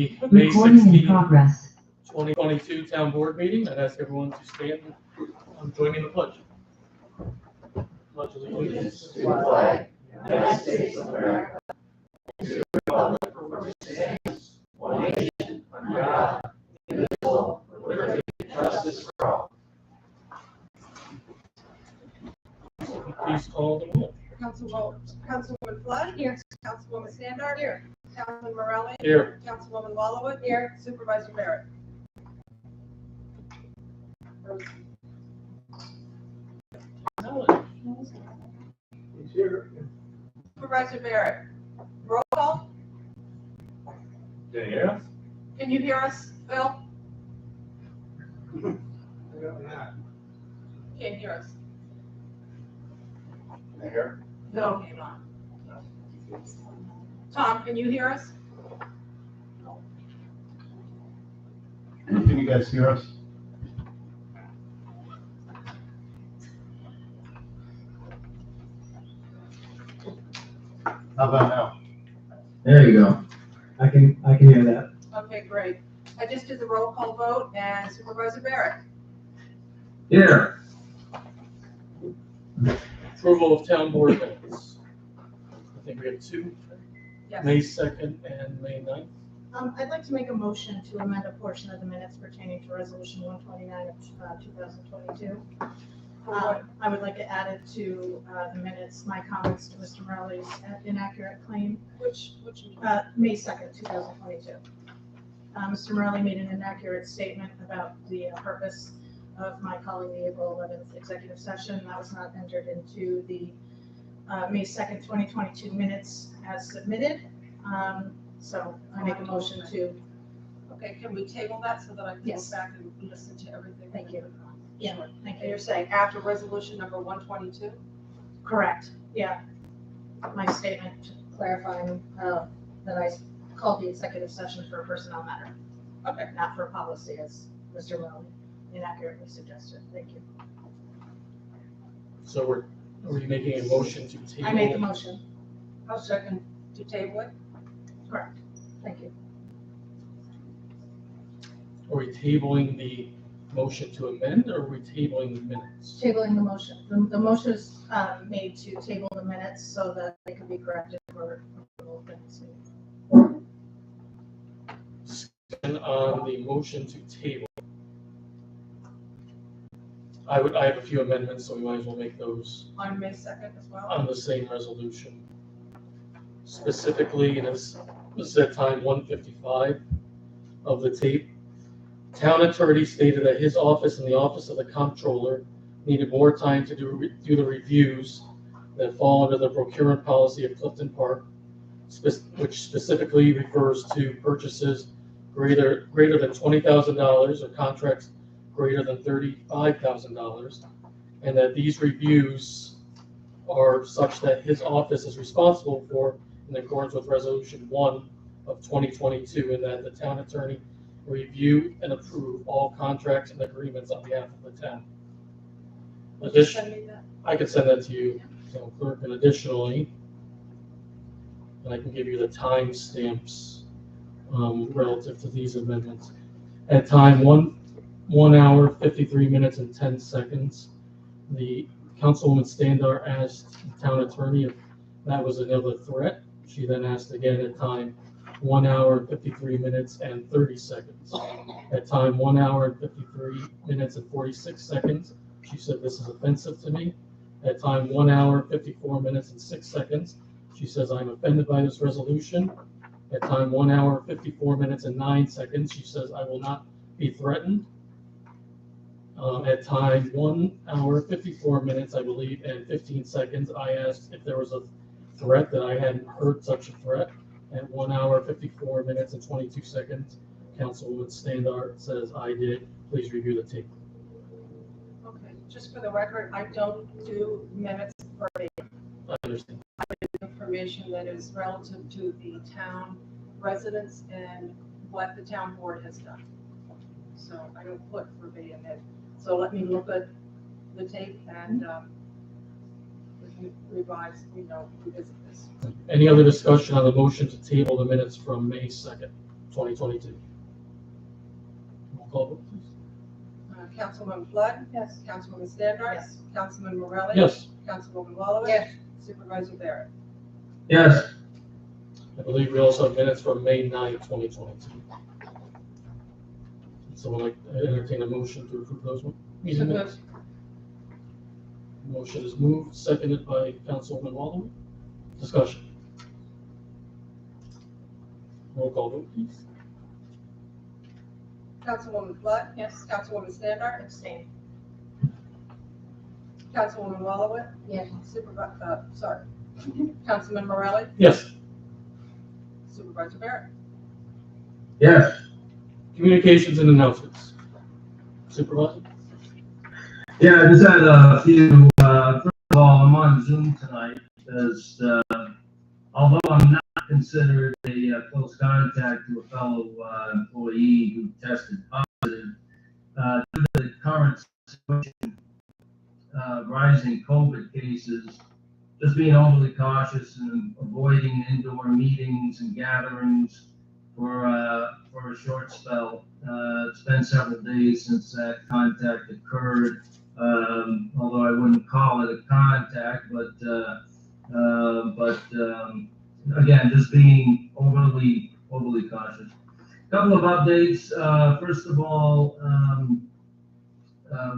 May Recording in 16, progress. 2022 Town Board meeting. I'd ask everyone to stand and join me in the pledge. Pledge allegiance to the flag, United States of America, and to the republic for which it stands, one nation, under God, indivisible, with liberty and justice for all. please call the roll. Councilwoman Flood? Here. Councilwoman Standard? Here. Councilman Morelli? Here. Councilwoman Wallowwood? Here. Supervisor Barrett? He's here. Supervisor Barrett? Roll call? Can you hear us? Can you hear us, Phil? Can't hear us. Here. No. Tom, can you hear us? Can you guys hear us? How about now? There you go. I can hear that. Okay, great. I just did the roll call vote and Supervisor Barrett? Here. Approval of town board minutes. I think we have two, Yes. May 2nd and May 9th. I'd like to make a motion to amend a portion of the minutes pertaining to Resolution 129 of 2022. I would like to add it to the minutes, my comments to Mr. Morelli's inaccurate claim, Which May 2nd, 2022. Mr. Morelli made an inaccurate statement about the purpose of my calling the April 11th executive session. That was not entered into the May 2nd, 2022 minutes as submitted. So I make a motion to. Okay, can we table that so that I can go Yes. back and listen to everything? Thank you. Yeah, thank And you. you're saying after resolution number 122? Correct, yeah. My statement clarifying that I called the executive session for a personnel matter, Okay. not for policy, as Mr. Morelli inaccurately suggested. Thank you. So are we making a motion to table? I made the motion. I'll second to table it. Correct. Thank you. Are we tabling the motion to amend, or are we tabling the minutes? Tabling the motion. The motion is made to table the minutes so that they can be corrected for approval for next meeting. And on the motion to table, I have a few amendments, so we might as well make those On May 2nd as well? on the same resolution. Specifically, this is at time 155 of the tape. Town attorney stated that his office and the office of the comptroller needed more time to do the reviews that fall under the procurement policy of Clifton Park, which specifically refers to purchases greater than $20,000 or contracts greater than $35,000, and that these reviews are such that his office is responsible for in accordance with Resolution 1 of 2022, and that the town attorney review and approve all contracts and agreements on behalf of the town. Would you send me that? I can send that to you, so clerk, and additionally, and I can give you the time stamps relative to these amendments. At time 1 hour, 53 minutes and 10 seconds, the Councilwoman Standard asked the town attorney if that was another threat. She then asked again at time 1 hour, 53 minutes and 30 seconds. At time 1 hour, 53 minutes and 46 seconds, she said, "This is offensive to me." At time 1 hour, 54 minutes and 6 seconds, she says, "I'm offended by this resolution." At time 1 hour, 54 minutes and 9 seconds, she says, "I will not be threatened." At time 1 hour, 54 minutes, I believe, and 15 seconds, I asked if there was a threat, that I hadn't heard such a threat. At 1 hour, 54 minutes and 22 seconds, Councilwoman Standard says, "I did. Please review the tape." Okay, just for the record, I don't do minutes for the I understand. information that is relative to the town residents and what the town board has done. So I don't put verbatim in. So let me look at the tape and we can revise, revisit this. Any other discussion on the motion to table the minutes from May 2nd? 2022. Roll call vote, please. Councilwoman Flood? Yes. Councilwoman Standart? Yes. Councilman Morelli? Yes, Councilwoman Walowitz? Yes. Supervisor Barrett? Yes. I believe we also have minutes from May 9, 2022. Someone like to entertain a motion to approve those meeting minutes? Motion is moved, seconded by Councilwoman Walden. Discussion. Roll call vote, please. Councilwoman Flood? Yes. Councilwoman Standart? Abstain. Councilwoman Walowitz? Yes. Councilman Morelli? Yes. Supervisor Barrett? Yes. Communications and announcements. Supervisor? Yeah, I just had a few. First of all, I'm on Zoom tonight because although I'm not considered a close contact to a fellow employee who tested positive, due to the current situation, rising COVID cases, just being overly cautious and avoiding indoor meetings and gatherings for a short spell. It's been several days since that contact occurred, although I wouldn't call it a contact, but again, just being overly cautious. A couple of updates. First of all,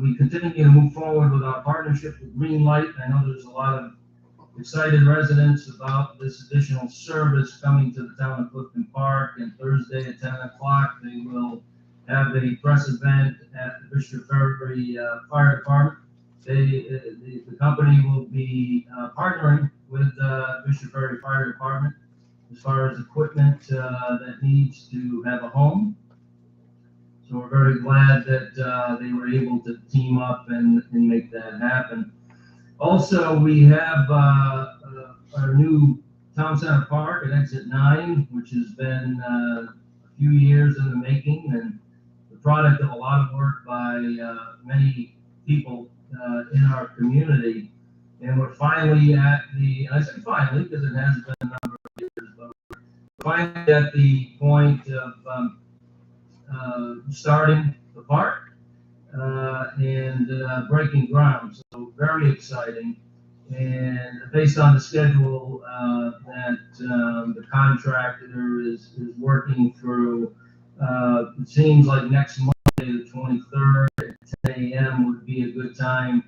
we continue to move forward with our partnership with Green Light. I know there's a lot of excited residents about this additional service coming to the town of Clifton Park, and Thursday at 10 o'clock they will have a press event at the Bishop Ferry Fire Department. The company will be partnering with Bishop Ferry Fire Department as far as equipment that needs to have a home. So we're very glad that they were able to team up and make that happen. Also, we have our new Town Center Park at Exit 9, which has been a few years in the making and the product of a lot of work by many people in our community. And we're finally at the, I say finally because it has been a number of years, but we're finally at the point of starting the park and breaking ground. So very exciting. And based on the schedule that the contractor is working through, it seems like next Monday, the 23rd at 10 a.m. would be a good time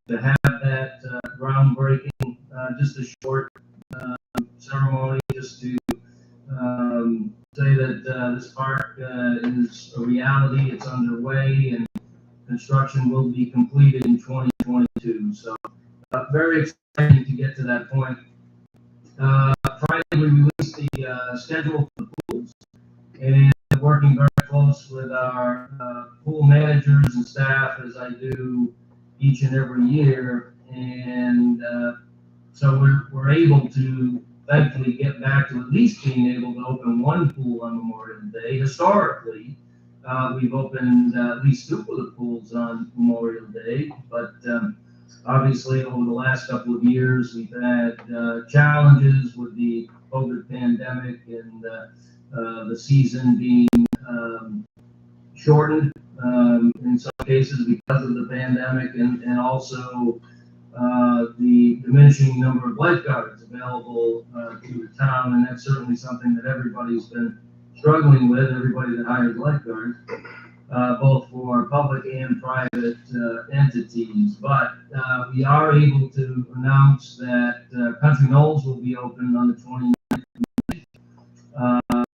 to have that groundbreaking, just a short ceremony, just to say that this park is a reality, it's underway, and construction will be completed in 2022. So very exciting to get to that point. Friday we released the schedule for the pools, and working very close with our pool managers and staff as I do each and every year, and so we're able to thankfully get back to at least being able to open one pool on Memorial Day. Historically, we've opened at least two of the pools on Memorial Day, but obviously over the last couple of years we've had challenges with the COVID pandemic and the season being shortened in some cases because of the pandemic, and also the diminishing number of lifeguards available to the town, and that's certainly something that everybody's been struggling with, everybody that hires lifeguards, both for public and private entities. But we are able to announce that Country Knolls will be open on the 29th.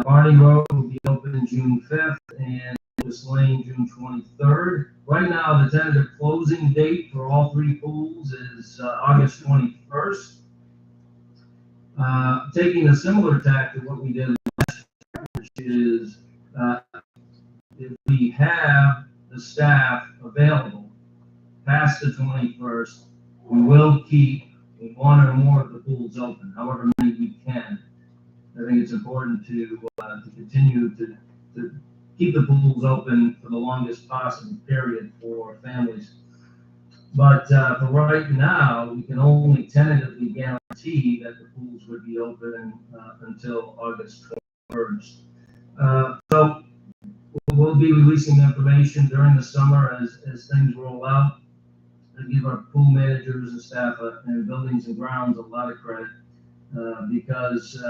Barney Road will be open June 5th, and Lewis Lane June 23rd. Right now, the tentative closing date for all three pools is August 21st. Taking a similar tack to what we did last year, which is if we have the staff available past the 21st, we will keep one or more of the pools open, however many we can. I think it's important to continue to keep the pools open for the longest possible period for families. But for right now, we can only tentatively guarantee that the pools would be open until August 21st. So we'll be releasing information during the summer as things roll out. I give our pool managers and staff and buildings and grounds a lot of credit because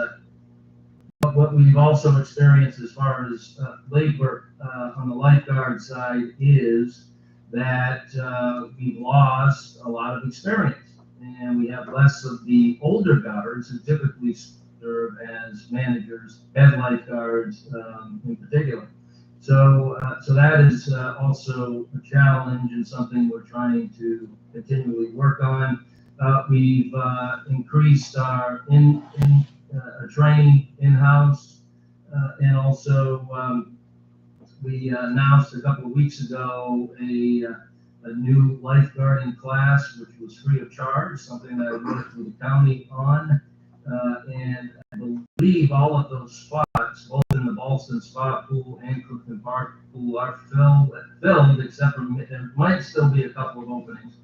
what we've also experienced as far as labor on the lifeguard side is that we've lost a lot of experience, and we have less of the older guards who typically serve as managers, head lifeguards in particular. So that is also a challenge and something we're trying to continually work on. We've increased our training in-house, and also we announced a couple of weeks ago a new lifeguarding class, which was free of charge, something that I worked with the county on. And I believe all of those spots, both in the Ballston Spa Pool and Clifton Park Pool, are filled, except for there might still be a couple of openings.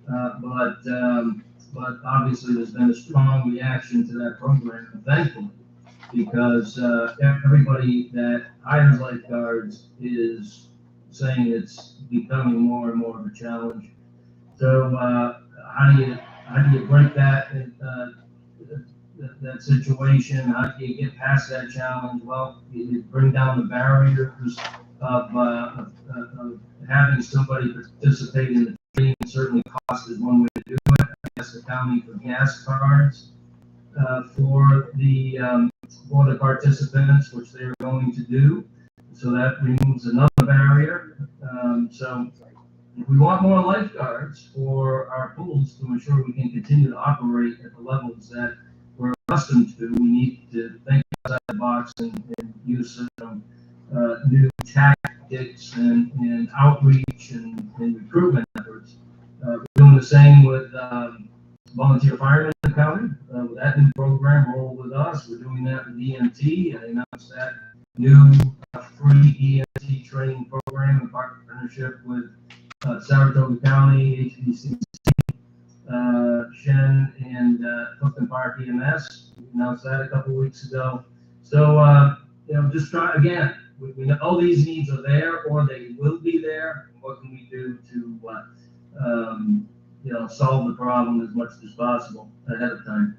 But obviously there's been a strong reaction to that program, thankfully, because everybody that hires lifeguards is saying it's becoming more and more of a challenge. So how do you break that situation? How do you get past that challenge? Well, you bring down the barriers of having somebody participate in the training. Certainly, cost is one way to do it. I guess the county for gas cards for the participants, which they are going to do. So that removes another barrier. So if we want more lifeguards for our pools to ensure we can continue to operate at the levels that we're accustomed to, we need to think outside the box and use some new tactics and outreach and recruitment efforts. We're doing the same with volunteer firemen in the county. With that new program, Roll With Us, we're doing that with EMT, and I announced that new free EMT training program in partnership with Saratoga County, HBCC, Shen, and Clifton Park EMS. We announced that a couple of weeks ago. So, just try again. We know these needs are there, or they will be there. What can we do to, solve the problem as much as possible ahead of time?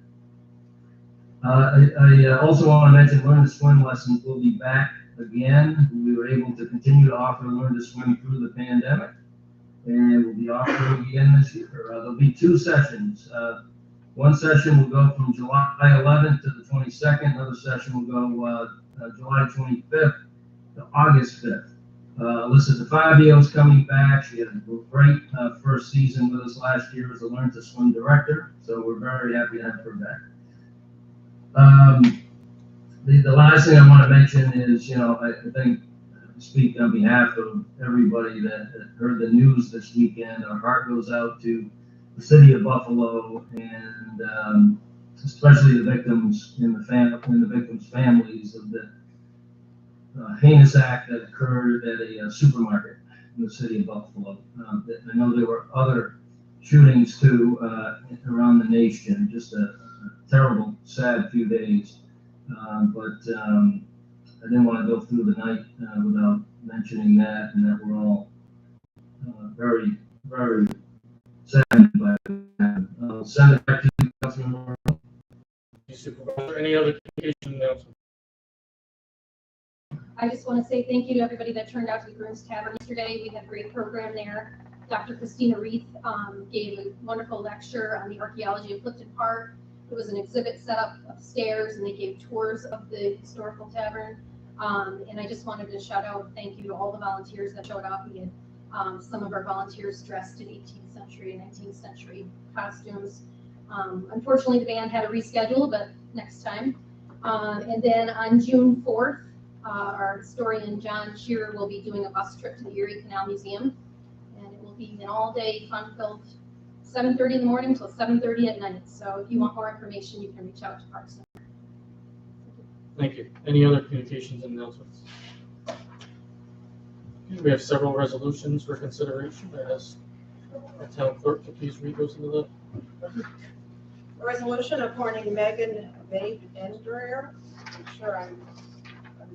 I also want to mention Learn to Swim lessons will be back again. We were able to continue to offer Learn to Swim through the pandemic, and we'll be offering again this year. There'll be two sessions. One session will go from July 11th to the 22nd. Another session will go July 25th to August 5th. Alyssa DeFabio is coming back. She had a great first season with us last year as a Learn to Swim director, so we're very happy to have her back. The last thing I want to mention is, I think, speak on behalf of everybody that heard the news this weekend. Our heart goes out to the city of Buffalo and especially the victims and the victims' families of the heinous act that occurred at a supermarket in the city of Buffalo. I know there were other shootings too around the nation. Just a terrible, sad few days. But I didn't want to go through the night without mentioning that, and that we're all very, very saddened by that. I'll send it back to you, Councilman. Supervisor, any other communication announcements? I just want to say thank you to everybody that turned out to the Groom's Tavern yesterday. We had a great program there. Dr. Christina Reith gave a wonderful lecture on the archaeology of Clifton Park. It was an exhibit set up upstairs, and they gave tours of the historical tavern. And I just wanted to shout out thank you to all the volunteers that showed up. We had some of our volunteers dressed in 18th century and 19th century costumes. Unfortunately, the band had to reschedule, but next time. And then on June 4th, our historian John Shearer will be doing a bus trip to the Erie Canal Museum, and it will be an all-day fun-filled 7:30 in the morning till 7:30 at night. So if you want more information, you can reach out to Parks Center. Thank you. Any other communications and announcements? Okay, we have several resolutions for consideration. I ask our town clerk to please read those into the record. A resolution appointing Megan Vape Endrer, I'm sure I'm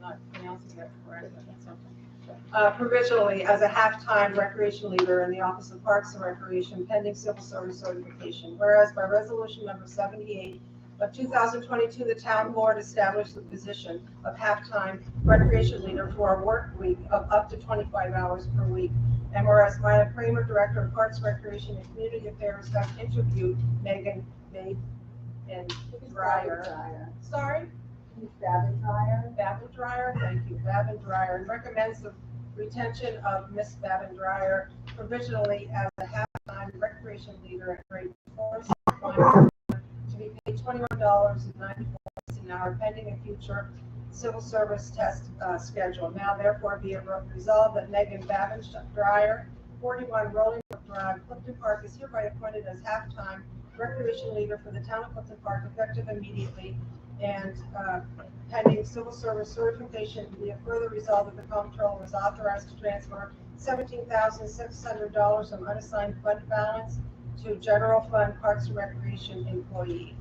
not pronouncing that correctly, that's okay. Provisionally as a half-time recreation leader in the Office of Parks and Recreation pending civil service certification. Whereas by resolution number 78 of 2022, the town board established the position of half-time recreation leader for a work week of up to 25 hours per week. And whereas Maya Kramer, Director of Parks, Recreation, and Community Affairs, has interviewed Megan and Dreyer. Sorry? Babin Dreyer, thank you, Babin Dreyer, and recommends the retention of Miss Babin Dreyer provisionally as a half-time recreation leader at grade 4 to be paid $21.94 an hour pending a future civil service test schedule. Now therefore be it resolved that Megan Babin Dreyer, 41 Rolling Brook Drive, Clifton Park, is hereby appointed as half-time recreation leader for the town of Clifton Park effective immediately and pending civil service certification. Be it further resolved that the comptroller is authorized to transfer $17,600 from unassigned fund balance to general fund Parks and Recreation employee.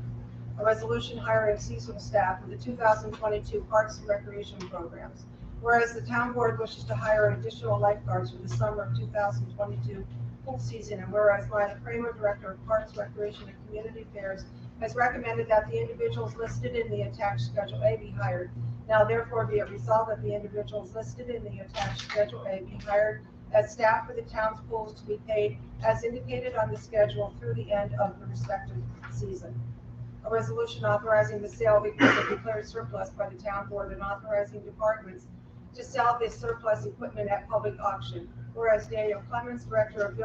A resolution hiring seasonal staff for the 2022 Parks and Recreation programs. Whereas the town board wishes to hire additional lifeguards for the summer of 2022 pool season, and whereas Lila Kramer, Director of Parks, Recreation, and Community Affairs, has recommended that the individuals listed in the attached Schedule A be hired. Now therefore be it resolved that the individuals listed in the attached Schedule A be hired as staff for the town's pools to be paid as indicated on the schedule through the end of the respective season. A resolution authorizing the sale of equipment declared surplus by the town board and authorizing departments to sell this surplus equipment at public auction. Whereas Daniel Clemens, Director of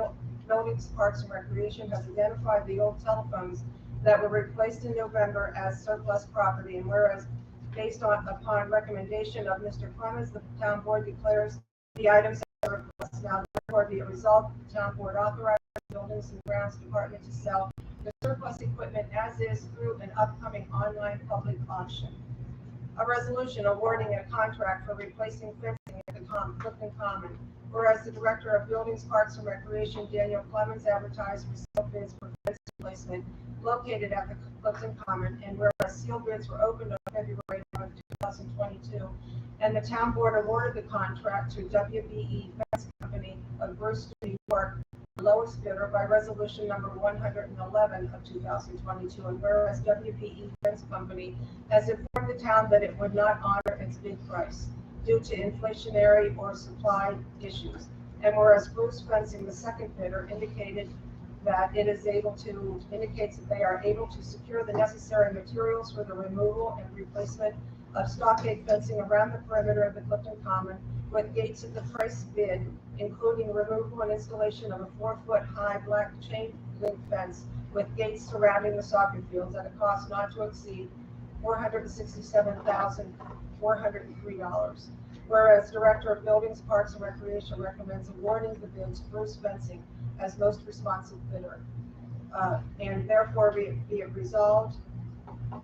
Buildings, Parks, and Recreation, has identified the old telephones that were replaced in November as surplus property, and whereas based upon recommendation of Mr. Clemens, the town board declares the items as surplus. Now therefore be it resolved that the town board authorizes the Buildings and Grounds Department to sell the surplus equipment as is through an upcoming online public auction. A resolution awarding a contract for replacing fencing at the Clifton Common. Whereas the Director of Buildings, Parks, and Recreation, Daniel Clemens, advertised for sealed bids for fence replacement located at the Clifton Common, and whereas sealed bids were opened on February of 2022, and the town board awarded the contract to WBE Fence Company of Brewster, New York, the lowest bidder by resolution number 111 of 2022, and whereas WBE Fence Company has informed the town that it would not honor its bid price due to inflationary or supply issues, and whereas Bruce Fencing, the second bidder, indicates that they are able to secure the necessary materials for the removal and replacement of stockade fencing around the perimeter of the Clifton Common with gates at the price bid, including removal and installation of a 4-foot high black chain link fence with gates surrounding the soccer fields at a cost not to exceed $467,403. Whereas Director of Buildings, Parks, and Recreation recommends awarding the bid to Bruce Fencing as most responsive bidder. And therefore be it resolved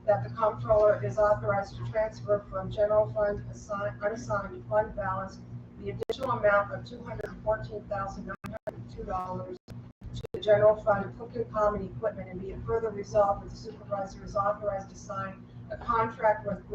that the comptroller is authorized to transfer from general fund unassigned fund balance the additional amount of $214,902 to the general fund Clifton Common equipment, and be it further resolved that the supervisor is authorized to sign a contract with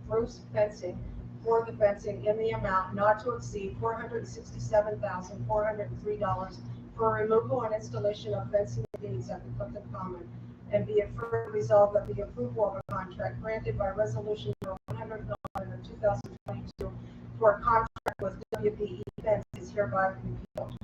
Bruce Fencing for the fencing in the amount not to exceed $467,403 for removal and installation of fencing gates at the Clifton Common, and be it further resolved that the approval of a contract granted by resolution number 109 of 2022 for a contract with WBE Fence is hereby repealed.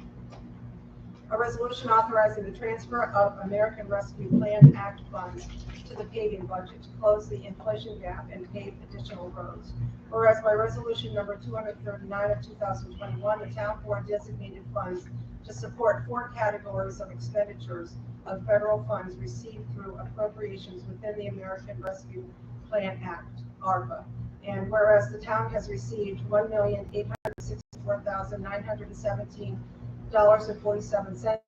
A resolution authorizing the transfer of American Rescue Plan Act funds to the paving budget to close the inflation gap and pave additional roads. Whereas by resolution number 239 of 2021, the town board designated funds to support 4 categories of expenditures of federal funds received through appropriations within the American Rescue Plan Act, ARPA. And whereas the town has received $1,864,917.47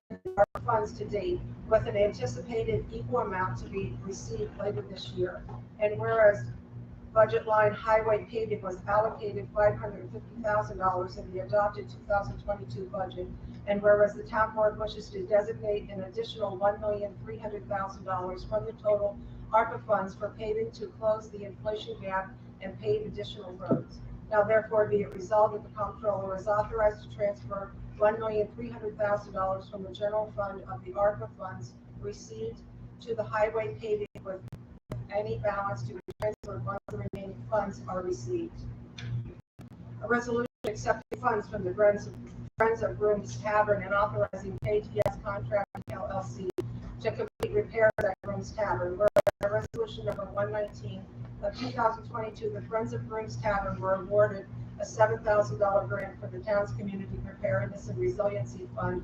funds to date, with an anticipated equal amount to be received later this year. And whereas budget line highway paving was allocated $550,000 in the adopted 2022 budget, and whereas the town board wishes to designate an additional $1,300,000 from the total ARPA funds for paving to close the inflation gap and pave additional roads. Now therefore be it resolved that the comptroller is authorized to transfer $1,300,000 from the general fund of the ARPA funds received to the highway paving with any balance to be transferred once the remaining funds are received. A resolution accepting funds from the Friends of Grooms Tavern and authorizing KTS Contracting LLC to complete repairs at Grooms Tavern. Whereas by resolution number 119 of 2022, the Friends of Grooms Tavern were awarded a $7,000 grant for the town's community preparedness and resiliency fund,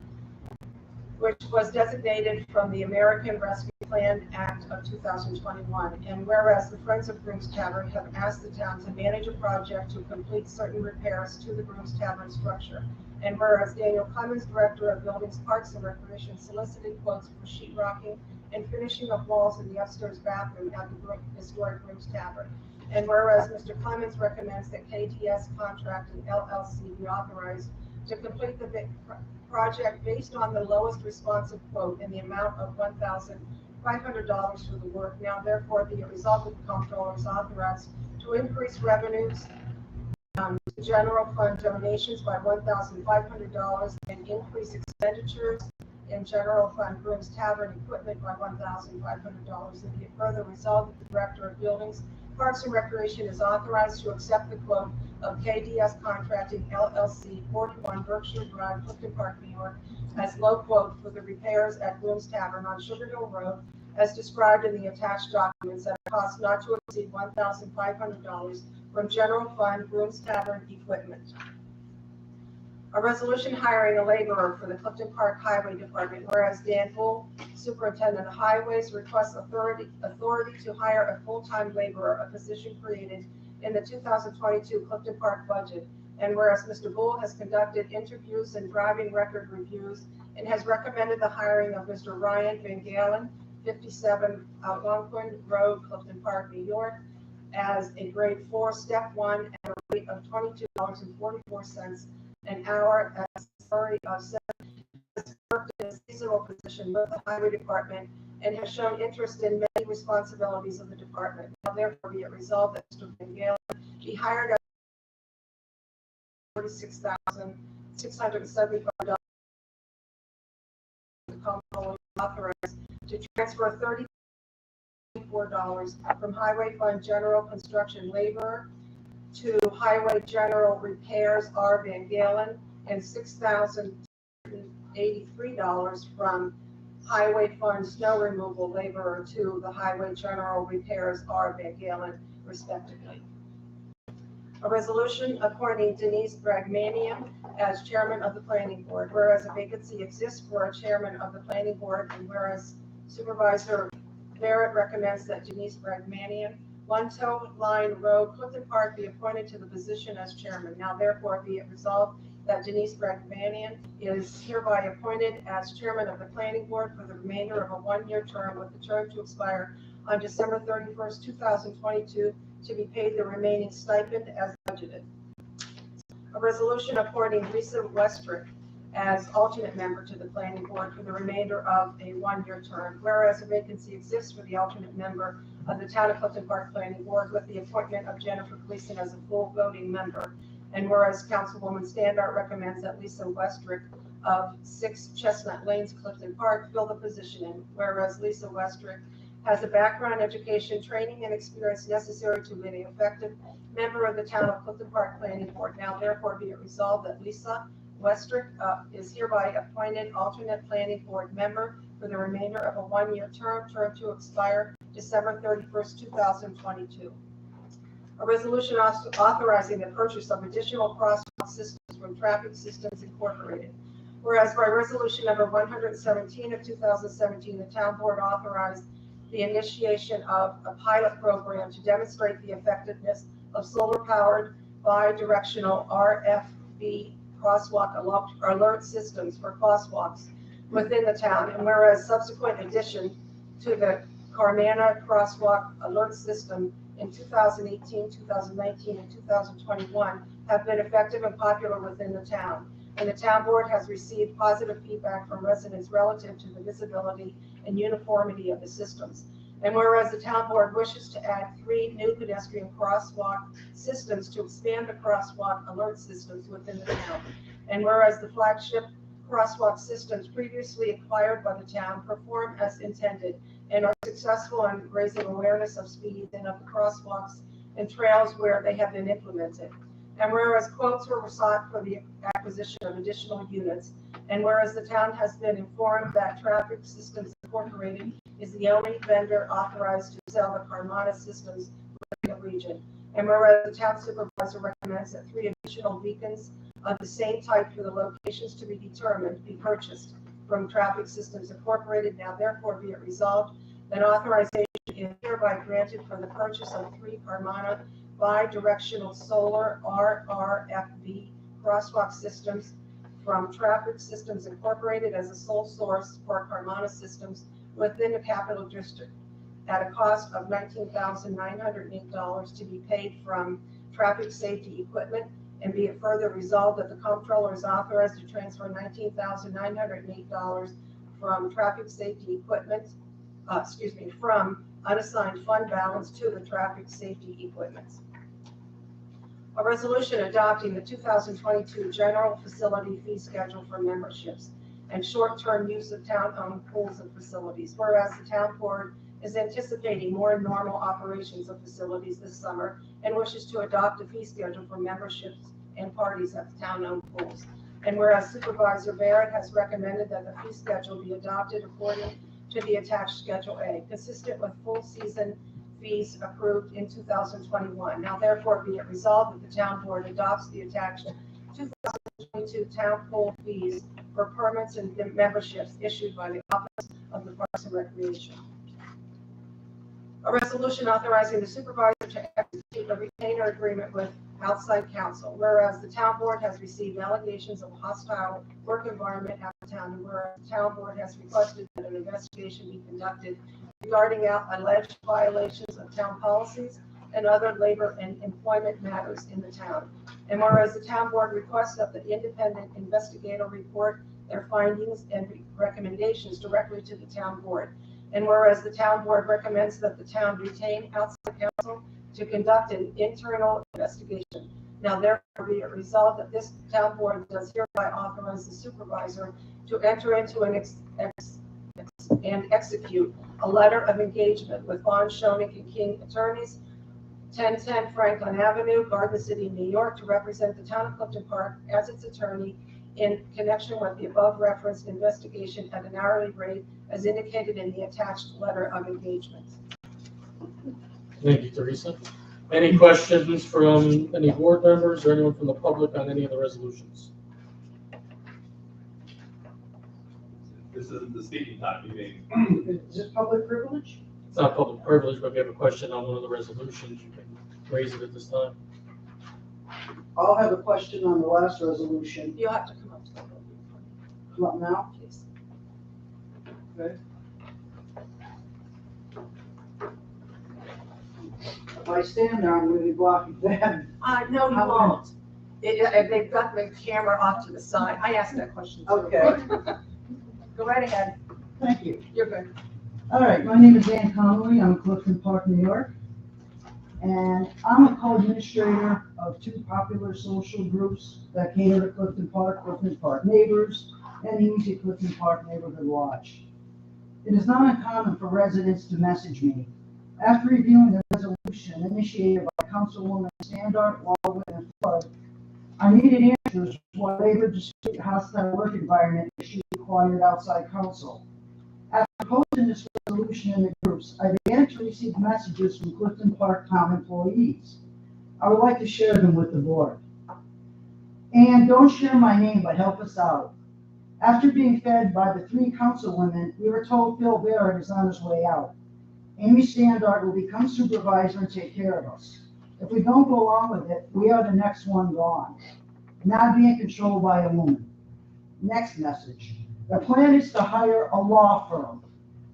which was designated from the American Rescue Plan Act of 2021. And whereas the Friends of Grooms Tavern have asked the town to manage a project to complete certain repairs to the Grooms Tavern structure. And whereas Daniel Clemens, Director of Buildings, Parks and Recreation, solicited quotes for sheetrocking and finishing of walls in the upstairs bathroom at the historic Grooms Tavern. And whereas Mr. Clemens recommends that KTS Contracting LLC be authorized to complete the project based on the lowest responsive quote in the amount of $1,500 for the work. Now therefore be it resolved that the comptroller is authorized to increase revenues to general fund donations by $1,500 and increase expenditures in general fund Grooms Tavern equipment by $1,500. And be it further resolved that the Director of Buildings, Parks and Recreation is authorized to accept the quote of KDS Contracting LLC, 41 Berkshire Drive, Clifton Park, New York, as low quote for the repairs at Grooms Tavern on Sugar Hill Road, as described in the attached documents at a cost not to exceed $1,500 from general fund Grooms Tavern equipment. A resolution hiring a laborer for the Clifton Park Highway Department, whereas Dan Bull, Superintendent of Highways, requests authority to hire a full-time laborer, a position created in the 2022 Clifton Park budget. And whereas Mr. Bull has conducted interviews and driving record reviews and has recommended the hiring of Mr. Ryan Van Galen, 57 Algonquin Road, Clifton Park, New York, as a grade 4, step 1, at a rate of $22.44 an hour at a salary of $7. Has worked in a seasonal position with the Highway Department and has shown interest in many responsibilities of the department. Now therefore be it resolved that Mr. Van Galen be hired at $46,675. The comptroller authorized to transfer $34 from Highway Fund General Construction Laborer to Highway General Repairs R. Van Galen, and $6,083 from Highway Fund Snow Removal Laborer to the Highway General Repairs R. Van Galen, respectively. A resolution appointing Denise Bragmanian as chairman of the planning board, whereas a vacancy exists for a chairman of the planning board, and whereas Supervisor Barrett recommends that Denise Bragmanian, 1 Tow Line Road, Clifton Park, be appointed to the position as chairman. Now therefore be it resolved that Denise Bragmanian is hereby appointed as chairman of the planning board for the remainder of a 1-year term, with the term to expire on December 31st, 2022, to be paid the remaining stipend as budgeted. A resolution appointing Lisa Westrick as alternate member to the planning board for the remainder of a 1-year term, whereas a vacancy exists for the alternate member of the Town of Clifton Park Planning Board with the appointment of Jennifer Gleason as a full voting member. And whereas Councilwoman Standart recommends that Lisa Westrick of 6 Chestnut Lanes, Clifton Park, fill the position in, whereas Lisa Westrick has a background, education, training, and experience necessary to be an effective member of the Town of Clifton Park Planning Board. Now therefore be it resolved that Lisa Westrick is hereby appointed alternate planning board member for the remainder of a 1-year term to expire December 31st, 2022. A resolution authorizing the purchase of additional crosswalk systems from Traffic Systems Incorporated. Whereas by resolution number 117 of 2017, the town board authorized the initiation of a pilot program to demonstrate the effectiveness of solar-powered bi-directional RFB crosswalk alert systems for crosswalks within the town. And whereas subsequent addition to the Carmana crosswalk alert system in 2018, 2019, and 2021 have been effective and popular within the town. And the town board has received positive feedback from residents relative to the visibility and uniformity of the systems. And whereas the town board wishes to add 3 new pedestrian crosswalk systems to expand the crosswalk alert systems within the town. And whereas the flagship crosswalk systems previously acquired by the town perform as intended and are successful in raising awareness of speeds and of the crosswalks and trails where they have been implemented. And whereas quotes were sought for the acquisition of additional units, and whereas the town has been informed that Traffic Systems Incorporated is the only vendor authorized to sell the Carmana systems within the region, and whereas the town supervisor recommends that 3 additional beacons of the same type for the locations to be determined be purchased from Traffic Systems Incorporated, now therefore be it resolved that authorization is hereby granted for the purchase of 3 Carmana bi-directional solar RRFB crosswalk systems from Traffic Systems Incorporated as a sole source for Carmana systems within the Capital District at a cost of $19,908 to be paid from traffic safety equipment, and be it further resolved that the comptroller is authorized to transfer $19,908 from traffic safety equipment, from unassigned fund balance to the traffic safety equipment. A resolution adopting the 2022 general facility fee schedule for memberships and short-term use of town-owned pools and facilities. Whereas the town board is anticipating more normal operations of facilities this summer and wishes to adopt a fee schedule for memberships and parties at the town-owned pools. And whereas Supervisor Barrett has recommended that the fee schedule be adopted according to the attached Schedule A, consistent with full season fees approved in 2021. Now therefore be it resolved that the town board adopts the attached 2022 town pool fees for permits and memberships issued by the Office of the Parks and Recreation. A resolution authorizing the supervisor to execute a retainer agreement with outside counsel. Whereas the town board has received allegations of a hostile work environment at the town, and whereas the town board has requested that an investigation be conducted regarding alleged violations of town policies and other labor and employment matters in the town. And whereas the town board requests that the independent investigator report their findings and recommendations directly to the town board. And whereas the town board recommends that the town retain outside counsel to conduct an internal investigation. Now therefore be it resolved that this town board does hereby authorize the supervisor to enter into and execute a letter of engagement with Bond, Schoening and King attorneys, 1010 Franklin Avenue, Garden City, New York, to represent the town of Clifton Park as its attorney in connection with the above referenced investigation at an hourly rate as indicated in the attached letter of engagement. Thank you, Teresa. Any questions from any board members or anyone from the public on any of the resolutions? This isn't the speaking time, you mean? Is this public privilege? It's not public privilege, but if you have a question on one of the resolutions, you can raise it at this time. I'll have a question on the last resolution. You'll have to come up to the podium, Come up now. please. Okay. If I stand there, I'm going to be blocking that. No, you How won't. They've got the camera off to the side. I asked that question too. Okay. Go right ahead. Thank you. You're good. All right, my name is Ann Connolly. I'm in Clifton Park, New York. And I'm a co-administrator of 2 popular social groups that cater to Clifton Park Neighbors, and the Easy Clifton Park Neighborhood Watch. It is not uncommon for residents to message me. After reviewing the resolution initiated by Councilwoman Standard, Waldman, and Flood, I needed answers why labor dispute hostile work environment issue required outside counsel. After posting this resolution in the groups, I began to receive messages from Clifton Park town employees. I would like to share them with the board. And don't share my name, but help us out. After being fed by the 3 councilwomen, we were told Phil Barrett is on his way out. Amy Standard will become supervisor and take care of us. If we don't go along with it, we are the next one gone. Not being controlled by a woman. Next message. The plan is to hire a law firm.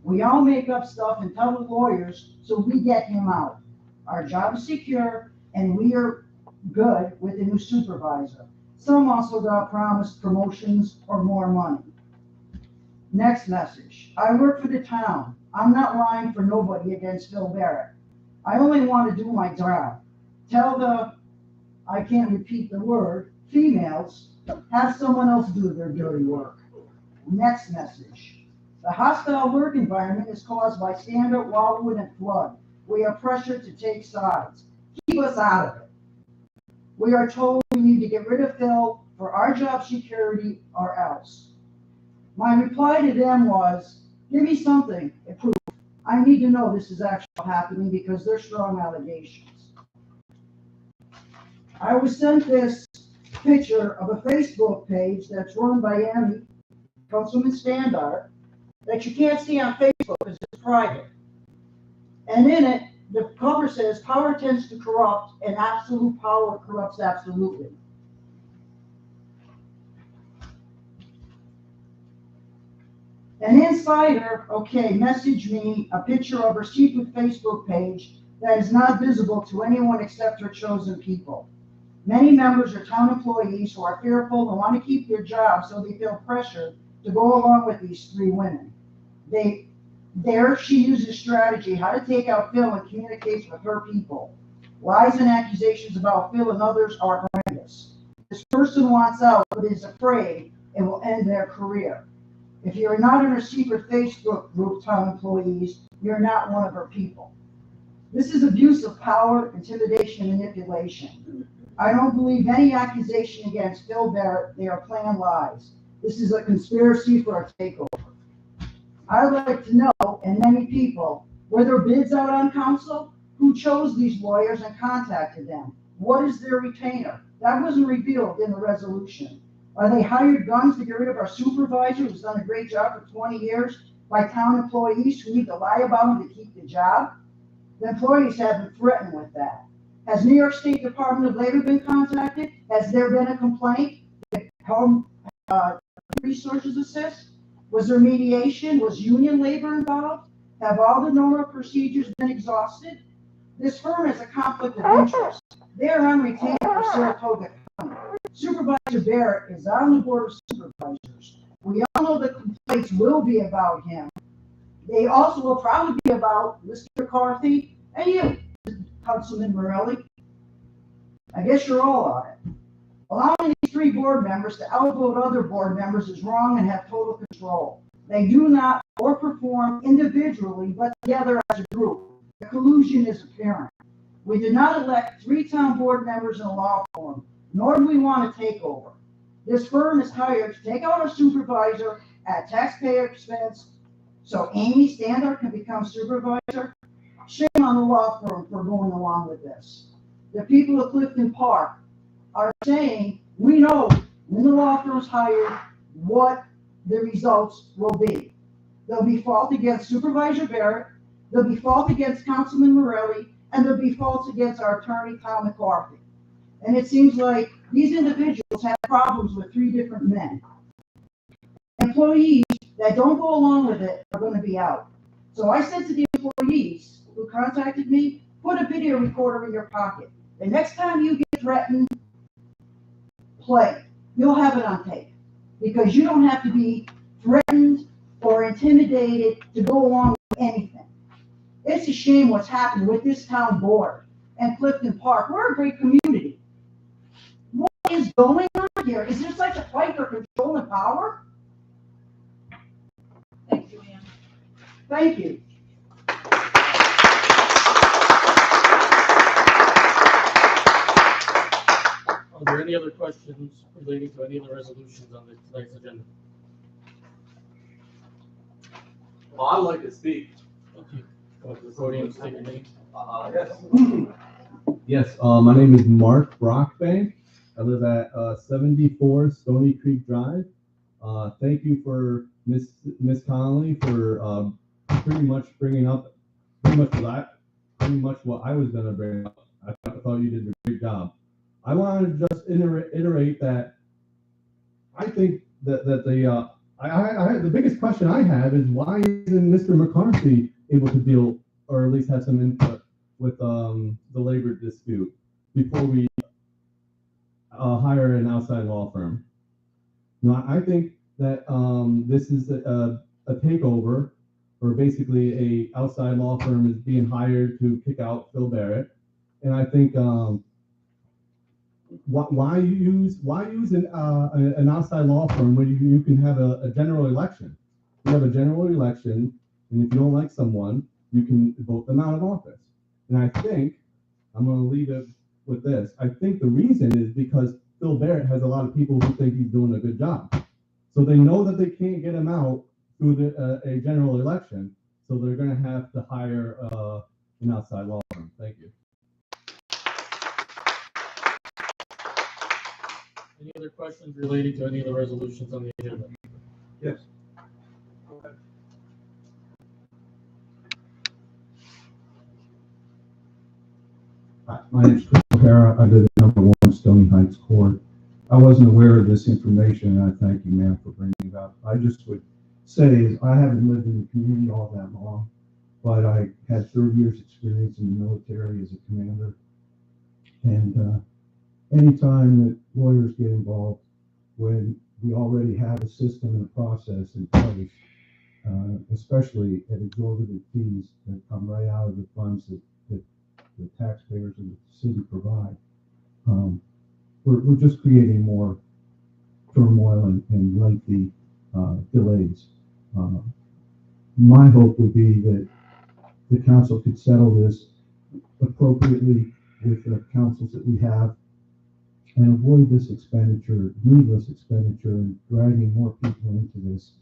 We all make up stuff and tell the lawyers so we get him out. Our job is secure and we are good with the new supervisor. Some also got promised promotions or more money. Next message. I work for the town. I'm not lying for nobody against Phil Barrett. I only want to do my job. Tell the, I can't repeat the word, females, have someone else do their dirty work. Next message. The hostile work environment is caused by standard wildwood and flood. We are pressured to take sides. Keep us out of it. We are told we need to get rid of Phil for our job security or else. My reply to them was, give me something, proof. I need to know this is actually happening because they're strong allegations. I was sent this picture of a Facebook page that's run by Amy, Councilman Standard, that you can't see on Facebook because it's private. And in it, the cover says, power tends to corrupt and absolute power corrupts absolutely. An insider, okay, messaged me a picture of her secret Facebook page that is not visible to anyone except her chosen people. Many members are town employees who are fearful and want to keep their jobs, so they feel pressured to go along with these three women. There she uses strategy, how to take out Phil and communicates with her people. Lies and accusations about Phil and others are horrendous. This person wants out but is afraid it will end their career. If you're not in her secret Facebook group, town employees, you're not one of her people. This is abuse of power, intimidation, and manipulation. I don't believe any accusation against Phil Barrett. They are planned lies. This is a conspiracy for a takeover. I'd like to know, and many people, were there bids out on council? Who chose these lawyers and contacted them? What is their retainer? That wasn't revealed in the resolution. Are they hired guns to get rid of our supervisor who's done a great job for 20 years by town employees who need to lie about him to keep the job? The employees have been threatened with that. Has New York State Department of Labor been contacted? Has there been a complaint? Did Home Resources assist? Was there mediation? Was union labor involved? Have all the normal procedures been exhausted? This firm has a conflict of interest. They are on retainer for Saratoga County. Supervisor Barrett is on the board of supervisors. We all know the complaints will be about him. They also will probably be about Mr. McCarthy and you, Councilman Morelli. I guess you're all on it. Allowing these three board members to outvote other board members is wrong and have total control. They do not or perform individually, but together as a group. The collusion is apparent. We did not elect 3 town board members in a law firm, nor do we want a takeover. This firm is hired to take out a supervisor at taxpayer expense so Amy Standard can become supervisor. Shame on the law firm for going along with this. The people of Clifton Park are saying, we know when the law firm's hired what the results will be. There'll be fault against Supervisor Barrett, there'll be fault against Councilman Morelli, and there'll be faults against our attorney, Tom McCarthy. And it seems like these individuals have problems with 3 different men. Employees that don't go along with it are going to be out. So I said to the employees who contacted me, put a video recorder in your pocket. The next time you get threatened, play. You'll have it on tape. Because you don't have to be threatened or intimidated to go along with anything. It's a shame what's happened with this town board and Clifton Park. We're a great community. What is going on here? Is there such a fight for control and power? Thank you, Ann. Thank you. Are there any other questions relating to any of the resolutions on tonight's agenda? Well, I'd like to speak. Okay. Go to the podium, state your name. Yes. Yes, my name is Mark Brockbank. I live at 74 Stony Creek Drive. Thank you for Miss Connolly for pretty much bringing up pretty much what I was going to bring up. I thought you did a great job. I wanted to just iterate that I think that the biggest question I have is why isn't Mr. McCarthy able to deal or at least have some input with the labor dispute before we hire an outside law firm? You know, I think that this is a takeover or basically a outside law firm is being hired to kick out Phil Barrett. And I think why use an outside law firm when you can have a general election? You have a general election, and if you don't like someone, you can vote them out of office. And I think I'm going to leave it with this. I think the reason is because Phil Barrett has a lot of people who think he's doing a good job, so they know that they can't get him out through a general election, so they're going to have to hire an outside law firm. Thank you. Any other questions relating to any of the resolutions on the agenda? Yes. My name is Chris O'Hara. I live at number 1 Stony Heights Court. I wasn't aware of this information, and I thank you, ma'am, for bringing it up. I just would say is I haven't lived in the community all that long, but I had 30 years experience in the military as a commander. And anytime that lawyers get involved, when we already have a system and a process in place, especially at exorbitant fees that come right out of the funds that the taxpayers and the city provide, we're just creating more turmoil and lengthy delays. My hope would be that the council could settle this appropriately with the councils that we have and avoid this expenditure, needless expenditure, and dragging more people into this.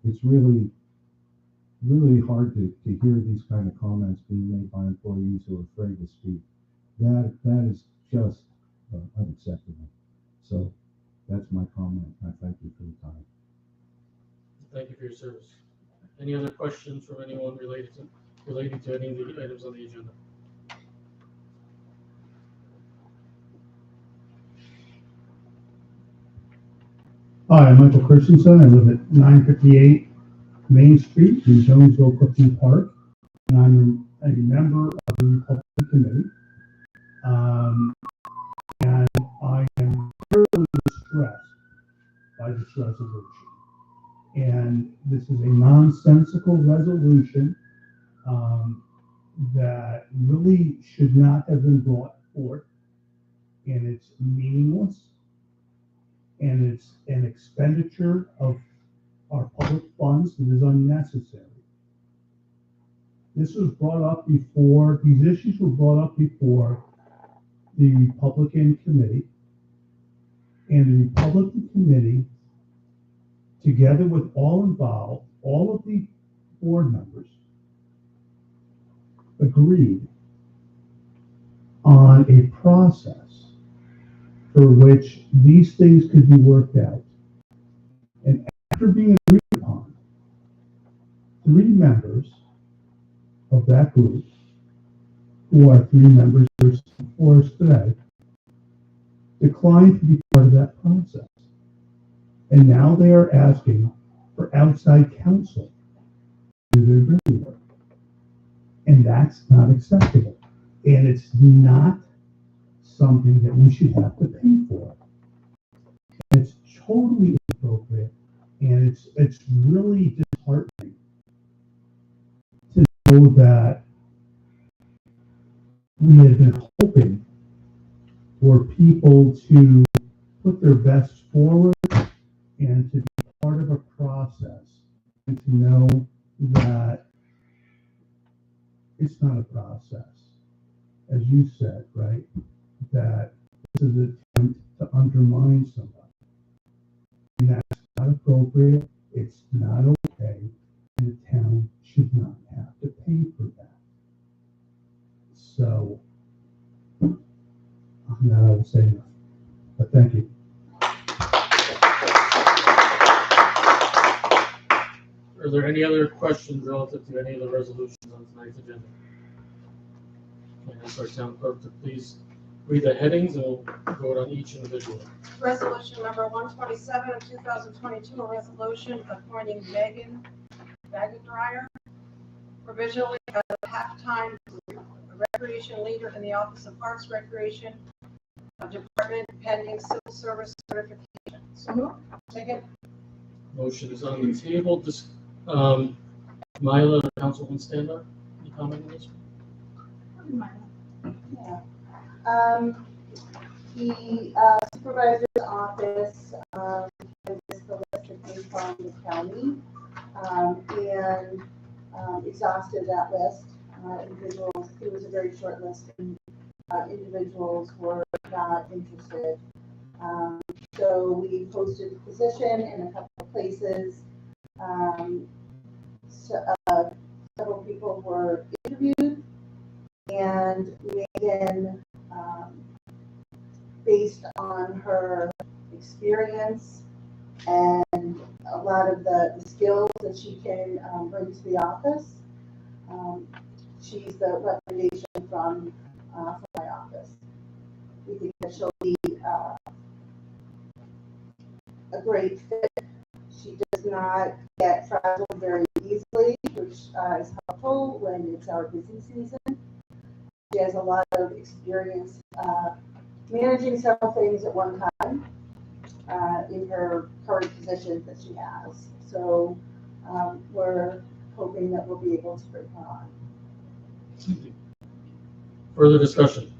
It's really hard to hear these kind of comments being made by employees who are afraid to speak. That is just unacceptable. So that's my comment. I thank you for the time. Thank you for your service. Any other questions from anyone related to any of the items on the agenda? Hi, I'm Michael Christensen. I live at 958 Main Street in Jonesville, Clifton Park, and I'm a member of the Republican Committee. And I am thoroughly distressed by this resolution. And this is a nonsensical resolution that really should not have been brought forth, and it's meaningless, and it's an expenditure of our public funds that is unnecessary. This was brought up before, these issues were brought up before the Republican Committee, and the Republican Committee, together with all involved, all of the board members, agreed on a process for which these things could be worked out. And after being agreed upon, 3 members of that group, who are 3 members for us today, declined to be part of that process. And now they are asking for outside counsel to do their dirty work. And that's not acceptable. And it's not something that we should have to pay for. And it's totally inappropriate. And it's really disheartening to know that we had been hoping for people to put their best forward and to be part of a process and to know that it's not a process, as you said, right? That this is an attempt to undermine somebody. And that's not appropriate, it's not okay, and the town should not have to pay for that. So, I'm not able to say enough, but thank you. Are there any other questions relative to any of the resolutions on tonight's agenda? Can I ask our town clerk to please read the headings and we'll vote on each individually. Resolution number 127 of 2022, a resolution appointing Megan Bagendryer provisionally as a half-time recreation leader in the Office of Parks, Recreation Department pending civil service certification. So moved. Second. Motion is on the table. Mila or Councilwoman Stander, any comment on this? Yeah. The supervisor's office is the list that came from the county and exhausted that list. Individuals, it was a very short list, and individuals were not interested. So we posted the position in a couple of places. Several people were interviewed, and Megan, based on her experience and a lot of the skills that she can bring to the office, she's the recommendation from my office. We think that she'll be a great fit. She does not get frazzled very easily, which is helpful when it's our busy season. She has a lot of experience managing several things at one time in her current positions that she has. So we're hoping that we'll be able to bring her on. Further discussion?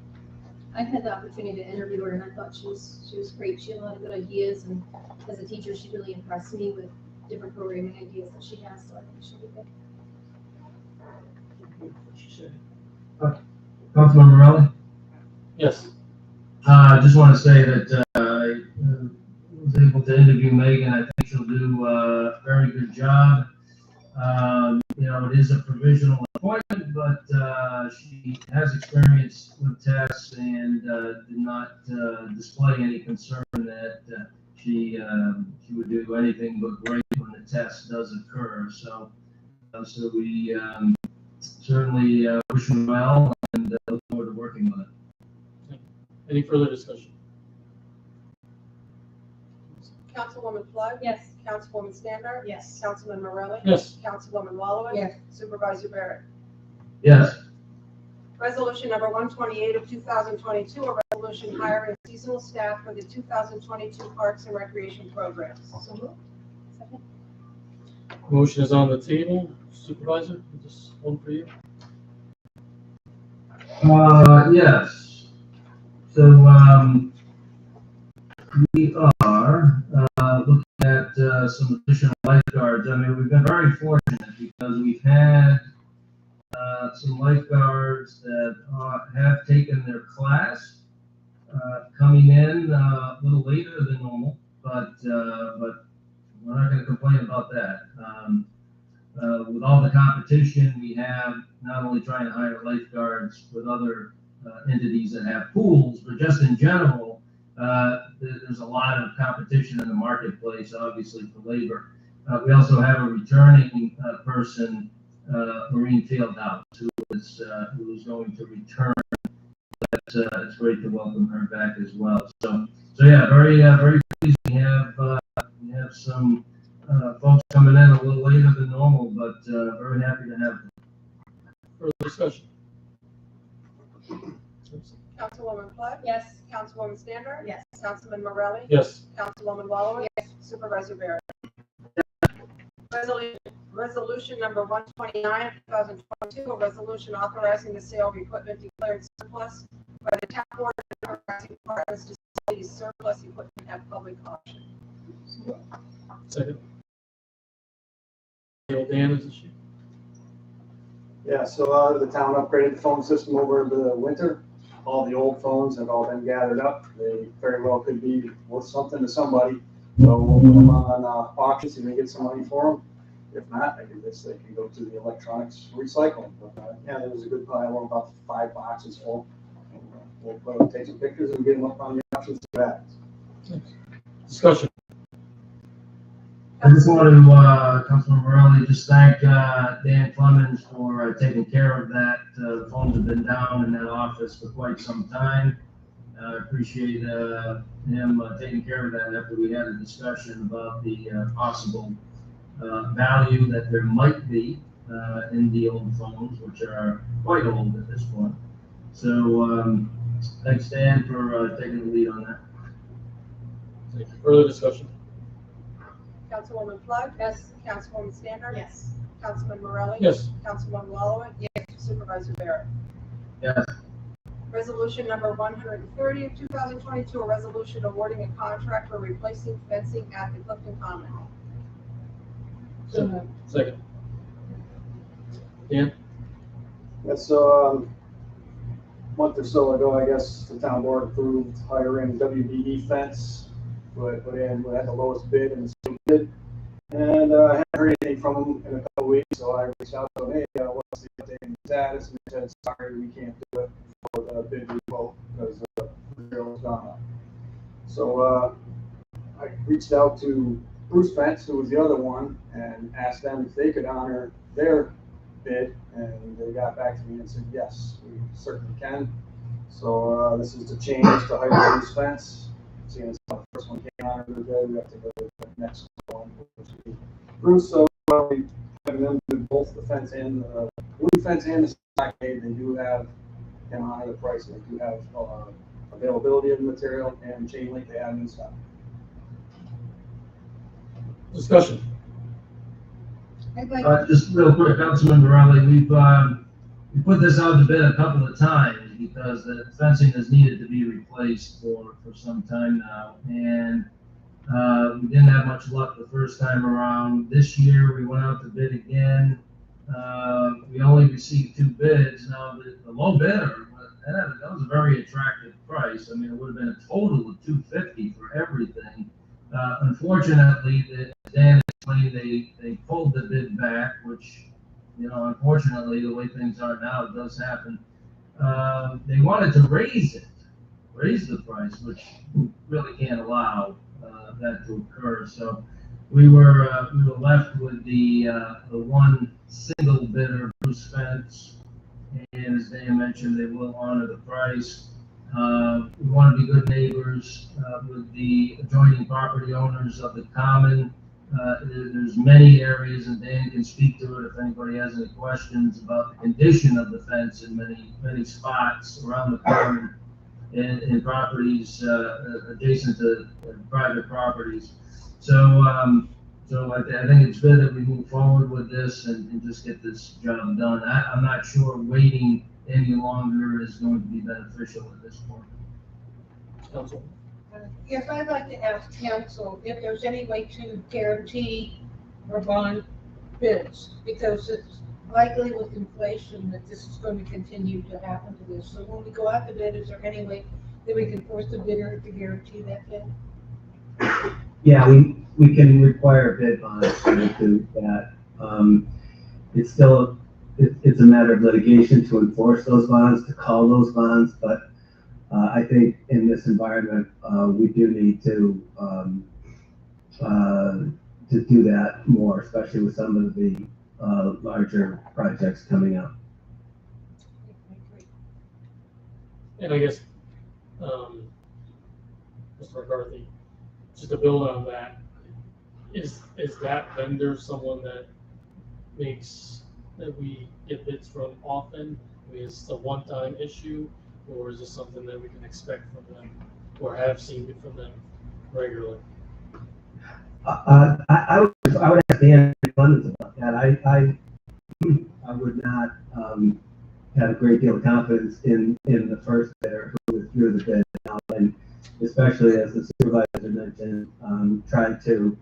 I've had the opportunity to interview her, and I thought she was great. She had a lot of good ideas, and as a teacher, she really impressed me with different programming ideas that she has. So I think she'll be good. Councilman Morelli? Yes. I just want to say that I was able to interview Megan. I think she'll do a very good job. It is a provisional appointment, but she has experience with tests and did not display any concern that she would do anything but great when the test does occur. So we certainly wish her well and look forward to working with her. Any further discussion? Councilwoman Flood? Yes. Councilwoman Stander? Yes. Councilman Morelli? Yes. Councilwoman Wallowitz? Yes. Supervisor Barrett? Yes. Resolution number 128 of 2022, a resolution hiring seasonal staff for the 2022 Parks and Recreation programs. So moved. Second. Motion is on the table. Supervisor, this one for you. Yes. So we are looking at some additional lifeguards. I mean, we've been very fortunate because we've had some lifeguards that have taken their class, coming in a little later than normal, but we're not going to complain about that. With all the competition we have, not only trying to hire lifeguards with other entities that have pools, but just in general, there's a lot of competition in the marketplace, obviously, for labor. We also have a returning person, Maureen Fieldhouse, who is going to return. It's great to welcome her back as well. So yeah, very pleased. We have some folks coming in a little later than normal, but very happy to have them. Further discussion? Councilwoman Flood? Yes. Councilwoman Stander? Yes. Councilman Morelli? Yes. Councilwoman Wallowitz? Yes. Supervisor Barrett? Resolution number 129 of 2022, a resolution authorizing the sale of equipment declared surplus by the town board and authorizing partners to sell these surplus equipment at public auction. Second. Dan, is she? Yeah, so the town upgraded the phone system over the winter. All the old phones have all been gathered up. They very well could be worth something to somebody. So we'll put them on auction, see if we can get some money for them. If not, I guess they can go to the electronics recycling. But yeah, there was a good pile of about 5 boxes full. We'll take some pictures and get them up on the auction bags. Discussion. I just want to, Councilman Morelli, just thank Dan Clemens for taking care of that. The phones have been down in that office for quite some time. I appreciate him taking care of that after we had a discussion about the possible value that there might be in the old phones, which are quite old at this point. So thanks, Dan, for taking the lead on that. Thank you. Further discussion? Councilwoman Flood? Yes. Councilwoman Stander? Yes. Councilman Morelli? Yes. Councilman Wallowit? Yes. Supervisor Barrett? Yes. Resolution number 130 of 2022, a resolution awarding a contract for replacing fencing at the Clifton Common. So moved. Second. Dan? Yeah, so, month or so ago, I guess, the town board approved hiring WBE fence. We had the lowest bid and the same bid. And I haven't heard anything from them in a couple weeks, so I reached out to them, hey, what's the updated status? And they said, sorry, we can't do it for the bid we quote because the material is gone up. So I reached out to Bruce Fence, who was the other one, and asked them if they could honor their bid, and they got back to me and said, yes, we certainly can. So this is to change to hire Bruce Fence. Seeing as the first one came on really good, we have to go to the next one, which would be Bruce. So we have them do both the fence and the blue fence and the stockade. They do have them honor the price. They do have availability of the material and chain link they have in stock. Discussion. I'd like, Just real quick, Councilman Morelli, we put this out to bid a couple of times because the fencing has needed to be replaced for some time now. And we didn't have much luck the first time around. This year, we went out to bid again. We only received 2 bids. Now, the low bidder, that was a very attractive price. I mean, it would have been a total of $250 for everything. Unfortunately, as Dan explained, they pulled the bid back, which, you know, unfortunately, the way things are now, it does happen. They wanted to raise the price, which we really can't allow that to occur. So we were left with the one single bidder, Bruce Fence, and as Dan mentioned, they will honor the price. We want to be good neighbors with the adjoining property owners of the common. There's many areas, and Dan can speak to it if anybody has any questions about the condition of the fence in many spots around the common and in properties adjacent to private properties. So I think it's good that we move forward with this and just get this job done. I'm not sure waiting any longer is going to be beneficial at this point. Council. Yes, I'd like to ask council if there's any way to guarantee or bond bids, because it's likely with inflation that this is going to continue to happen to this. So when we go out to bid, is there any way that we can force the bidder to guarantee that bid? Yeah, we can require bid bonds to do that. It's still, it's a matter of litigation to enforce those bonds, to call those bonds, but I think in this environment, we do need to do that more, especially with some of the larger projects coming up. And I guess, Mr. McCarthy, just to build on that, is that vendor someone that we get bids from often? I mean, is it a one-time issue, or is this something that we can expect from them, or have seen it from them regularly? I would ask Dan Clemens about that. I would not have a great deal of confidence in the first bidder who withdrew the bid, and especially as the supervisor mentioned, tried to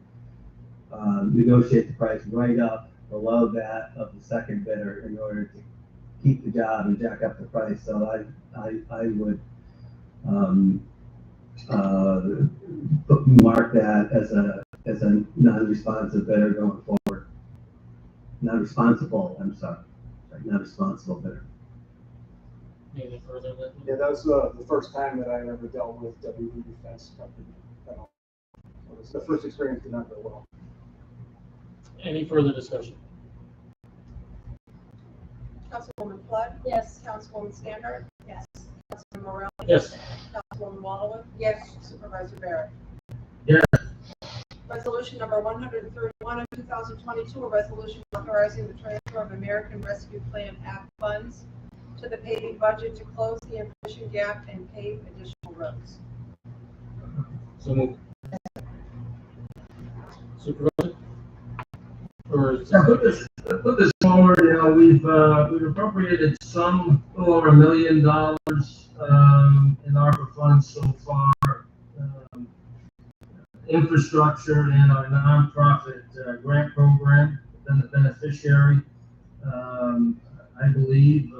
negotiate the price right up below that of the second bidder in order to keep the job and jack up the price. So I would mark that as a non-responsive bidder going forward. Non-responsible, I'm sorry, non-responsible bidder. Anything further than? Yeah, that was the first time that I ever dealt with WB Defense Company. So it's the first experience did not go well. Any further discussion? Councilwoman Flood? Yes. Councilwoman Standard? yes. Councilman Morelli? Yes. Councilwoman Wallowit? Yes. Supervisor Barrett? Yes. Resolution number 131 of 2022, a resolution authorizing the transfer of American Rescue Plan Act funds to the paving budget to close the inflation gap and pave additional roads. So moved. Supervisor? Or put this forward, we've appropriated some, a little over $1 million in ARPA funds so far. Infrastructure and our nonprofit grant program, been the beneficiary. I believe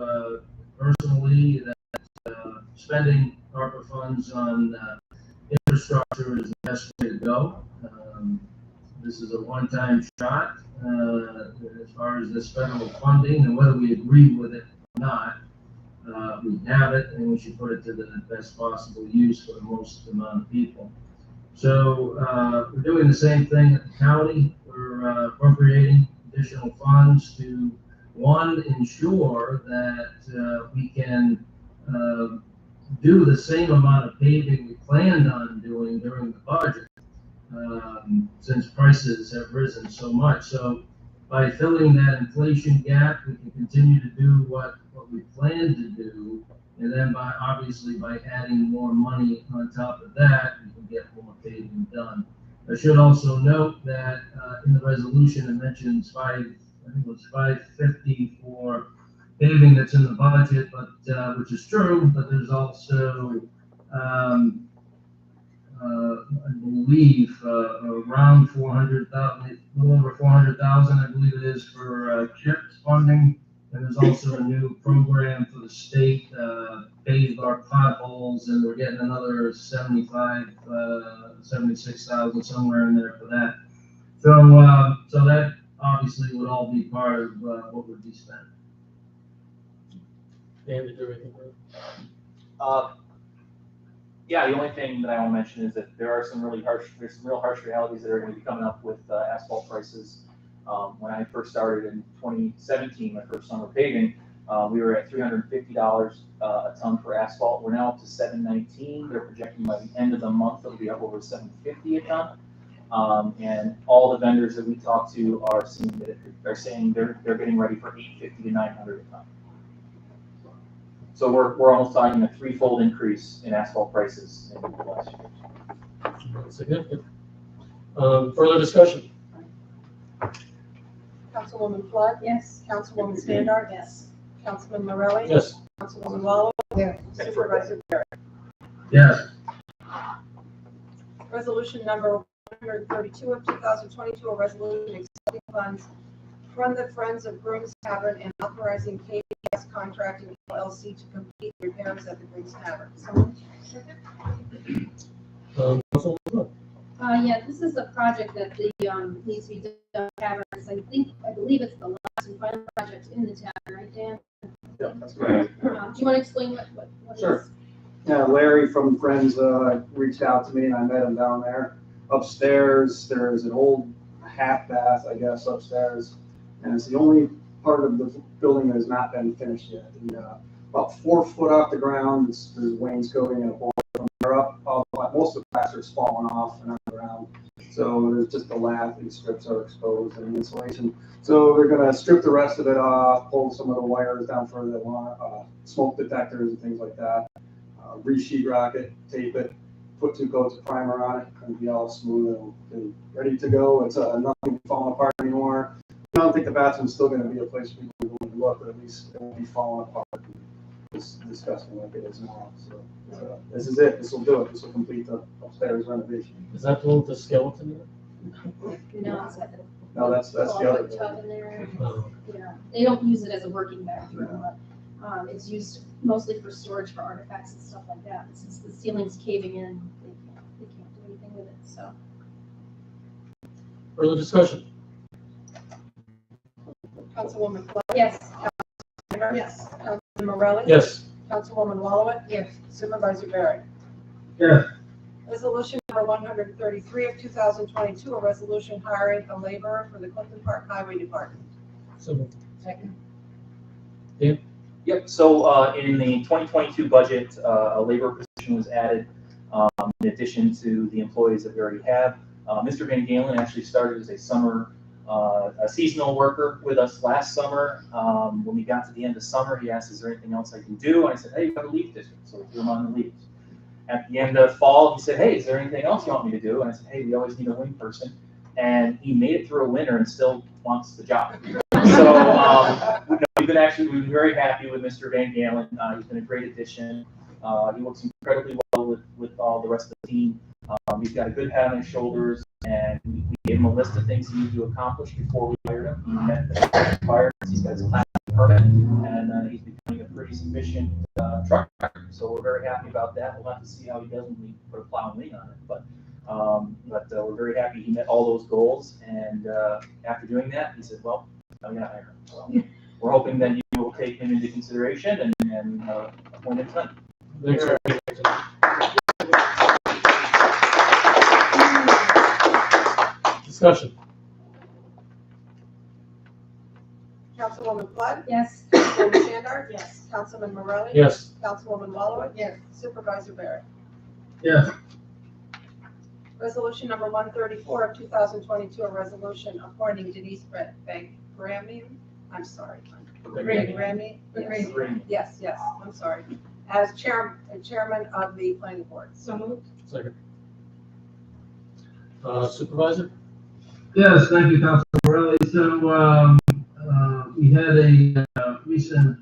personally that spending ARPA funds on infrastructure is the best way to go. This is a one-time shot as far as this federal funding, and whether we agree with it or not, we have it, and we should put it to the best possible use for the most amount of people. So we're doing the same thing at the county. We're appropriating additional funds to, one, ensure that we can do the same amount of paving we planned on doing during the budget, since prices have risen so much. So by filling that inflation gap, we can continue to do what we plan to do, and then obviously by adding more money on top of that, we can get more paving done. I should also note that in the resolution it mentions I think it was $550 for paving that's in the budget, but which is true, but there's also I believe around 400,000, a little over 400,000, I believe it is, for CHIPS funding. And there's also a new program for the state, pave our potholes, and we're getting another 76,000 somewhere in there for that. So that obviously would all be part of what would be spent. Dan, did you have anything for Yeah, the only thing that I want to mention is that there's some real harsh realities that are going to be coming up with asphalt prices. When I first started in 2017, my first summer paving, we were at $350 a ton for asphalt. We're now up to $719. They're projecting by the end of the month it'll be up over $750 a ton. And all the vendors that we talk to are saying they're getting ready for $850 to $900 a ton. So we're almost talking a threefold increase in asphalt prices in the last year. significant? Further discussion? Councilwoman Flood? Yes. Councilwoman Standard? Yes. Councilman Morelli? Yes. Councilwoman Wallow? Yes. Supervisor Barrett? Yes. Resolution number 132 of 2022, a resolution accepting funds from the Friends of Grooms Tavern and authorizing KBS Contracting LLC to complete repairs at the Grooms Tavern. Councilwoman Flood? Yeah, this is a project that the, needs to be done at taverns. I believe it's the last and final project in the tavern, right, Dan? Yeah, that's correct. Do you want to explain what it is? Sure. Yeah, Larry from Friends reached out to me, and I met him down there. Upstairs, there's an old half bath, I guess, upstairs, and it's the only part of the building that has not been finished yet. And, about 4 foot off the ground, there's wainscoting and a board from there up. Most of the plaster's fallen off and on the ground, so there's just the lath. These strips are exposed and the insulation. So they're gonna strip the rest of it off, pull some of the wires down further they want, smoke detectors and things like that. Re-sheetrock it, tape it, put 2 coats of primer on it, and be all smooth and ready to go. It's nothing falling apart anymore. I don't think the bathroom's still going to be a place people are going to look, but at least it won't be falling apart. It's disgusting like it is now. So this is it. This will do it. This will complete the upstairs renovation. Is that the one with the skeleton in it? No, it's got the No, that's the other. 12-foot tub in there. Oh. Yeah, they don't use it as a working bathroom, but it's used mostly for storage for artifacts and stuff like that. Since the ceiling's caving in, they can't do anything with it, so. Further discussion? Councilwoman Flood? Yes. Standard? Yes. Councilman Morelli? Yes. Councilwoman Wallow? Yes. Supervisor Barrett? Yes. Resolution number 133 of 2022, a resolution hiring a laborer for the Clifton Park Highway Department. So, Second. Yep, so in the 2022 budget, a labor position was added in addition to the employees that we already have. Mr. Van Galen actually started as a seasonal worker with us last summer. When we got to the end of summer, he asked, is there anything else I can do? And I said, hey, you have a leaf district, so we threw him on the leaves. At the end of fall, he said, hey, is there anything else you want me to do? And I said, hey, we always need a wing person. And he made it through a winter and still wants the job. we've been very happy with Mr. Van Galen. He's been a great addition. He works incredibly well with all the rest of the team. He's got a good head on his shoulders, and we gave him a list of things he needed to accomplish before we hired him. He met the requirements. He's got his class permit, and he's becoming a pretty sufficient truck driver. So we're very happy about that. We'll have to see how he does when we put a plow and lean on it. But we're very happy he met all those goals. And after doing that, he said, "Well, I'm going to hire him." So we're hoping that you will take him into consideration and appoint him tonight. Thanks, sir. Discussion. Councilwoman Flood? Yes. Councilwoman Standard? Yes. Councilman Morelli? Yes. Councilwoman Wallowitz? Yes. Supervisor Barrett? Yes. Resolution number 134 of 2022, a resolution appointing Denise Gramian, I'm sorry. Gramian? Yes, I'm sorry. As chairman of the planning board. So moved. Second. Supervisor? Yes, thank you, Councilman Morelli. So, we had a recent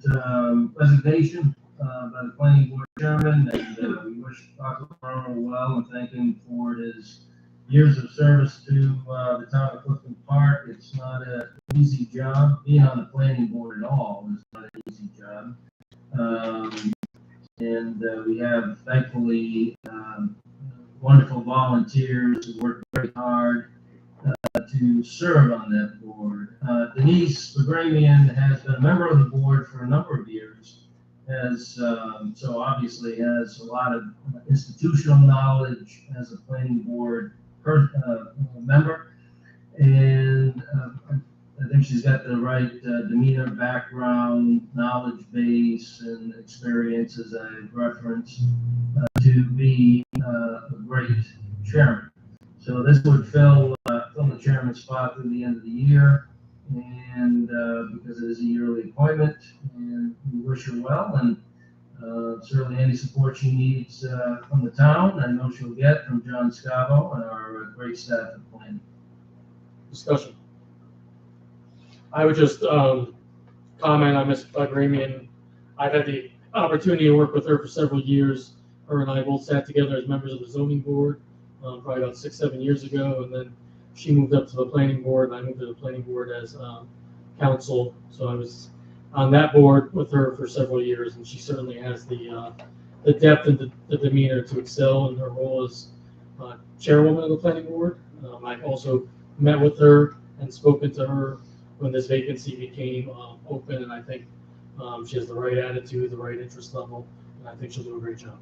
resignation by the planning board chairman, and we wish Dr. Morelli well and thank him for his years of service to the town of Clifton Park. It's not an easy job. Being on the planning board at all is not an easy job. And we have, thankfully, wonderful volunteers who work very hard to serve on that board. Denise Gramian has been a member of the board for a number of years, so obviously has a lot of institutional knowledge as a planning board member, and I think she's got the right demeanor, background, knowledge base, and experience, as I referenced, to be a great chairman. So this would fill the chairman's spot through the end of the year, and because it is a yearly appointment, and we wish her well, and certainly any support she needs from the town, I know she'll get from John Scavo and our great staff at planning. Discussion. I would just comment on Ms. Gramian. I've had the opportunity to work with her for several years. Her and I both sat together as members of the zoning board probably about 6-7 years ago, and then she moved up to the planning board, and I moved to the planning board as counsel. So I was on that board with her for several years, and she certainly has the depth and the demeanor to excel in her role as chairwoman of the planning board. I've also met with her and spoken to her when this vacancy became open, and I think she has the right attitude, the right interest level, and I think she'll do a great job.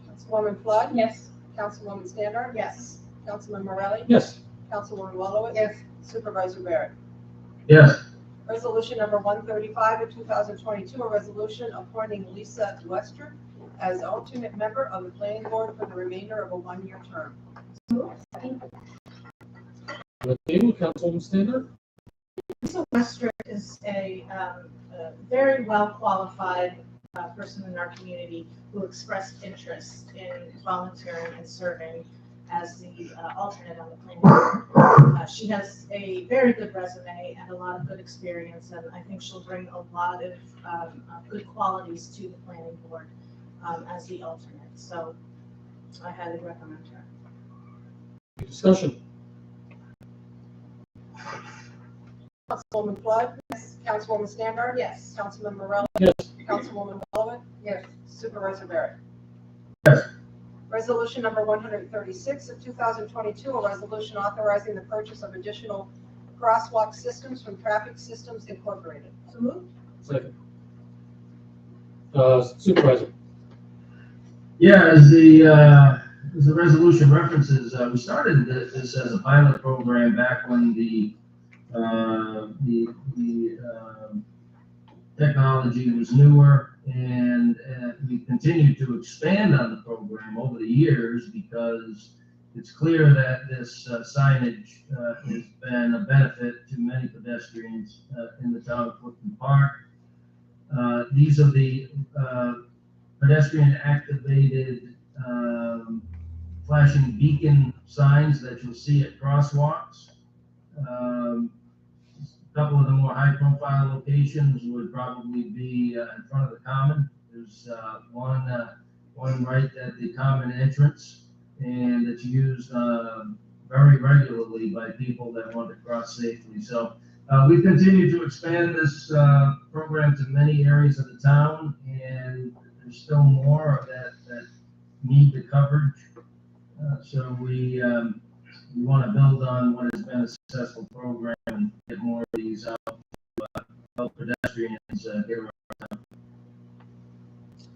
Councilwoman Flood? Yes. Councilwoman Standard? Yes. Councilman Morelli? Yes. Councilwoman Wallowitz? Yes. Supervisor Barrett? Yes. Resolution number 135 of 2022, a resolution appointing Lisa Wester as alternate member of the planning board for the remainder of a one-year term. The table, Councilwoman Standard? Lisa Wester is a very well qualified person in our community who expressed interest in volunteering and serving as the alternate on the planning board. She has a very good resume and a lot of good experience, and I think she'll bring a lot of good qualities to the planning board as the alternate. So I highly recommend her. Discussion. Councilwoman Flood? Yes. Councilwoman Standard? Yes. Councilman Morelli? Yes. Councilwoman Wallowitz? Yes. Supervisor Barrett? Yes. Resolution number 136 of 2022, a resolution authorizing the purchase of additional crosswalk systems from Traffic Systems Incorporated. So moved. Second. Supervisor? Yeah, as the resolution references, we started this as a pilot program back when the technology was newer, and we continued to expand on the program over the years because it's clear that this signage has been a benefit to many pedestrians in the town of Clifton Park. These are the pedestrian activated flashing beacon signs that you'll see at crosswalks. A couple of the more high-profile locations would probably be in front of the common. There's one right at the common entrance, and it's used very regularly by people that want to cross safely. So we continue to expand this program to many areas of the town, and there's still more that need the coverage. So we want to build on what has been a successful program and get more of these out to help pedestrians get around.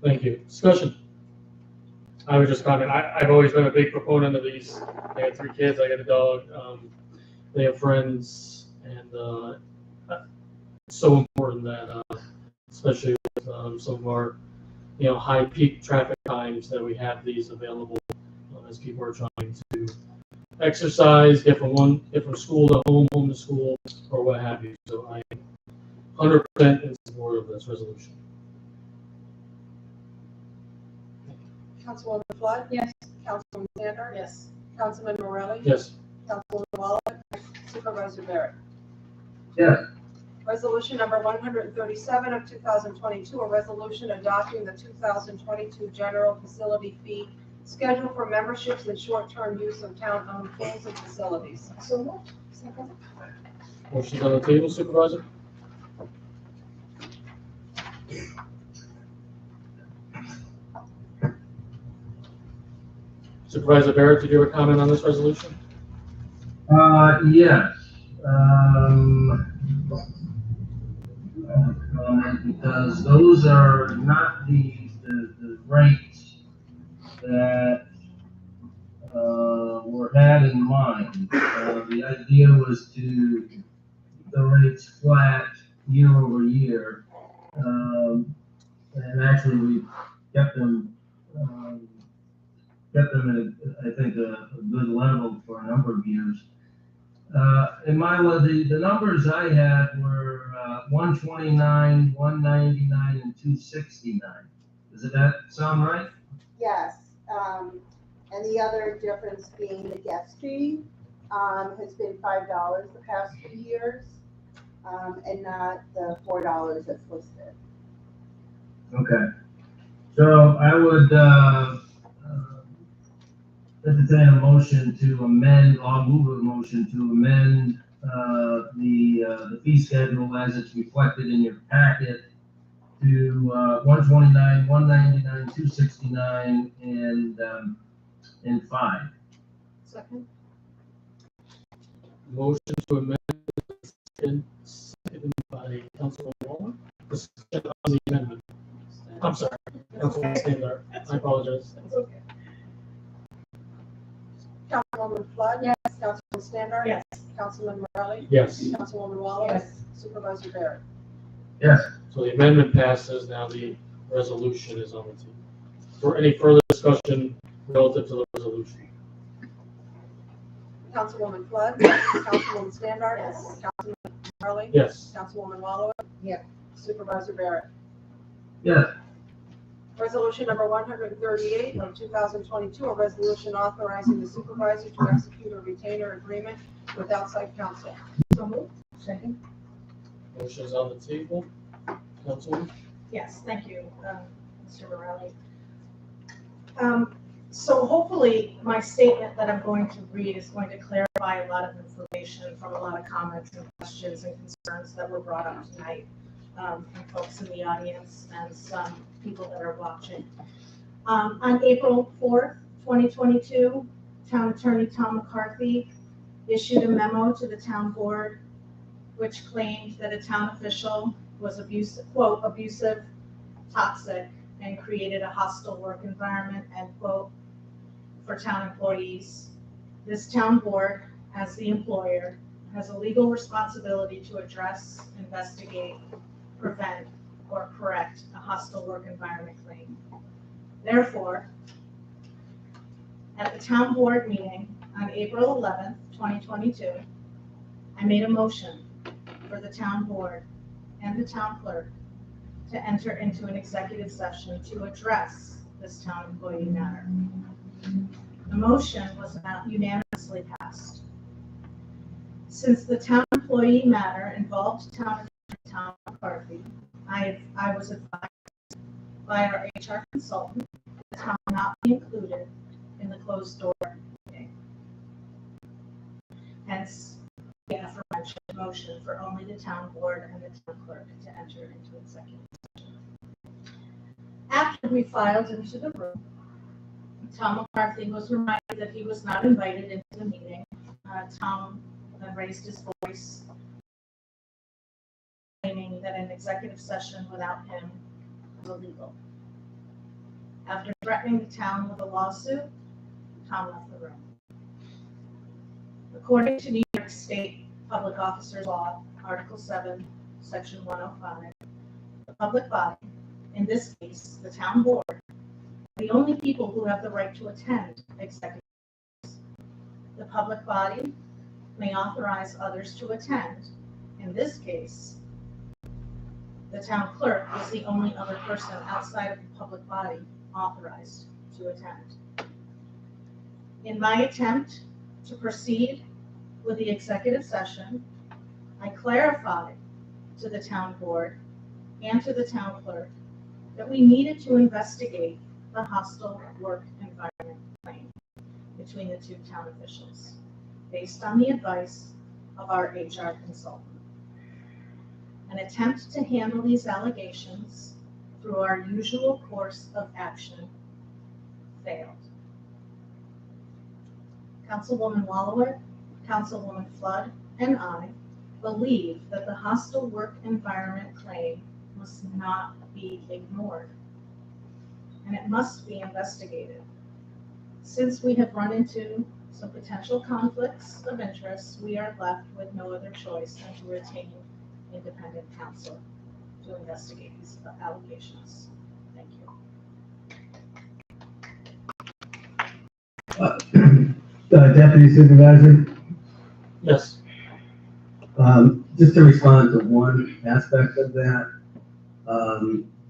Thank you. Discussion. I would just comment, I've always been a big proponent of these. I got 3 kids, I got a dog, they have friends, and it's so important that, especially with some of our, high peak traffic times, that we have these available as people are trying to exercise, get from school to home, home to school, or what have you. So I 100% in support of this resolution. Councilwoman Flood? Yes. Councilwoman Sander? Yes. Councilman Morelli? Yes. Councilwoman Wallace? Supervisor Barrett? Yes. Resolution number 137 of 2022, a resolution adopting the 2022 general facility fee schedule for memberships and short-term use of town-owned pools and facilities. So moved. Second. Motion's on the table, Supervisor. Supervisor Barrett, did you have a comment on this resolution? Yes. Because those are not the rates that were had in mind. The idea was to keep the rates flat year over year. And actually we kept them at, I think, a good level for a number of years. In my the numbers I had were 129, 199, and 269. Does that sound right? Yes, and the other difference being the guest fee has been $5 the past few years, and not the $4 that's listed. Okay. So I would entertain a motion to amend, I'll move a motion to amend the fee schedule as it's reflected in your packet to 129, 199, 269, and 5. Second. Motion to amend, seconded by Councilman Waller. Discussion on the amendment. I'm sorry, Councilman Standard. I apologize. That's okay. Councilwoman Flood? Yes. Councilman Stander? Yes. Councilman Morelli? Yes. Councilwoman Wallace? Yes. Supervisor Barrett? Yes. So the amendment passes. Now the resolution is on the table. For any further discussion relative to the resolution? Councilwoman Flood? Councilwoman Stander? Yes. Councilman Morelli? Yes. Councilwoman Wallace? Yeah. Supervisor Barrett? Yes. Resolution number 138 of 2022, a resolution authorizing the supervisor to execute a retainer agreement with outside counsel. So moved. Second. Motion is on the table. Councilman? Yes, thank you, Mr. Morelli. So hopefully my statement that I'm going to read is going to clarify a lot of information from a lot of comments and questions and concerns that were brought up tonight from folks in the audience and some people that are watching. On April 4th, 2022, Town Attorney Tom McCarthy issued a memo to the town board which claimed that a town official was quote, abusive, toxic, and created a hostile work environment, end quote, for town employees. This town board, as the employer, has a legal responsibility to address, investigate, prevent, or correct a hostile work environment claim. Therefore, at the town board meeting on April 11th, 2022, I made a motion for the town board and the town clerk to enter into an executive session to address this town employee matter. The motion was unanimous unanimously passed. Since the town employee matter involved Tom McCarthy, I was advised by our HR consultant that Tom not be included in the closed door meeting. Hence, the aforementioned motion for only the town board and the town clerk to enter into executive session. After we filed into the room, Tom McCarthy was reminded that he was not invited into the meeting. Tom then raised his voice, claiming that an executive session without him was illegal. After threatening the town with a lawsuit, Tom left the room. According to New York State Public Officers Law, Article 7, Section 105, the public body, in this case, the town board, are the only people who have the right to attend executive sessions. The public body may authorize others to attend. In this case, the town clerk is the only other person outside of the public body authorized to attend. In my attempt to proceed with the executive session, I clarified to the town board and to the town clerk that we needed to investigate the hostile work environment claim between the two town officials, based on the advice of our HR consultant. An attempt to handle these allegations through our usual course of action failed. Councilwoman Wallowit, Councilwoman Flood, and I believe that the hostile work environment claim must not be ignored, and it must be investigated. Since we have run into some potential conflicts of interest, we are left with no other choice than to retain independent counsel to investigate these allegations. Thank you. Deputy Supervisor, Yes. just to respond to one aspect of that,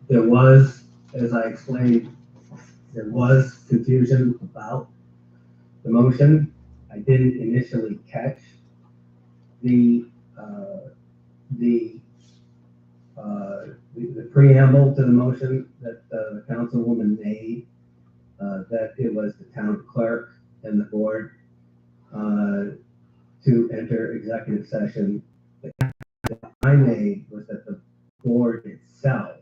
there was, as I explained, there was confusion about the motion. I didn't initially catch the preamble to the motion that the councilwoman made, that it was the town clerk and the board to enter executive session. The comment I made was that the board itself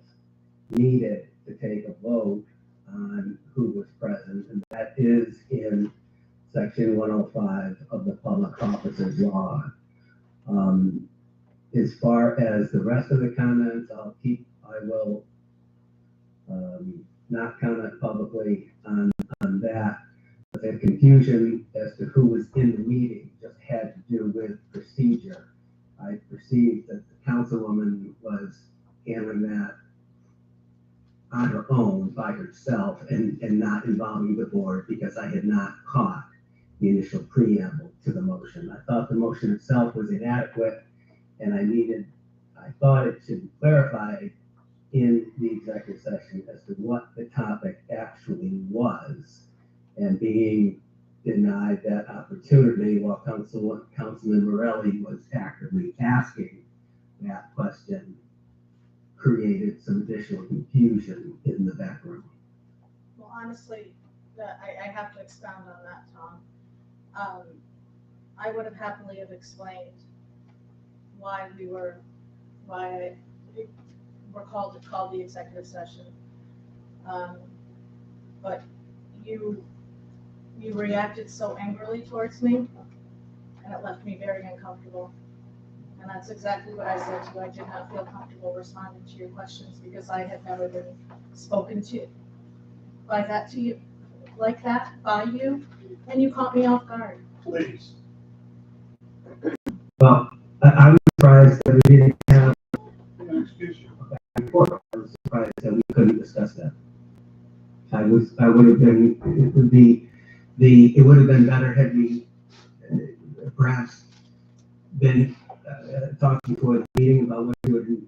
needed to take a vote on who was present, and that is in section 105 of the Public Officers Law. As far as the rest of the comments, I will not comment publicly on that. But the confusion as to who was in the meeting just had to do with procedure. I perceived that the councilwoman was handling that on her own by herself and not involving the board, because I had not caught the initial preamble to the motion. I thought the motion itself was inadequate, and I thought it should be clarified in the executive session as to what the topic actually was, and being denied that opportunity while Councilman Morelli was actively asking that question created some additional confusion in the back room. Well, honestly, I have to expound on that, Tom. I would have happily have explained why we're called the executive session. But you reacted so angrily towards me, and it left me very uncomfortable. And that's exactly what I said to you. I did not feel comfortable responding to your questions because I had never been spoken to like that by you, and you caught me off guard. Please. Well, I was surprised that we didn't have Excuse you. a back and forth. I was surprised that we couldn't discuss that. I would have been, it would have been better had we perhaps been talking for the meeting about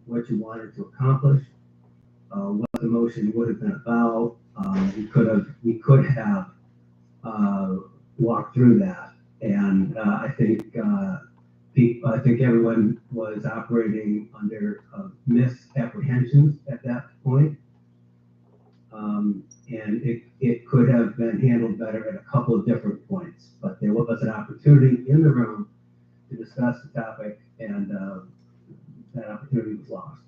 what you wanted to accomplish, what the motion would have been about. We could have walked through that. And I think everyone was operating under misapprehensions at that point. And it could have been handled better at a couple of different points, but there was an opportunity in the room to discuss the topic, and that opportunity was lost.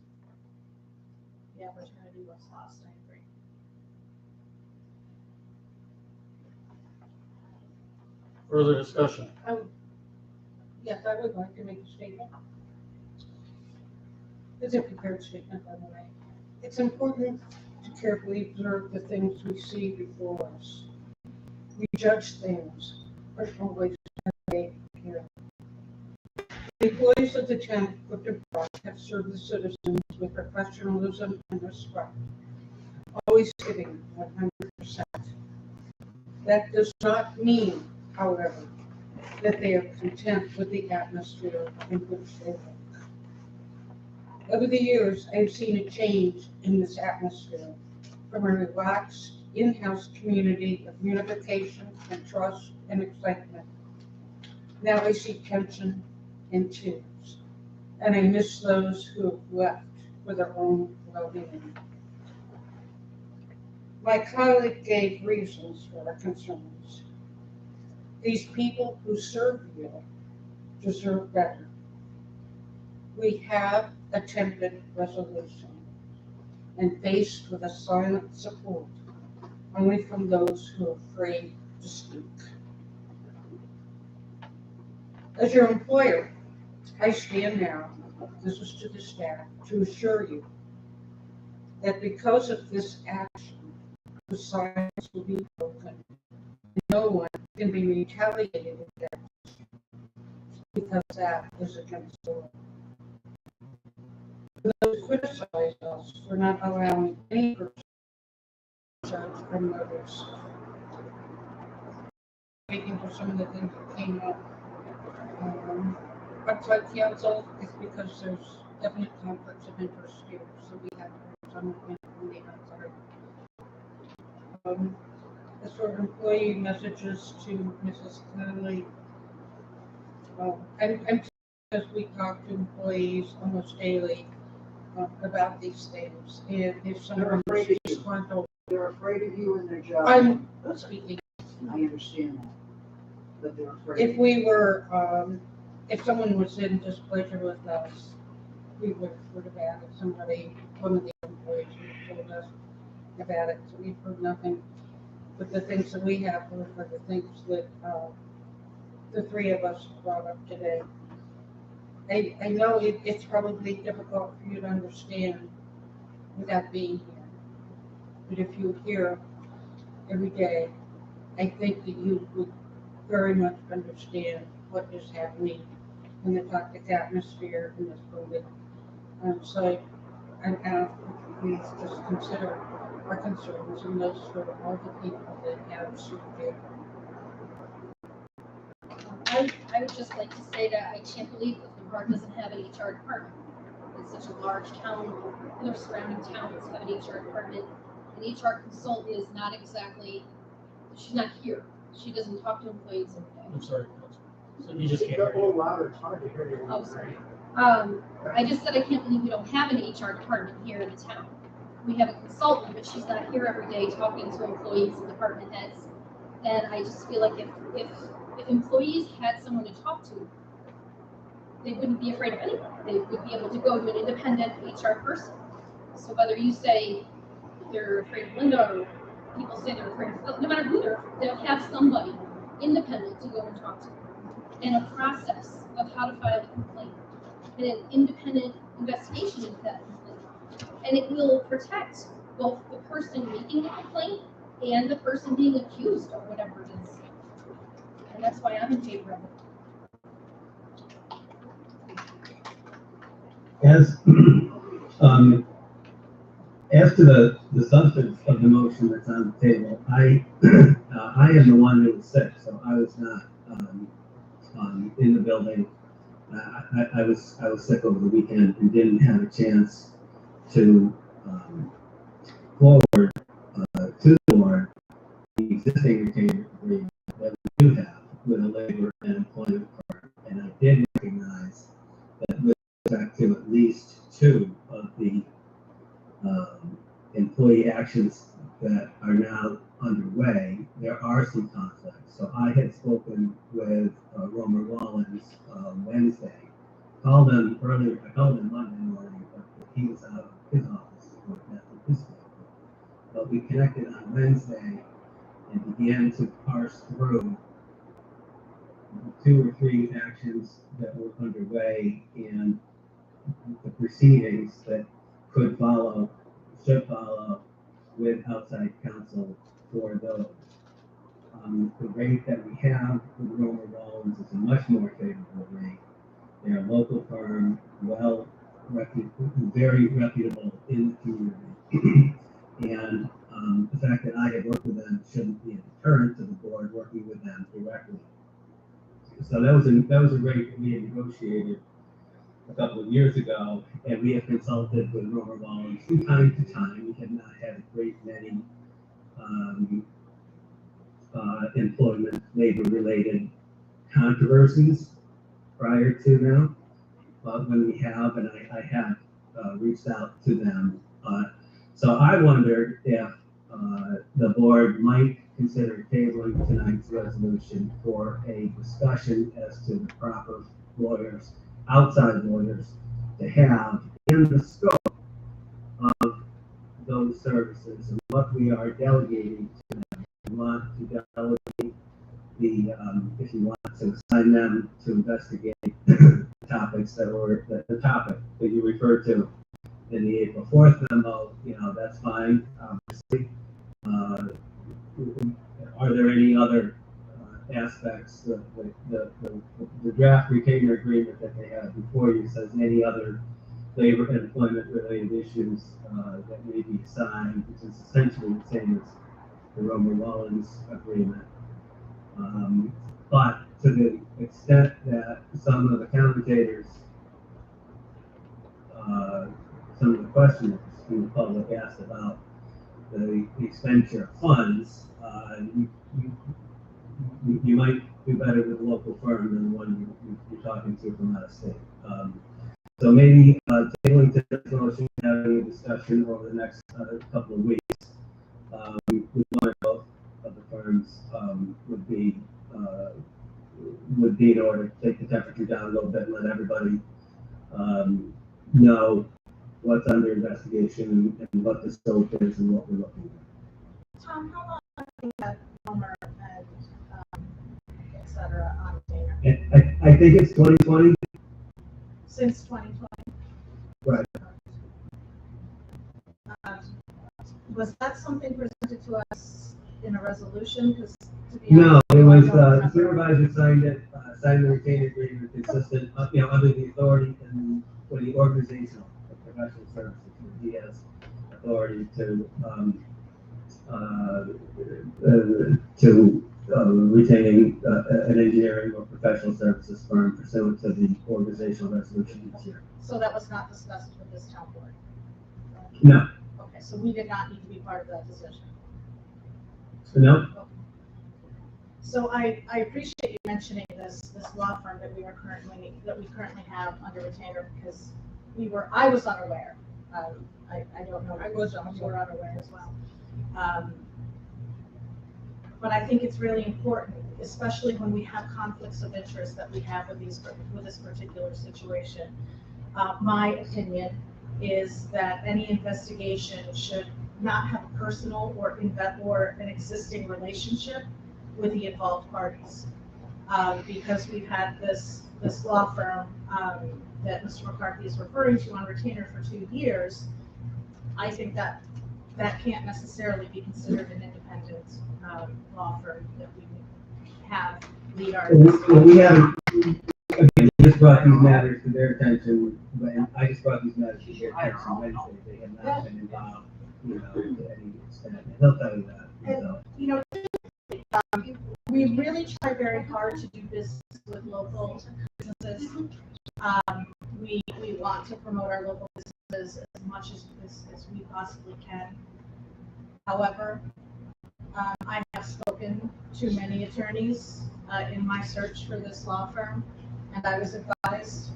The opportunity was lost, I agree. Further discussion? Yes, I would like to make a statement. It's a prepared statement, by the way. It's important to carefully observe the things we see before us. We judge things, personal ways of here. The employees of the town of Clifton Park have served the citizens with professionalism and respect, always giving 100%. That does not mean, however, that they are content with the atmosphere in which they work. Over the years, I have seen a change in this atmosphere from a relaxed, in-house community of unification and trust and excitement. Now I see tension and tears, and I miss those who have left for their own well-being. My colleague gave reasons for our concerns. These people who serve you deserve better. We have attempted resolution and faced with a silent support only from those who are afraid to speak. As your employer, I stand now, this is to the staff, to assure you that because of this action, the silence will be broken. No one can be retaliated against because that is against the law. Those who criticize us for not allowing any person to judge our motives. Speaking for some of the things that came up. Outside counsel is because there's definite conflicts of interest here, so we have some from the outside. As for employee messages to Mrs. Connolly, I'm because we talk to employees almost daily about these things, and if someone is disgruntled, They're afraid of you and their job. I'm speaking. I understand that, but they're afraid. If we were, if someone was in displeasure with us, we would have heard about it. Somebody, one of the employees told us about it, so we've heard nothing. But the things that we have heard are the things that the three of us brought up today. I know it's probably difficult for you to understand without being here. But if you hear every day, I think that you would very much understand what is happening in the toxic atmosphere in this building. So I'm out, please just consider our concerns and those for all the people that have served you. I would just like to say that I can't believe that the park doesn't have an HR department. It's such a large town, and the surrounding towns have an HR department. An HR consultant is not exactly, she's not here. She doesn't talk to employees every day. I'm sorry, so you just can't hear you. louder, it's hard to hear you. Oh, sorry. I just said I can't believe we don't have an HR department here in the town. We have a consultant, but she's not here every day talking to employees and department heads. And I just feel like if employees had someone to talk to, they wouldn't be afraid of anyone. They would be able to go to an independent HR person. So whether you say they're afraid of Linda or people say they're afraid of Phil, no matter who they'll have somebody independent to go and talk to. And a process of how to file a complaint and an independent investigation into that complaint. And it will protect both the person making the complaint and the person being accused of whatever it is. And that's why I'm in favor of it. As to the substance of the motion that's on the table, I am the one who was sick, so I was not in the building. I was sick over the weekend and didn't have a chance to forward to the board the existing retainer agreement that we do have with the labor an employment firm. And I did recognize that with respect to at least two of the employee actions that are now underway, there are some conflicts. So I had spoken with Romer Wallens Wednesday. I called him Monday morning, but he was out of his office at his schedule. But we connected on Wednesday and began to parse through 2 or 3 actions that were underway and the proceedings that should follow with outside counsel for those. The rate that we have with Romer Wallens is a much more favorable rate. They're a local firm, very reputable in the community. And the fact that I had worked with them shouldn't be a deterrent to the board working with them directly. So that was a rate that we had negotiated a couple of years ago, and we have consulted with Romer Wallens from time to time. We have not had a great many employment labor-related controversies prior to now, but when we have, and I have reached out to them. So I wondered if the board might consider tabling tonight's resolution for a discussion as to the proper lawyers, outside lawyers, to have in the scope of those services and what we are delegating to them. If you want to delegate if you want to assign them to investigate topics the topic that you referred to in the April 4th memo, that's fine, obviously. Are there any other aspects, the draft retainer agreement that they have before you says any other labor and employment related issues that may be assigned, which is essentially the same as the Romer Wallens agreement. But to the extent that some of the commentators, some of the questioners in the public asked about the expenditure of funds, you might do better with a local firm than the one you're talking to from out of state. So maybe tabling to this motion, having a discussion over the next couple of weeks with one or both of the firms would be in order to take the temperature down a little bit and let everybody know what's under investigation and what the scope is and what we're looking at. Tom, how long have you had Romer and et cetera on retainer? I think it's 2020. Since 2020? Right. Was that something presented to us in a resolution? Because no, it was the supervisor signed the retainer agreement consistent, under the authority and for the organizational professional services. He has authority to retain an engineering or professional services firm pursuant to the organizational resolution this year. So that was not discussed with this town board? No. Okay, so we did not need to be part of that decision? No. Okay. So I appreciate you mentioning this law firm that we currently have under retainer, because I was unaware. I don't know. I was you were unaware as well. But I think it's really important, especially when we have conflicts of interest that we have with this particular situation. My opinion is that any investigation should not have a personal or an existing relationship with the involved parties. Because we've had this law firm that Mr. McCarthy is referring to on retainer for 2 years, I think that can't necessarily be considered an independent law firm that we have lead our investigation. Well, we haven't. Again, we just brought these matters to their attention. I just brought these matters to their attention Wednesday. They have not been involved, to any extent. And they'll tell you that. We really try very hard to do business with local businesses. We want to promote our local businesses as much as we possibly can. However, I have spoken to many attorneys in my search for this law firm, and I was advised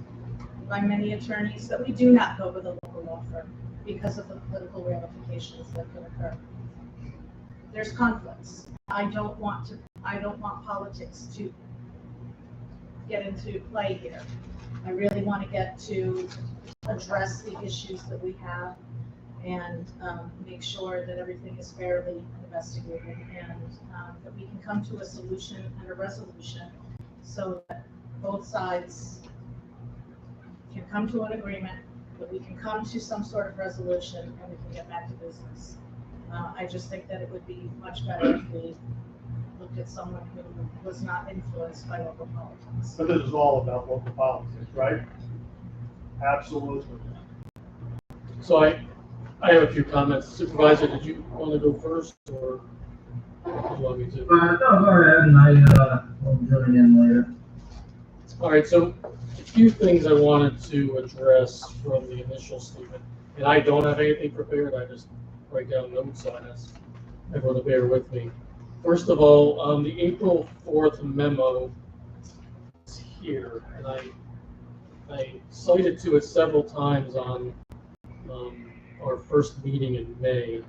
by many attorneys that we do not go with a local law firm because of the political ramifications that could occur. There's conflicts. I don't want politics to get into play here. I really want to get to address the issues that we have and make sure that everything is fairly investigated and that we can come to a solution and a resolution so that both sides can come to an agreement, that we can come to some sort of resolution and we can get back to business. I just think that it would be much better if we looked at someone who was not influenced by local politics. But this is all about local politics, right? Absolutely. So I have a few comments. Supervisor, did you want to go first, or did you want me to? No, go ahead, and I'll join in later. All right, so a few things I wanted to address from the initial statement, and I don't have anything prepared. I just write down notes, so I ask everyone to bear with me. First of all, the April 4th memo is here, and I cited to it several times on our first meeting in May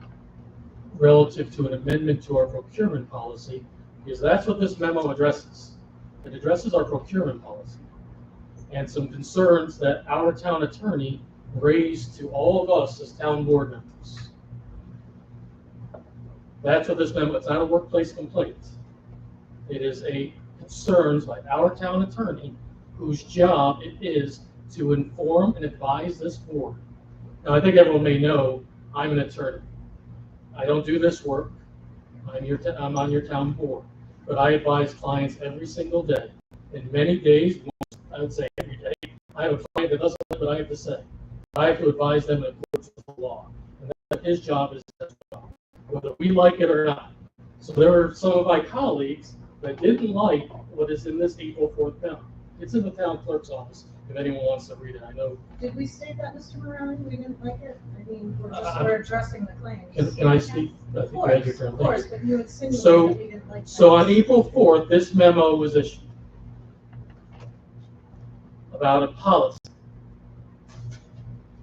relative to an amendment to our procurement policy, because that's what this memo addresses. It addresses our procurement policy and some concerns that our town attorney raised to all of us as town board members. That's what this memo, it's not a workplace complaint. It is a concerns by our town attorney whose job it is to inform and advise this board. Now, I think everyone may know I'm an attorney. I don't do this work. I'm on your town board, but I advise clients every single day. In many days, I would say every day, I have a client that doesn't like what I have to say. I have to advise them in accordance with the law, and that's his job, is his job, whether we like it or not. So there are some of my colleagues that didn't like what is in this April 4th memo. It's in the town clerk's office if anyone wants to read it. I know. Did we state that, Mr. Morelli? We didn't like it? I mean, we're addressing the claims. Can I speak? I think you had your turn. Of course, but you insinuated So- that we didn't like that. So on April 4th, this memo was issued about a policy.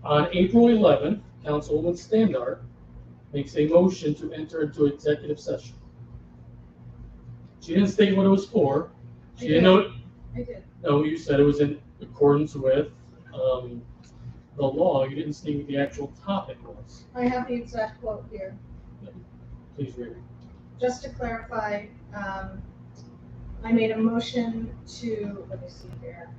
On April 11th, Councilwoman Standard makes a motion to enter into executive session. She didn't state what it was for. She didn't know. I did. No, you said it was in accordance with the law. You didn't state what the actual topic was. I have the exact quote here. Please read it. Just to clarify, I made a motion to, let me see here.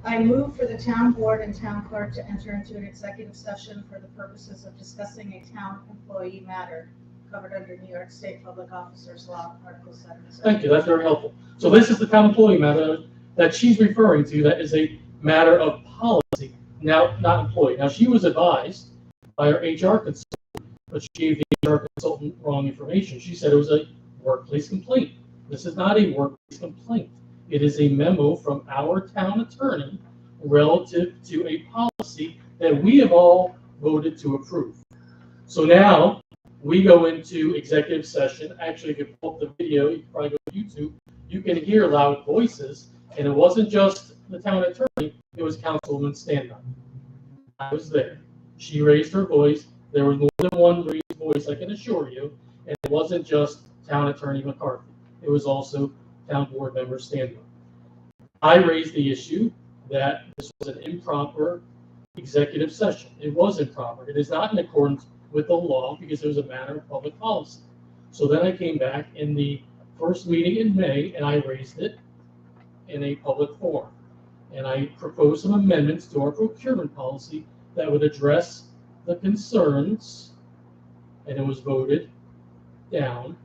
I move for the town board and town clerk to enter into an executive session for the purposes of discussing a town employee matter covered under New York State Public Officers Law, Article 7. Thank you. That's very helpful. So this is the town employee matter that she's referring to. That is a matter of policy, now not employee. Now, she was advised by her HR consultant, but she gave the HR consultant wrong information. She said it was a workplace complaint. This is not a workplace complaint. It is a memo from our town attorney relative to a policy that we have all voted to approve. So now we go into executive session. Actually, if you pull up the video, you can probably go to YouTube, you can hear loud voices. And it wasn't just the town attorney, it was Councilwoman Standard. I was there. She raised her voice. There was more than one raised voice, I can assure you. And it wasn't just town attorney McCarthy. It was also town board member Standard. I raised the issue that this was an improper executive session. It was improper. It is not in accordance with the law because it was a matter of public policy. So then I came back in the first meeting in May and I raised it in a public forum. And I proposed some amendments to our procurement policy that would address the concerns, and it was voted down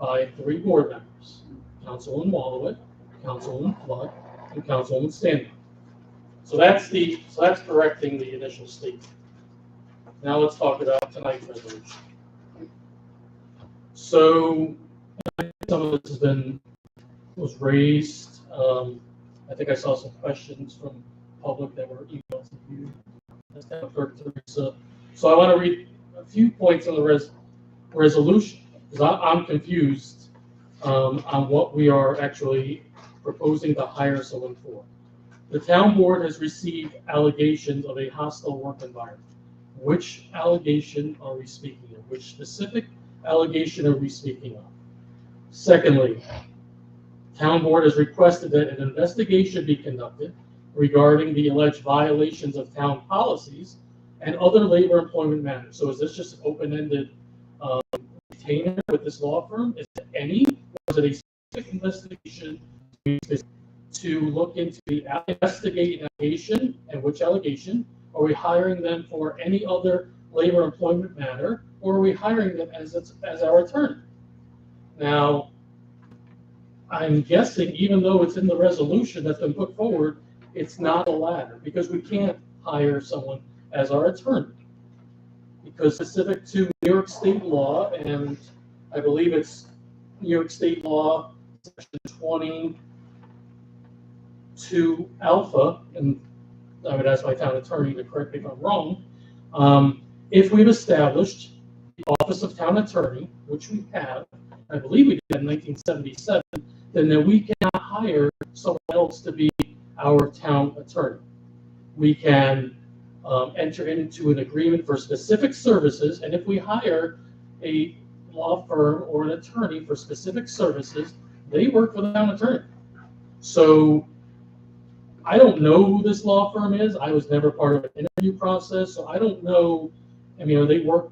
by 3 board members: Councilwoman Wallowit, Councilwoman Flood, and Councilwoman Standard. So that's correcting the initial statement. Now let's talk about tonight's resolution. So some of this was raised. I think I saw some questions from public that were emailed to you. That's kind of Clerk Teresa. So I want to read a few points on the resolution. Because I'm confused on what we are actually proposing to hire someone for. The town board has received allegations of a hostile work environment. Which allegation are we speaking of? Which specific allegation are we speaking of? Secondly, town board has requested that an investigation be conducted regarding the alleged violations of town policies and other labor employment matters. So is this just an open-ended retainer with this law firm? Is it any, or is it a specific investigation to look into the investigate allegation, and which allegation? Are we hiring them for any other labor employment matter, or are we hiring them as our attorney? Now, I'm guessing, even though it's in the resolution that's been put forward, it's not the latter, because we can't hire someone as our attorney. Because specific to New York State law, and I believe it's New York State law, section 22 alpha, and I would ask my town attorney to correct me if I'm wrong. If we've established the office of town attorney, which we have, I believe we did in 1977, then we cannot hire someone else to be our town attorney. We can enter into an agreement for specific services, and if we hire a law firm or an attorney for specific services, they work for the town attorney. So I don't know who this law firm is. I was never part of an interview process, so I don't know. I mean,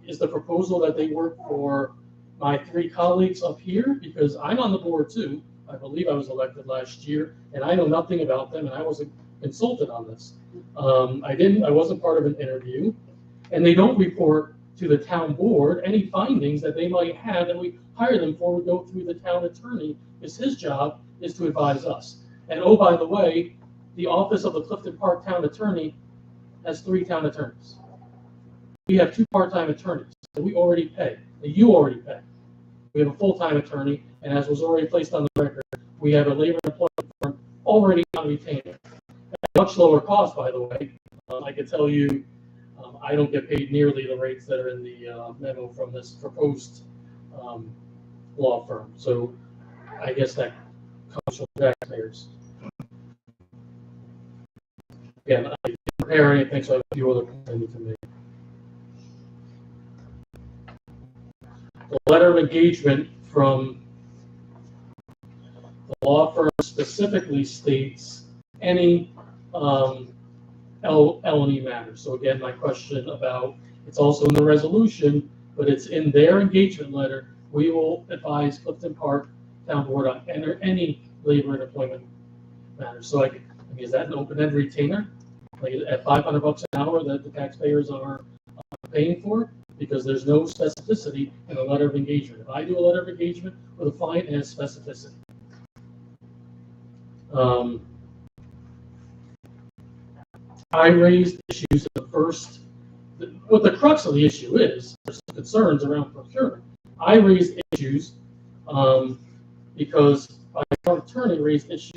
is the proposal that they work for my 3 colleagues up here? Because I'm on the board too. I believe I was elected last year, and I know nothing about them, and I wasn't consulted on this. I wasn't part of an interview, and they don't report to the town board. Any findings that they might have that we hire them for would go through the town attorney, because his job is to advise us. And oh, by the way, the office of the Clifton Park town attorney has 3 town attorneys. We have 2 part-time attorneys that we already pay, that you already pay. We have a full-time attorney, and as was already placed on the record, we have a labor employment firm already on retainer. At much lower cost, by the way. I can tell you, I don't get paid nearly the rates that are in the memo from this proposed law firm. So I guess that comes from taxpayers. Again, I didn't prepare anything, so I have a few other points I need to make. The letter of engagement from the law firm specifically states any L&E matters. So again, my question about, it's also in the resolution, but it's in their engagement letter. We will advise Clifton Park Town Board on any labor and employment matters. So I mean, is that an open-end retainer? Like at $500 an hour that the taxpayers are paying for? Because there's no specificity in a letter of engagement. If I do a letter of engagement with a client, it has specificity. I raised issues in the first, what the crux of the issue is, there's some concerns around procurement. I raised issues because our attorney raised issues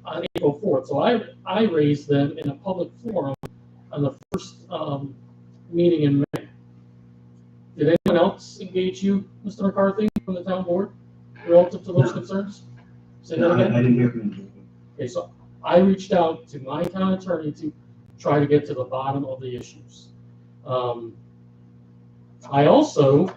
on April 4th. So I raised them in a public forum on the first meeting in May. Did anyone else engage you, Mr. McCarthy, from the town board relative to those concerns? Say that again? I didn't hear from you. Okay, so I reached out to my town attorney to try to get to the bottom of the issues. I also,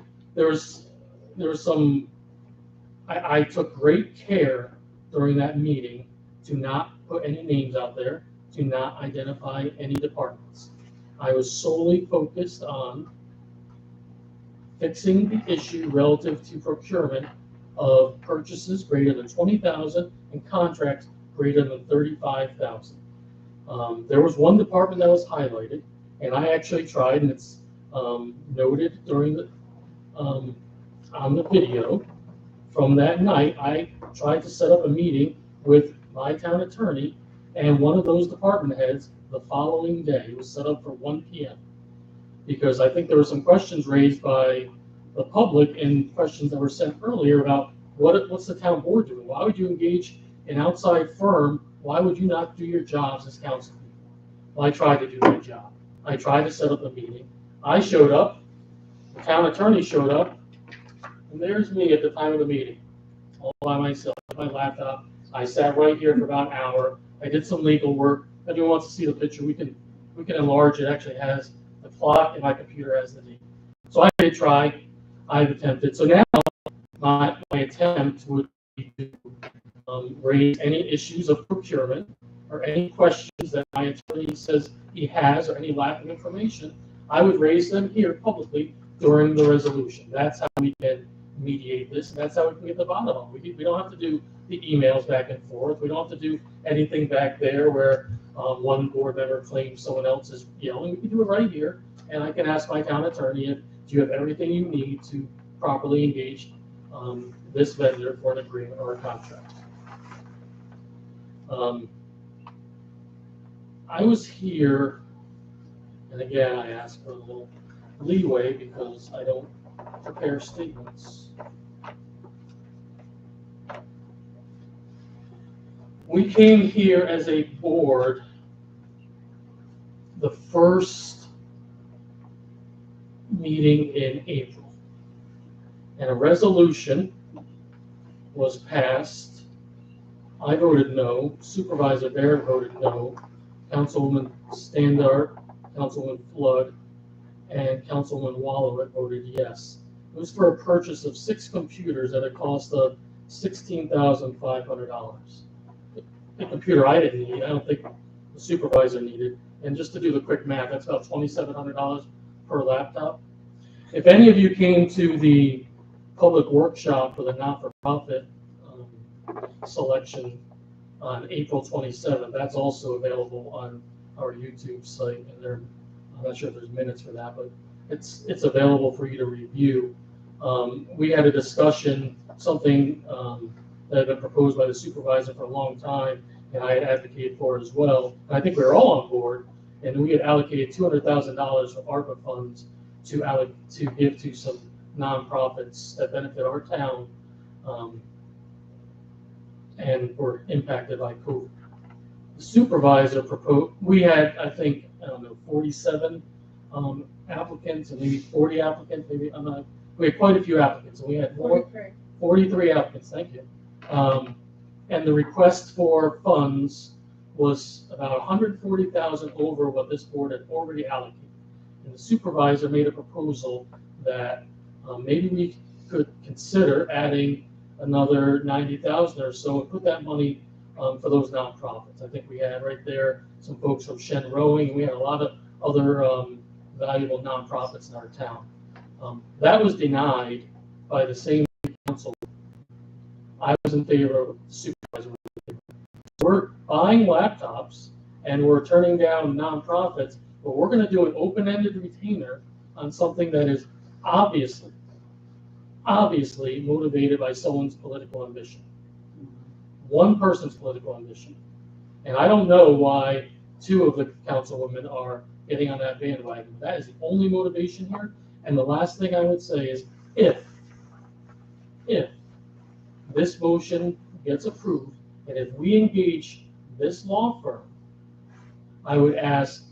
I took great care during that meeting to not put any names out there, to not identify any departments. I was solely focused on fixing the issue relative to procurement of purchases greater than $20,000 and contracts greater than $35,000. There was one department that was highlighted, and I actually tried, and it's noted during the on the video from that night. I tried to set up a meeting with my town attorney and one of those department heads the following day. It was set up for 1 p.m. because I think there were some questions raised by the public and questions that were sent earlier about what's the town board doing? Why would you engage an outside firm? Why would you not do your jobs as council people? Well, I tried to do my job. I tried to set up a meeting. I showed up. The town attorney showed up. And there's me at the time of the meeting, all by myself, with my laptop. I sat right here for about an hour. I did some legal work. If anyone wants to see the picture, we can enlarge it. It actually has the clock and my computer has the date. So I did try, I've attempted. So now my attempt would be to raise any issues of procurement or any questions that my attorney says he has or any lack of information. I would raise them here publicly during the resolution. That's how we can mediate this, and that's how we can get the bottom of it. We don't have to do the emails back and forth. We don't have to do anything back there where one board member claims someone else is yelling. We can do it right here, and I can ask my town attorney if do you have everything you need to properly engage this vendor for an agreement or a contract. I was here, and again, I asked for a little leeway because I don't prepare statements. We came here as a board the first meeting in April, and a resolution was passed. I voted no, Supervisor Barrett voted no, Councilwoman Standard, Councilwoman Flood, and Councilwoman Wallowit voted yes. It was for a purchase of 6 computers at a cost of $16,500. The computer I didn't need, I don't think the supervisor needed. And just to do the quick math, that's about $2,700 per laptop. If any of you came to the public workshop for the not-for-profit selection on April 27th, that's also available on our YouTube site. And I'm not sure if there's minutes for that, but it's available for you to review. We had a discussion, something that had been proposed by the supervisor for a long time, and I had advocated for it as well. And I think we were all on board, and we had allocated $200,000 of ARPA funds to give to some nonprofits that benefit our town and were impacted by COVID. The supervisor proposed, we had, I think, 47 applicants and maybe 40 applicants, maybe, we had quite a few applicants, and we had 43 applicants, thank you. And the request for funds was about 140,000 over what this board had already allocated. And the supervisor made a proposal that maybe we could consider adding another 90,000 or so and put that money for those nonprofits. I think we had right there some folks from Shen Rowing, and we had a lot of other valuable nonprofits in our town. That was denied by the same council. I was in favor of the supervisor. We're buying laptops and we're turning down nonprofits, but we're going to do an open-ended retainer on something that is obviously motivated by someone's political ambition. One person's political ambition. And I don't know why 2 of the councilwomen are getting on that bandwagon. That is the only motivation here. And the last thing I would say is if this motion gets approved, and if we engage this law firm, I would ask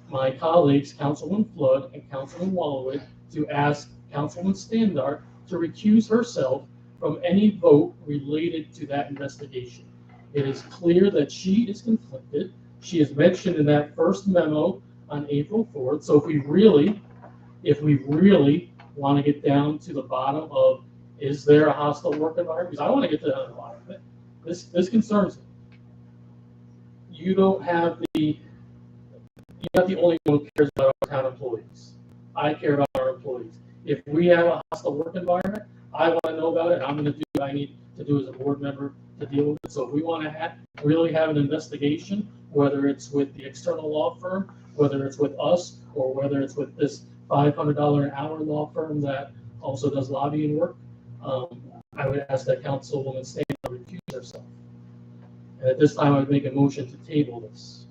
my colleagues, Councilwoman Flood and Councilman Wallowit, to ask Councilwoman Standard to recuse herself from any vote related to that investigation. It is clear that she is conflicted. She is mentioned in that first memo on April 4th. So if we really want to get down to the bottom of, is there a hostile work environment? Because I want to get to the bottom of it. This concerns me. You're not the only one who cares about our town employees. I care about our employees. If we have a hostile work environment, I want to know about it. I'm going to do what I need to do as a board member to deal with it. So if we want to really have an investigation, whether it's with the external law firm, whether it's with us, or whether it's with this $500 an hour law firm that also does lobbying work, I would ask that Councilwoman Standard recuse herself. And at this time, I would make a motion to table this.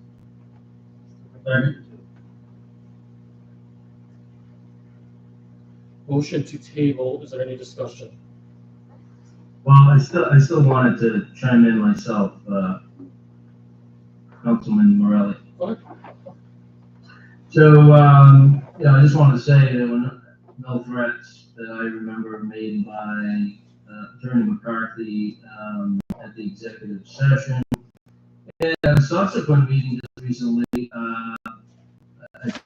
Motion to table, is there any discussion? Well, I still wanted to chime in myself, Councilman Morelli. What? So, I just want to say there were no threats that I remember made by Attorney McCarthy at the executive session. And at a subsequent meeting just recently, I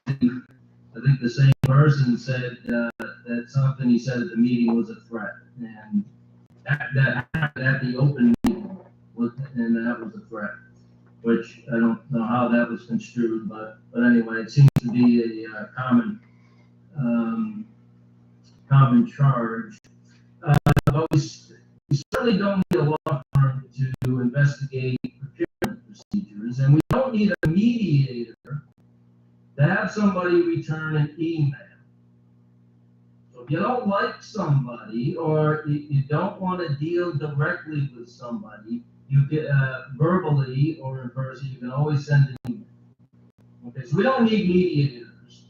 think the same person said that something he said at the meeting was a threat, and that happened at the open meeting, and that was a threat, which I don't know how that was construed, but anyway, it seems to be a common charge. But we certainly don't need a law firm to investigate procurement procedures, and we don't need a mediator to have somebody return an email. So if you don't like somebody, or you don't want to deal directly with somebody, you can verbally or in person, you can always send an email. Okay, so we don't need mediators,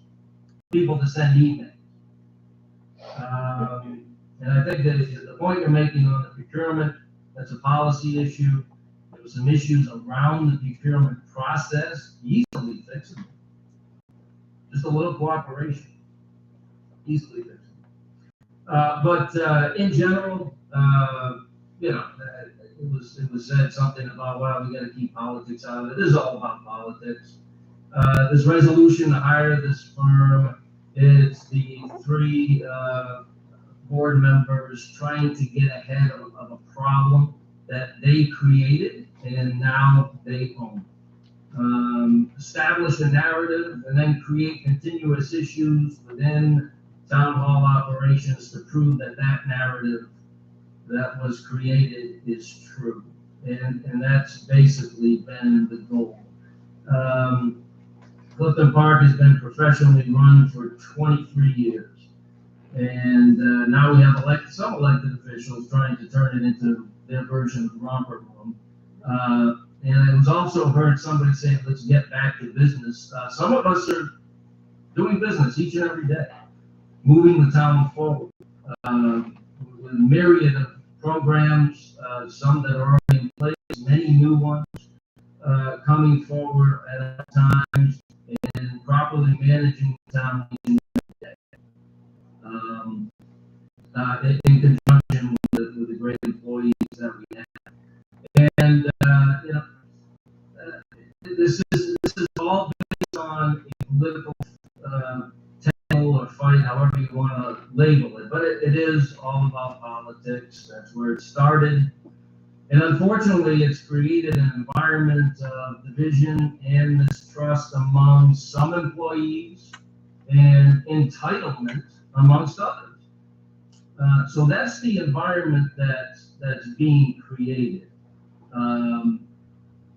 people to send emails. And I think that the point you're making on the procurement, that's a policy issue. There were some issues around the procurement process, easily fixable. Just a little cooperation, easily fixable. But in general, it was said something about, well, we got to keep politics out of it. This is all about politics. This resolution to hire this firm is the three board members trying to get ahead of a problem that they created and now they own. Establish a narrative and then create continuous issues within town hall operations to prove that that narrative that was created is true. And that's basically been the goal. Clifton Park has been professionally run for 23 years. And now we have some elected officials trying to turn it into their version of the romper room. And it was also heard somebody saying, let's get back to business. Some of us are doing business each and every day, moving the town forward with a myriad of programs, some that are already in place, many new ones coming forward at times, and properly managing the town each and every day. In conjunction with the great employees that we have. And, this is all based on a political tale or fight, however you want to label it. But it is all about politics. That's where it started. And unfortunately, it's created an environment of division and mistrust among some employees and entitlement amongst others. So that's the environment that's being created.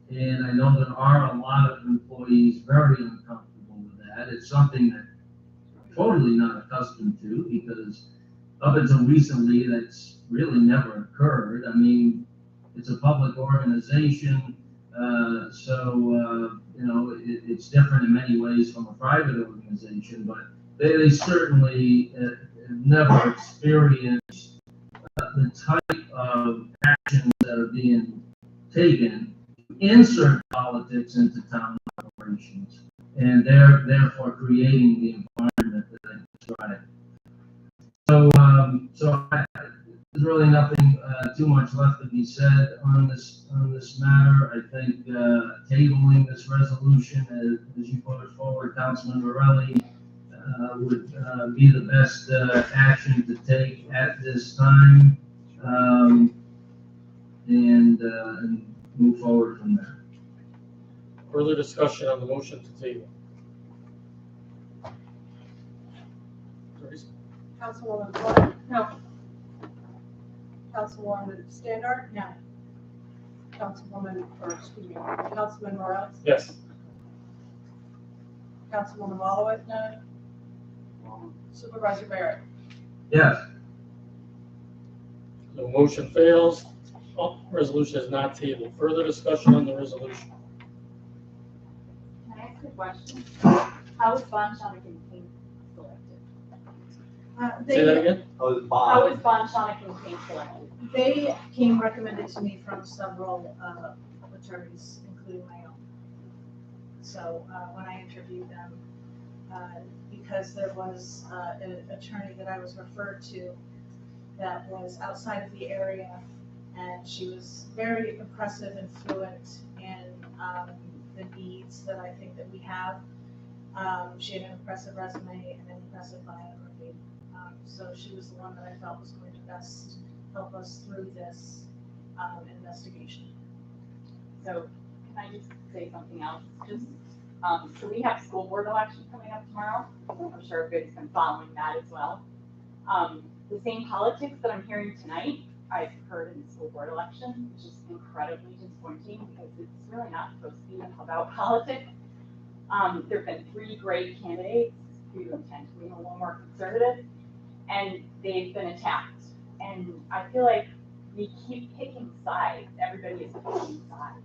And I know there are a lot of employees very uncomfortable with that. It's something that I'm totally not accustomed to, because up until recently, that's really never occurred. I mean, it's a public organization, so it's different in many ways from a private organization, but they certainly have never experienced the type of actions that are being taken to insert politics into town operations, and they're therefore creating the environment that I described. So there's really nothing too much left to be said on this matter. I think tabling this resolution, as you put it forward, Councilman Morelli, would be the best action to take at this time, and move forward from there. Further discussion on the motion to table? Teresa? Councilwoman Floyd? No. Councilwoman Standard? No. Councilman Morales? Yes. Councilwoman Wallowitz? No. Supervisor Barrett? Yes. The motion fails. Resolution is not tabled. Further discussion on the resolution? Can I ask a question? How was Bonchana campaign selected? Say that again? How was Bonchana campaign selected? They came recommended to me from several attorneys, including my own. So when I interviewed them, because there was an attorney that I was referred to that was outside of the area, and she was very impressive and fluent in the needs that I think that we have. She had an impressive resume and an impressive biography. So she was the one that I felt was going to best help us through this investigation. So can I just say something else? Just, so we have school board election coming up tomorrow. I'm sure everybody's been following that as well. The same politics that I'm hearing tonight, I've heard in the school board election, which is incredibly disappointing because it's really not supposed to be about politics. There have been 3 great candidates who tend to lean a little more conservative, and they've been attacked. And I feel like we keep picking sides. Everybody is picking sides.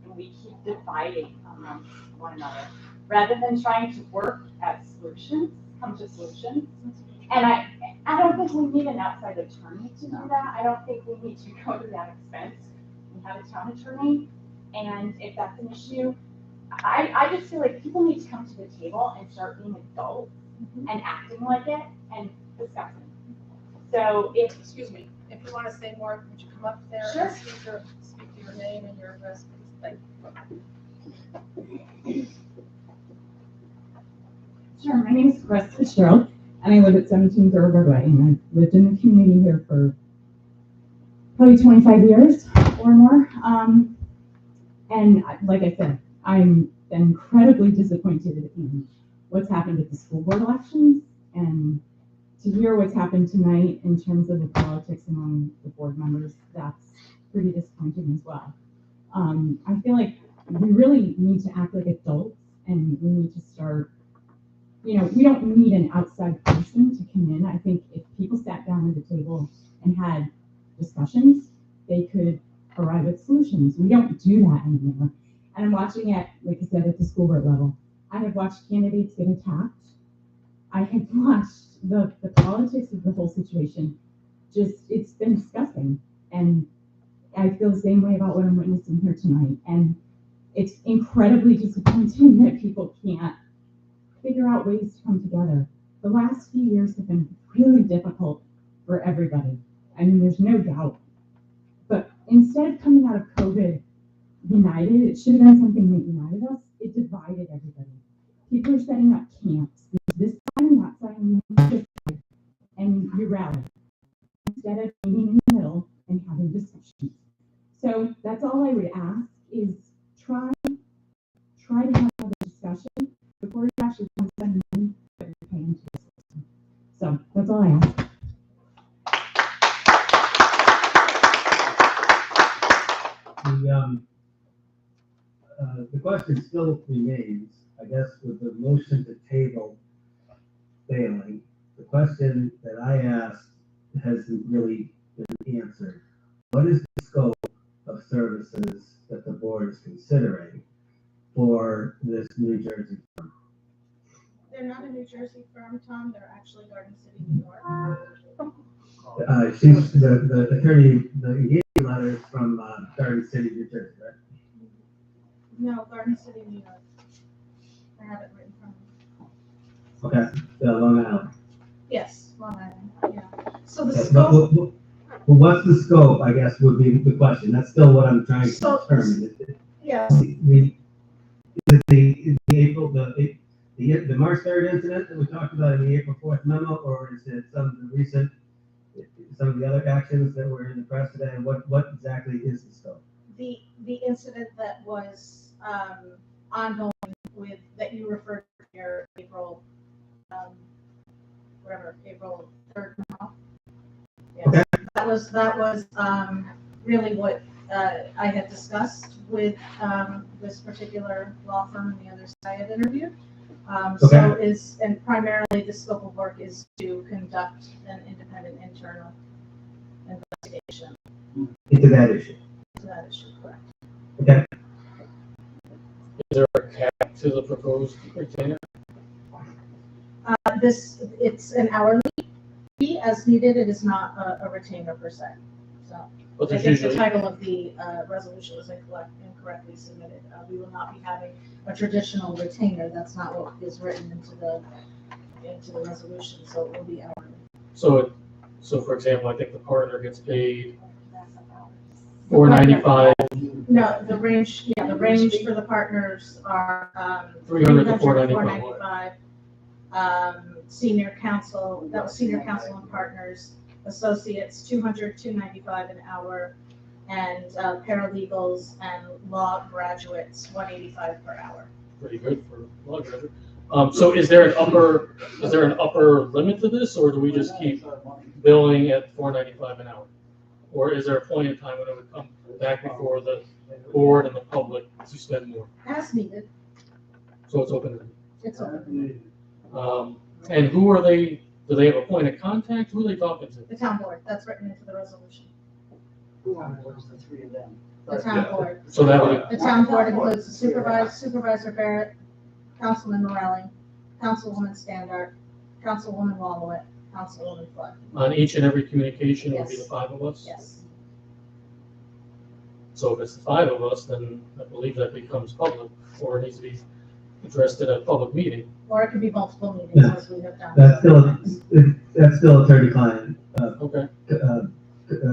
And we keep dividing amongst one another rather than trying to work at solutions, come to solutions. And I don't think we need an outside attorney to do that. I don't think we need to go to that expense. We have a town attorney, and if that's an issue, I just feel like people need to come to the table and start being adults and acting like it and discussing. So if, Excuse me, if you want to say more, would you come up there Sure. and speak to your name and your address, please? Thank you. Sure, my name is Chris Fitzgerald, and I live at 17 Thoroughbred Way, and I've lived in the community here for probably 25 years or more. And like I said, I'm incredibly disappointed in what's happened at the school board elections, and to hear what's happened tonight in terms of the politics among the board members, that's pretty disappointing as well. I feel like we really need to act like adults, and we need to start, we don't need an outside person to come in. I think if people sat down at the table and had discussions, they could arrive at solutions. We don't do that anymore. And I'm watching it, like I said, at the school board level. I have watched candidates get attacked. I have watched the politics of the whole situation. It's been disgusting. And I feel the same way about what I'm witnessing here tonight. And it's incredibly disappointing that people can't figure out ways to come together. The last few years have been really difficult for everybody. I mean, there's no doubt. But instead of coming out of COVID united, it should have been something that united us. It divided everybody. People are setting up camps. This side and that side and this side, and you rally instead of meeting in the middle and having discussions. So that's all I would ask is try to have a discussion before you actually spend money that you're paying to the system. So that's all I ask. The question still remains, I guess, with the motion to table failing. The question that I asked hasn't really been answered. What is the scope of services that the board is considering for this New Jersey firm? They're not a New Jersey firm, Tom. They're actually Garden City, New York. She's the attorney, the engagement letter is from Garden City, New Jersey, right? No, Garden City, New York. I have it written from. Okay, Long Island. Yes, Long Island, yeah. So the Okay, scope, well, what's the scope, I guess, would be the question. That's still what I'm trying to determine. yeah, Is it the April, the March 3rd incident that we talked about in the April 4th memo, or is it some of the other actions that were in the press today? What exactly is the scope? the incident that was ongoing with, that you referred to your April, April 3rd memo. Yes. Okay. That was really what I had discussed with this particular law firm and the others I had interviewed. So and primarily the scope of work is to conduct an independent internal investigation Into that issue. to that issue, correct? Okay. Is there a cap to the proposed retainer? It's an hourly fee as needed. It is not a retainer per se. So But I there's think the usually, title of the resolution was incorrectly submitted. We will not be having a traditional retainer. That's not what is written into the into the resolution, so it will be hourly. So for example, I think the partner gets paid $4.95, No, the range for the partners are, 300 to 495. Senior counsel, that was senior counsel and partners, associates, 295 an hour, and paralegals and law graduates, 185 per hour. pretty good for law graduate. So is there an upper limit to this, or do we just keep billing at $4.95 an hour? Or is there a point in time when it would come back before the board and the public to spend more? As needed, So it's open. it's open. And who are they? Do they have a point of contact? Who are they talking to? The town board, that's written into the resolution. Who was the three of them? The town board. So that would, The town board includes the Supervisor Barrett, Councilman Morelli, Councilwoman Standard, Councilwoman Wallowit, Councilwoman Flood. on each and every communication, it would be the Yes. five of us? Yes. So if it's the five of us, then I believe that becomes public, or it needs to be addressed at a public meeting. Or it could be multiple meetings, as we have done. That's still attorney-client, Okay,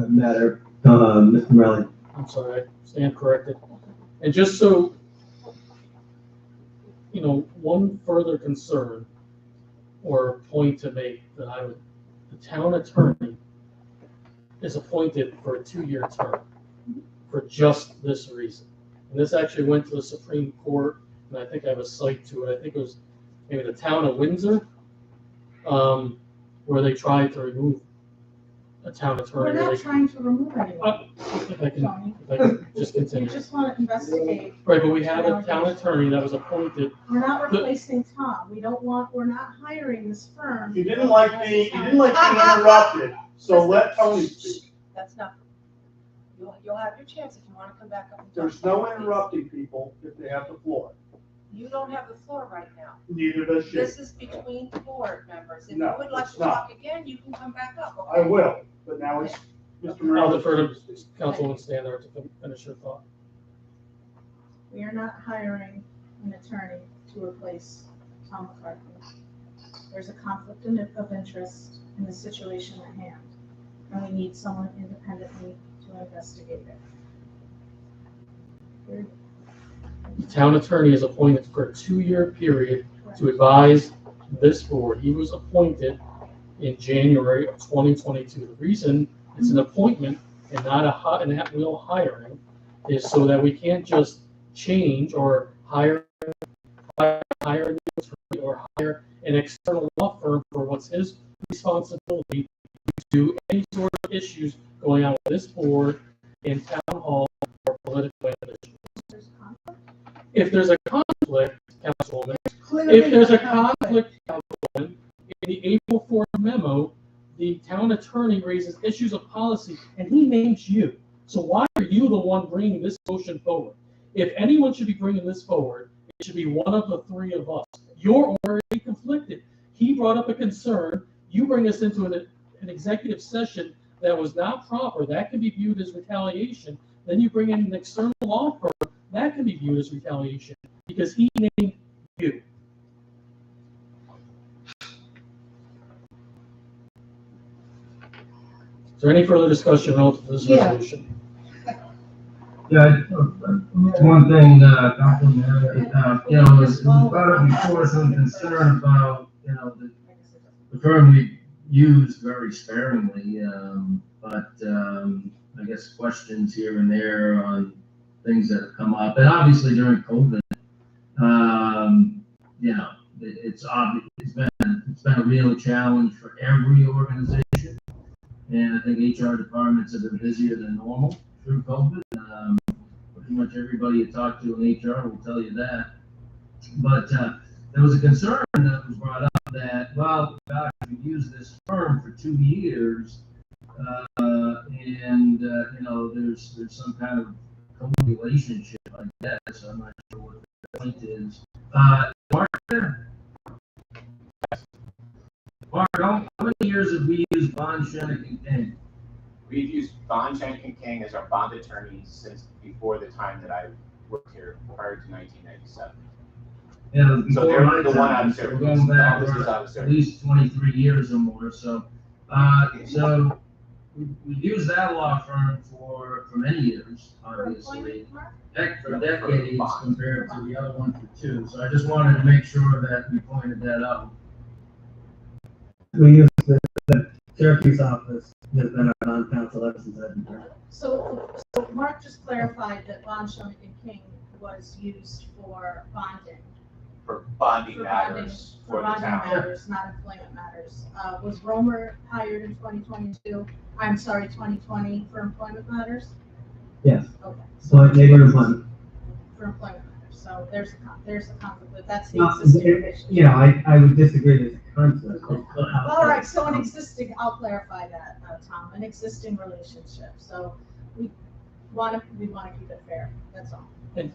matter, Mr. Morelli. I'm sorry, I stand corrected. And just so, one further concern or point to make that the town attorney is appointed for a 2-year term for just this reason. And this actually went to the Supreme Court, and I think I have a cite to it. I think it was maybe the town of Windsor, where they tried to remove a town attorney. We're not trying to remove anyone, If I can just you continue. just want to investigate. Right, but we have a town attorney that was appointed. We're not replacing Tom, we're not hiring this firm. You didn't like being interrupted, so let Tony speak. That's not, you'll have your chance if you want to come back up and talk. There's no interrupting people if they have the floor. You don't have the floor right now. Neither does she. This is between board members. If you No, would like it's to not. talk again, you can come back up, I okay? will, but now it's Mr. I'll Morelli. defer to Councilwoman Standard to finish her thought. We are not hiring an attorney to replace Tom McCarthy. There's a conflict of interest in the situation at hand, and we need someone independently to investigate it. Period. The town attorney is appointed for a 2-year period to advise this board. He was appointed in January of 2022. The reason it's an appointment and not an at-will hiring is so that we can't just change or hire a new attorney or hire an external law firm for what's his responsibility to any sort of issues going on with this board in town hall or political initiatives. If there's a conflict, Councilwoman, if there's a conflict, Councilwoman, in the April 4th memo, the town attorney raises issues of policy, and he names you. So why are you the one bringing this motion forward? If anyone should be bringing this forward, it should be one of the three of us. You're already conflicted. He brought up a concern. You bring us into an executive session that was not proper. That can be viewed as retaliation. Then you bring in an external law firm. That can be viewed as retaliation because he named you. Is there any further discussion relative to this resolution? Yeah, one thing, Councilman, was brought up before, some concern about, the term we use very sparingly, but I guess questions here and there on things that have come up, and obviously during COVID, it's obvious, it's been a real challenge for every organization, and I think HR departments have been busier than normal through COVID. Pretty much everybody you talk to in HR will tell you that. But there was a concern that was brought up that, well, gosh, we used this firm for 2 years, and there's some kind of co-relationship, I guess. I'm not sure what the point is. Mark, how many years have we used Bond, Shannon, and King? We've used Bond, Shannon, and King as our bond attorneys since before the time that I worked here, prior to 1997. Yeah, it was So before they're my the one time, out of so Syracuse. we're going The back office is out of at Syracuse. least 23 years or more, so, so we use that law firm for many years, For obviously. employment, Mark? Heck, for decades compared to the other one for two, so I just wanted to make sure that we pointed that out. We use the Syracuse office has been our bond counsel ever since I've been here. So Mark just clarified that Bond Schoening and King was used for bonding. For bonding For matters for the bonding town. matters, not employment matters. Was Romer hired in 2022? I'm sorry, 2020 for employment matters? Yes, Okay. so labor and employment. For employment matters, so there's a conflict, but that's the No, existing relationship. you know, I would disagree with the concept. All right, so an existing, I'll clarify that, Tom, an existing relationship, so we want to keep it fair, that's all. And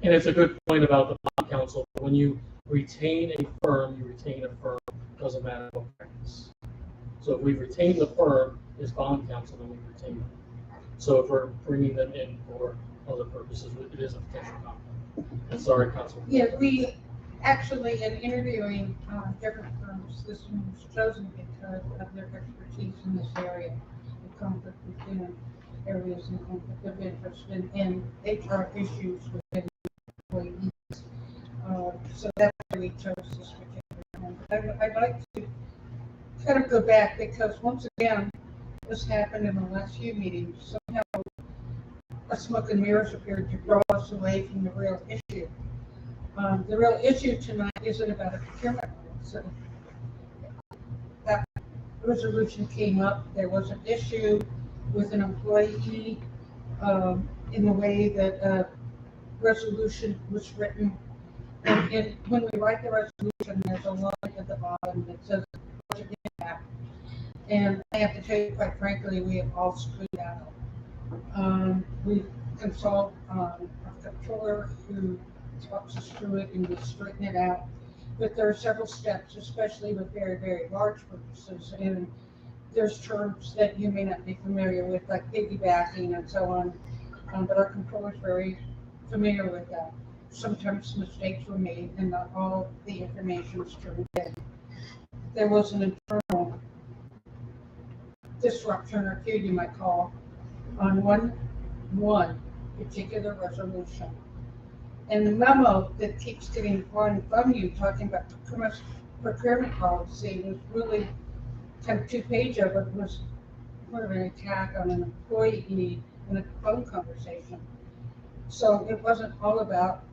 it's a good point about the bond counsel. When you retain a firm, you retain a firm. Doesn't matter what practice. So if we retain the firm as bond counsel, then we retain them. So if we're bringing them in for other purposes, it is a potential conflict. And sorry, Council. Yeah, we actually, in interviewing different firms, this one was chosen because of their expertise in this area, the conflict within areas and conflict of interest in HR issues within employees. So that's why we chose this particular one. But I'd like to kind of go back because once again, this happened in the last few meetings. Somehow a smoke and mirrors appeared to draw us away from the real issue. The real issue tonight isn't about a procurement policy. That resolution came up. There was an issue with an employee in the way that resolution was written. And when we write the resolution, there's a line at the bottom that says budget impact. And I have to tell you, quite frankly, we have all screwed that up. We consult a controller who talks us through it and we straighten it out. But there are several steps, especially with very, very large purchases. And there's terms that you may not be familiar with, like piggybacking and so on. But our controller is very familiar with that. Sometimes mistakes were made and not all the information is turned in. There was an internal disruption or feud, you might call, on one particular resolution. And the memo that keeps getting run from you talking about procurement policy was really kind of 2 pages of it was more of an attack on an employee in a phone conversation. So it wasn't all about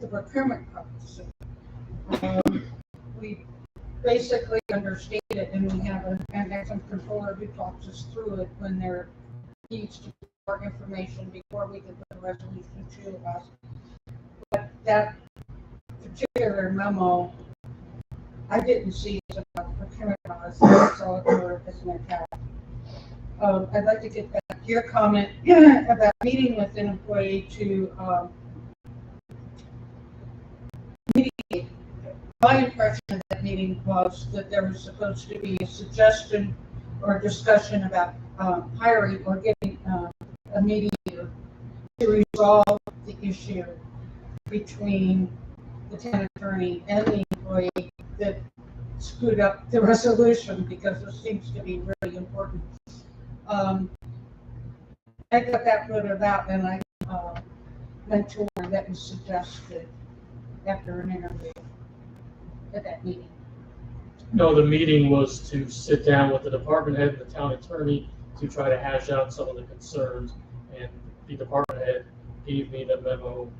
the procurement policy. We basically understand it and we have an excellent controller who talks us through it when there needs to be more information before we can put the resolution to us. But that particular memo, I didn't see as about procurement policy, I saw it more as an attack. I'd like to get back to your comment about meeting with an employee to mediate. My impression of that meeting was that there was supposed to be a suggestion or a discussion about hiring or getting a mediator to resolve the issue between the town attorney and the employee that screwed up the resolution, because this seems to be really important. I got that wrote out and I went to one that was suggested after an interview at that meeting. No, the meeting was to sit down with the department head and the town attorney to try to hash out some of the concerns. And the department head gave me the memo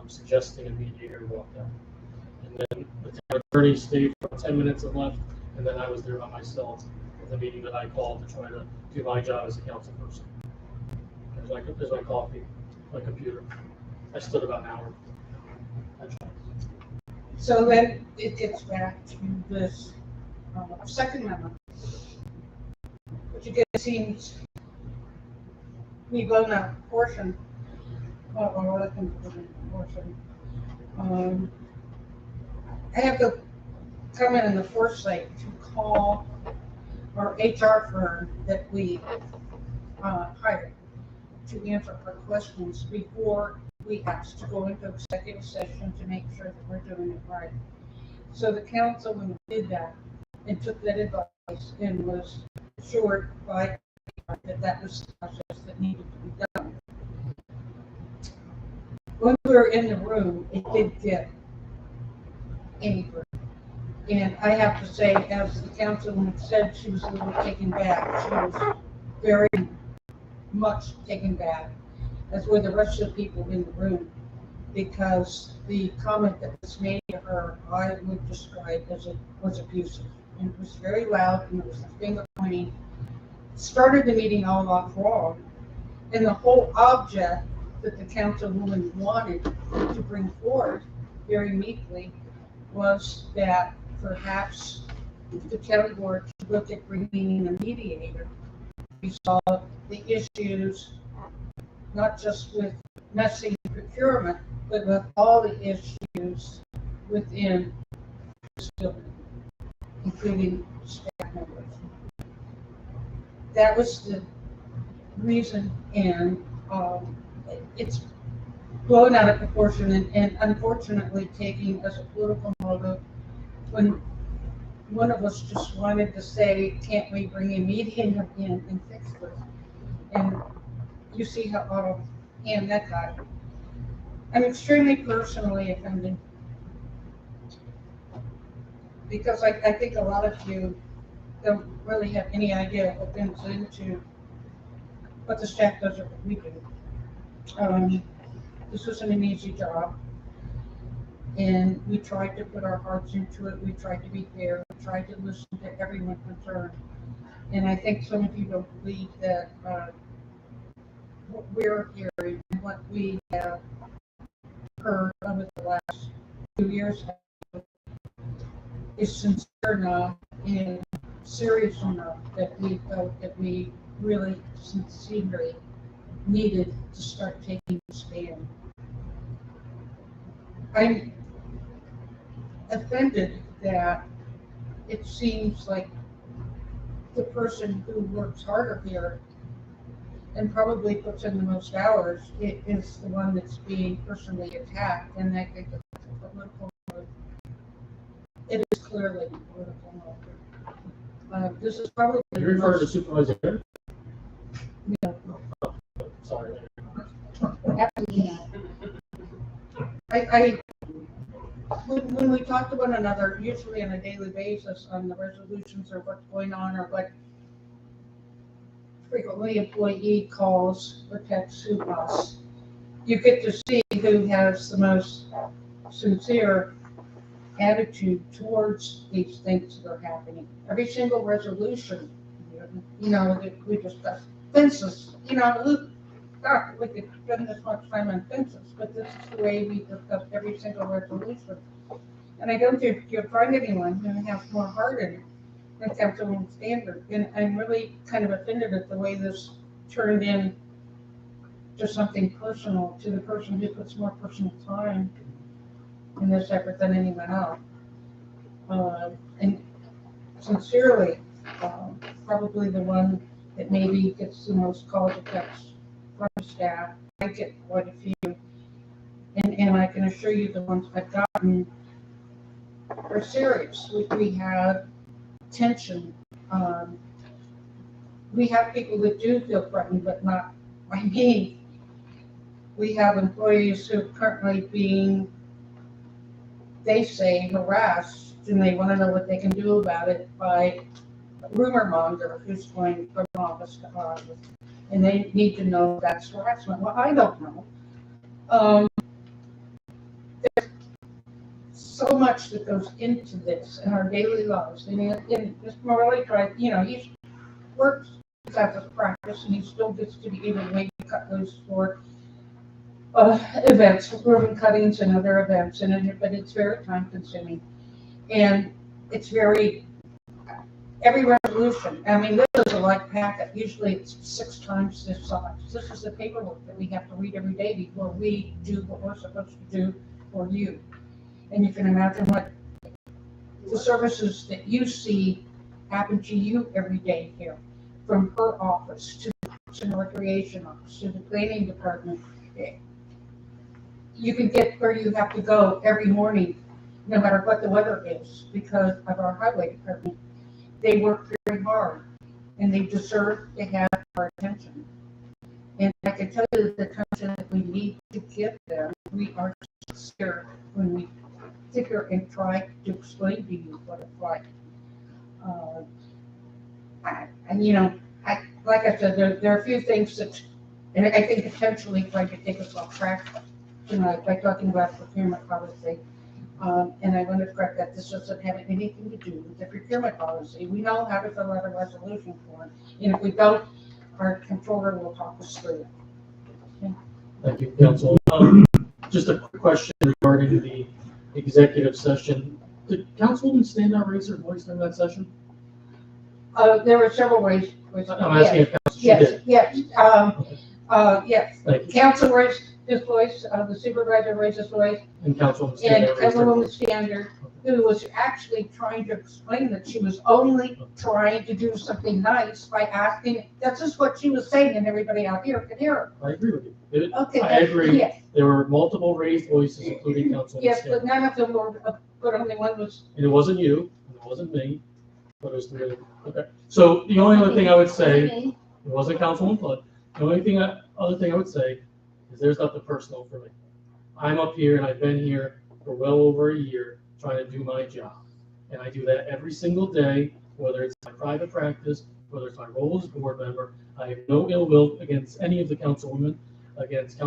suggesting a mediator walked out. And then the town attorney stayed for 10 minutes and left, and then I was there by myself at the meeting that I called to try to do my job as a council person. There's my coffee, my computer. I stood about an hour. So then it gets back to this second memo, which again seems we blown out of proportion. Or less than proportion. I have the comment in the foresight to call our HR firm that we hired to answer our questions before we asked to go into executive session to make sure that we're doing it right. So the councilman did that and took that advice and was assured by that was the process that needed to be done. When we were in the room, it did get angry. And I have to say, as the councilwoman said, she was a little taken back. She was very much taken back, as were the rest of the people in the room, because the comment that was made to her, I would describe as it was abusive. And it was very loud, and it was finger pointing. Started the meeting all off wrong. And the whole object that the councilwoman wanted to bring forward very meekly was that perhaps the county board should look at bringing in a mediator. We saw the issues, not just with messy procurement, but with all the issues within this building, including staff members. That was the reason, and it's blown out of proportion and unfortunately taking as a political motive when one of us just wanted to say, can't we bring a mediator in and fix this? And you see how and that got. I'm extremely personally offended because I think a lot of you don't really have any idea what goes into what the staff does or what we do. This wasn't an easy job, and we tried to put our hearts into it. We tried to be fair. We tried to listen to everyone concerned. And I think some of you don't believe that what we're hearing and what we have heard over the last 2 years is sincere enough and serious enough that we felt that we really sincerely needed to start taking a stand. I'm offended that it seems like the person who works harder here and probably puts in the most hours is the one that's being personally attacked, and I think that that's a political motive. It is clearly a political motive. This is probably You refer to Supervisor? No. Oh, sorry. Absolutely not. When we talk to one another, usually on a daily basis on the resolutions or what's going on or what frequently employee calls or texts to us, you get to see who has the most sincere attitude towards these things that are happening. Every single resolution, that we discuss, fences, God, we could spend this much time on fences, but this is the way we discuss every single resolution. And I don't think you'll find anyone who has more heart in it than Councilwoman Standard. And I'm really kind of offended at the way this turned in to something personal to the person who puts more personal time in this effort than anyone else. And sincerely, probably the one that maybe gets the most calls or texts from staff. I get quite a few, and I can assure you the ones I've gotten are serious. We have tension. We have people that do feel threatened, but not by me. We have employees who are currently being, they say, harassed, and they want to know what they can do about it by a rumor monger who's going from office to office. And they need to know that's harassment. Well, I don't know. There's so much that goes into this in our daily lives. And Mr. Morelli tried, he works at this practice, and he still gets to be able to maybe cut loose for events, ribbon cuttings and other events, but it's very time consuming. And it's every resolution, this is a light packet. Usually it's 6 times this size. This is the paperwork that we have to read every day before we do what we're supposed to do for you. And you can imagine what the services that you see happen to you every day here, from her office to the Parks and Recreation office to the planning department. you can get where you have to go every morning, no matter what the weather is, because of our highway department. They work very hard, and they deserve to have our attention. And I can tell you the attention that we need to give them. We are scared when we sit here and try to explain to you what it's like. Like I said, there are a few things that, and I think potentially trying to take us off track tonight by talking about procurement policy. And I want to correct that this doesn't have anything to do with the procurement policy. We know how to fill out a resolution form, and if we don't, our controller will talk us through it. Thank you, Council. Just a quick question regarding the executive session. Did Councilwoman Standout raise her voice during that session? There were several ways. I'm asking if Council, she Yes, did. yes, yes. Thank you. Council raised his voice, the supervisor raised his voice, And Councilwoman and Standout raised her Councilwoman voice. Standard, who was actually trying to explain that she was only trying to do something nice by asking, that's just what she was saying, and everybody out here could hear her. I agree with you. Okay. I agree. Yes, There were multiple raised voices, including Councilwoman yes, but Standout. none of them were, but only one was. And it wasn't you, and it wasn't me, but it was three of them. Okay. So the only other thing I would say, it wasn't Councilwoman Flood. The only other thing I would say is there's nothing personal for me. I'm up here and I've been here for well over a year trying to do my job. And I do that every single day, whether it's my private practice, whether it's my role as a board member. I have no ill will against any of the councilwomen, against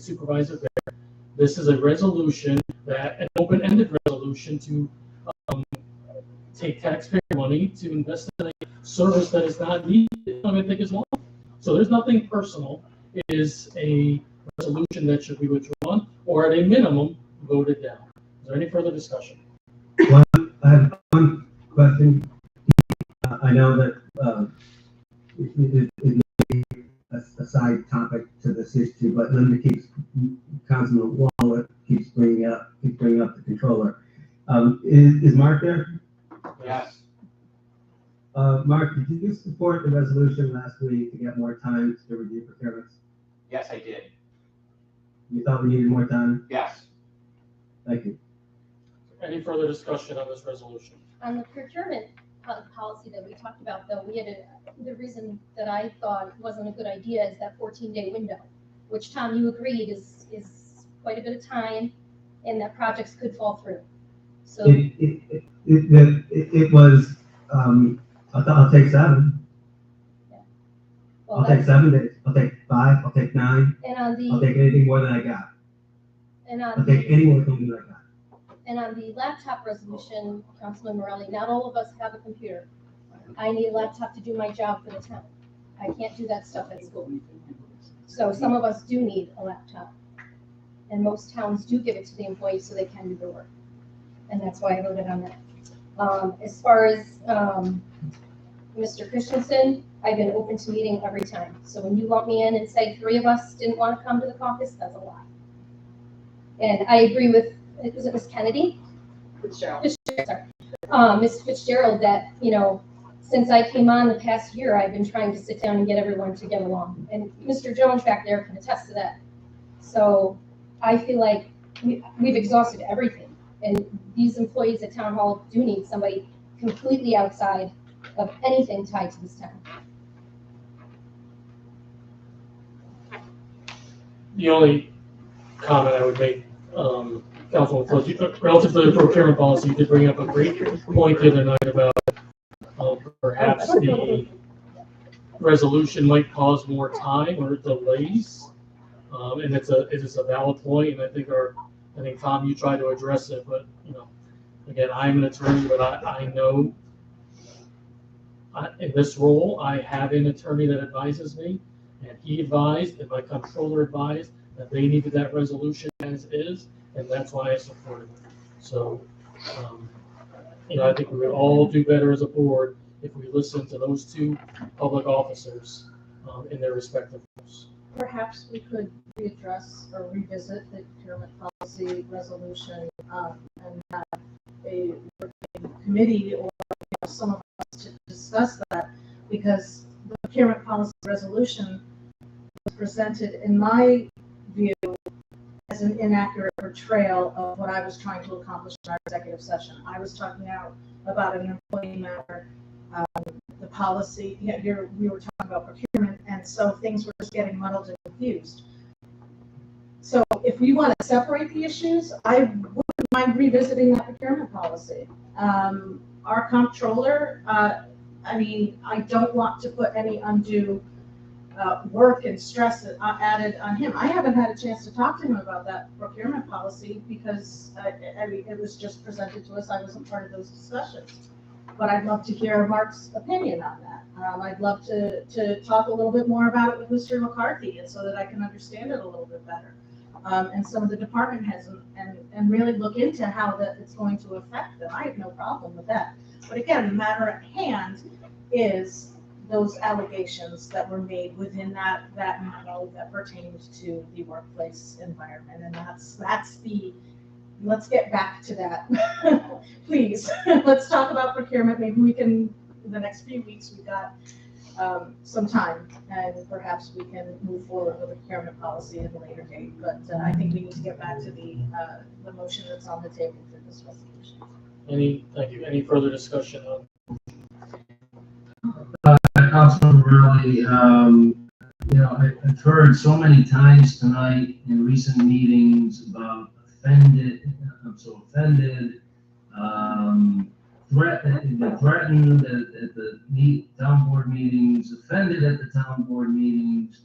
Supervisor Bear. This is a resolution an open-ended resolution to take taxpayer money to invest in a service that is not needed. I don't think is long. So there's nothing personal. It is a resolution that should be withdrawn or at a minimum voted down. Is there any further discussion? I have one question. I know that it may be a side topic to this issue, but Councilman Wallet keeps bringing up the controller. Is Mark there? Yes. Mark, did you support the resolution last week to get more time to review procurements? Yes, I did. You thought we needed more time? Yes. Thank you. Any further discussion on this resolution? On the procurement policy that we talked about, though, the reason that I thought it wasn't a good idea is that 14-day window, which, Tom, you agreed is quite a bit of time, and that projects could fall through. So It was, I'll take 7. well, I'll take 7 days. I'll take 5. I'll take 9. and on I'll take anything more than I got. I'll take any more than I got. And on the laptop resolution, Councilman Morelli, not all of us have a computer. I need a laptop to do my job for the town. I can't do that stuff at school. So some of us do need a laptop. And most towns do give it to the employees so they can do their work. And that's why I voted on that. As far as Mr. Christensen, I've been open to meeting every time. So when you want me in and say 3 of us didn't want to come to the caucus, that's a lie. And I agree with, was it Ms. Kennedy? Fitzgerald. Ms. Fitzgerald, that, since I came on the past year, I've been trying to sit down and get everyone to get along. And Mr. Jones back there can attest to that. So I feel like we've exhausted everything. And these employees at Town Hall do need somebody completely outside of anything tied to this town. The only comment I would make, Councilman Flood, relative to the procurement policy, you did bring up a great point the other night about perhaps the resolution might cause more time or delays. And it is a valid point, and I think Tom, you tried to address it, but again, I'm an attorney, but I know in this role, I have an attorney that advises me, and he advised, and my controller advised that they needed that resolution as is, and that's why I supported it. So, I think we would all do better as a board if we listen to those 2 public officers in their respective roles. Perhaps we could readdress or revisit the procurement policy resolution and have a working committee or some of us to discuss that, because the procurement policy resolution was presented, in my view, as an inaccurate portrayal of what I was trying to accomplish in our executive session. I was talking out about an employee matter, the policy, we were talking about procurement, and so things were just getting muddled and confused. So if we want to separate the issues, I wouldn't mind revisiting that procurement policy. Our comptroller, I mean, I don't want to put any undue work and stress added on him. I haven't had a chance to talk to him about that procurement policy because I mean, it was just presented to us. I wasn't part of those discussions. But I'd love to hear Mark's opinion on that. I'd love to talk a little bit more about it with Mr. McCarthy, and so that I can understand it a little bit better. And some of the department heads, and really look into how that it's going to affect them. I have no problem with that. But again, the matter at hand is those allegations that were made within that memo that pertained to the workplace environment. And that's the, let's get back to that. Please, let's talk about procurement. Maybe we can, in the next few weeks, we've got some time, and perhaps we can move forward with a procurement policy at a later date. But I think we need to get back to the motion that's on the table for this resolution. Thank you. Any further discussion on? Councilman Morelli, I've heard so many times tonight in recent meetings about offended, I'm so offended, threatened at the town board meetings, offended at the town board meetings.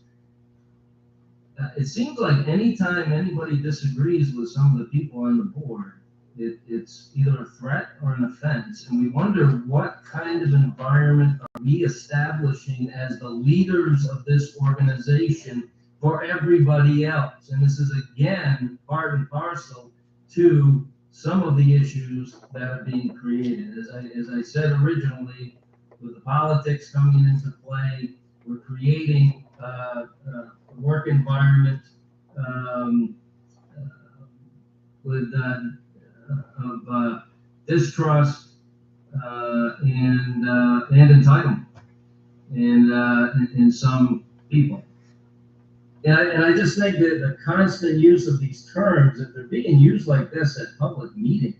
It seems like anytime anybody disagrees with some of the people on the board, it's either a threat or an offense. And we wonder what kind of environment are we establishing as the leaders of this organization for everybody else. And this is, again, part and parcel to some of the issues that are being created. As I said originally, with the politics coming into play, we're creating a work environment with of distrust and entitlement in some people. And I just think that the constant use of these terms, if they're being used like this at public meetings,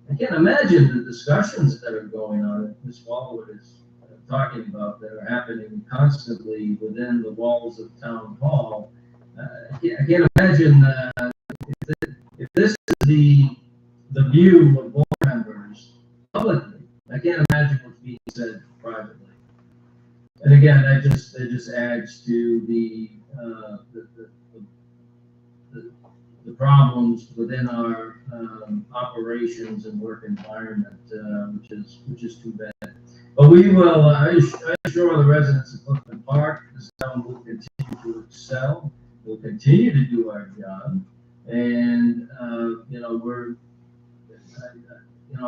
I can't imagine the discussions that are going on that Ms. Walwood is talking about that are happening constantly within the walls of Town Hall. I can't imagine if this is the view of board members publicly. I can't imagine what's being said privately. And again, that just adds to the problems within our operations and work environment, which is too bad. But we will. I assure the residents of Clifton Park, this town will continue to excel. We'll continue to do our job, and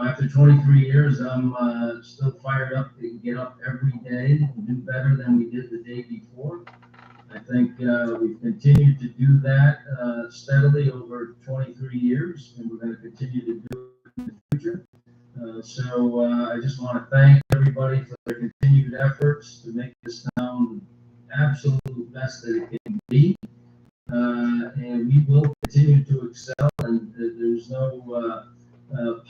after 23 years, I'm still fired up to get up every day and do better than we did the day before. I think we've continued to do that steadily over 23 years, and we're going to continue to do it in the future. So I just want to thank everybody for their continued efforts to make this town the absolute best that it can be. And we will continue to excel, and there's no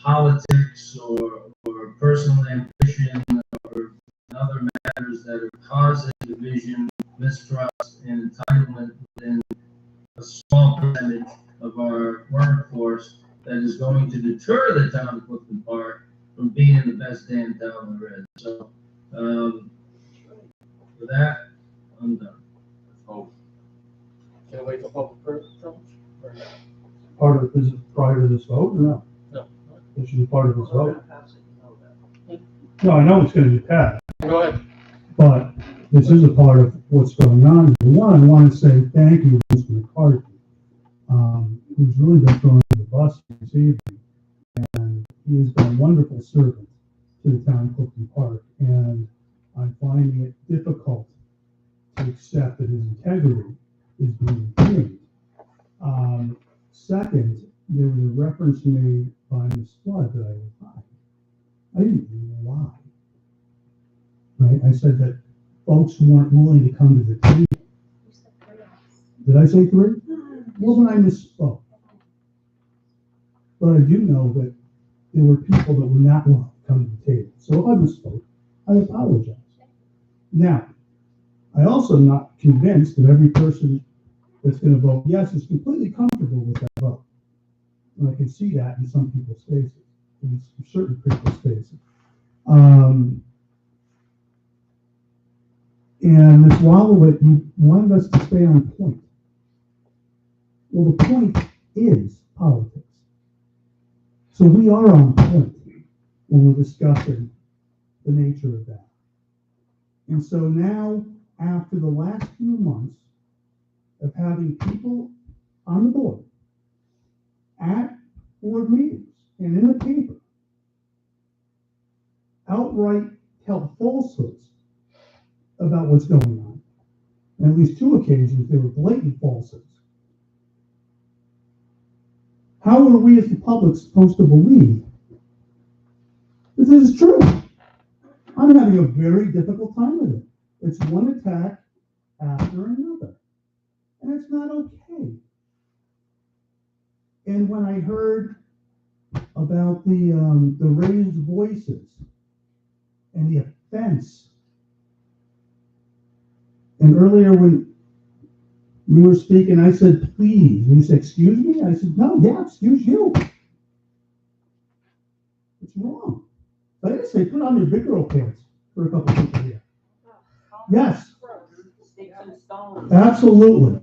politics or personal ambition or other matters that are causing division, mistrust, and entitlement within a small percentage of our workforce that is going to deter the town of Clifton Park from being the best damn town there is. So, with that, I'm done. Can I wait for public privilege? Part of, is it prior to this vote or no? No. This should be part of this vote. No, I know it's going to be passed, Go ahead. but this is a part of what's going on. One, I want to say thank you to Mr. McCarthy, who's really been thrown under the bus this evening, and he has been a wonderful servant to the town of Clifton Park, and I'm finding it difficult to accept that his integrity is being impaired. Second, there was a reference made by Ms. Flood that I was high. I didn't lie. Right? I said that folks weren't willing to come to the table. Did I say 3? Well, then I misspoke. But I do know that there were people that were not willing to come to the table. So if I misspoke, I apologize. Now, I also am not convinced that every person that's going to vote yes is completely comfortable with that vote. And I can see that in some people's faces, in certain people's faces. And Ms. Wallowit, you wanted us to stay on point. Well, the point is politics. So we are on point when we're discussing the nature of that. And so now, after the last few months of having people on the board, at board meetings, and in the paper, outright tell falsehoods about what's going on. On at least 2 occasions, they were blatant falsehoods. How are we as the public supposed to believe that this is true? I'm having a very difficult time with it. It's one attack after another. And it's not okay. And when I heard about the raised voices and the offense, and earlier when you were speaking, I said, please. And you said, excuse me? I said, no, yeah, excuse you. It's wrong. But I didn't say put on your big girl pants for a couple people here. Yes. Absolutely.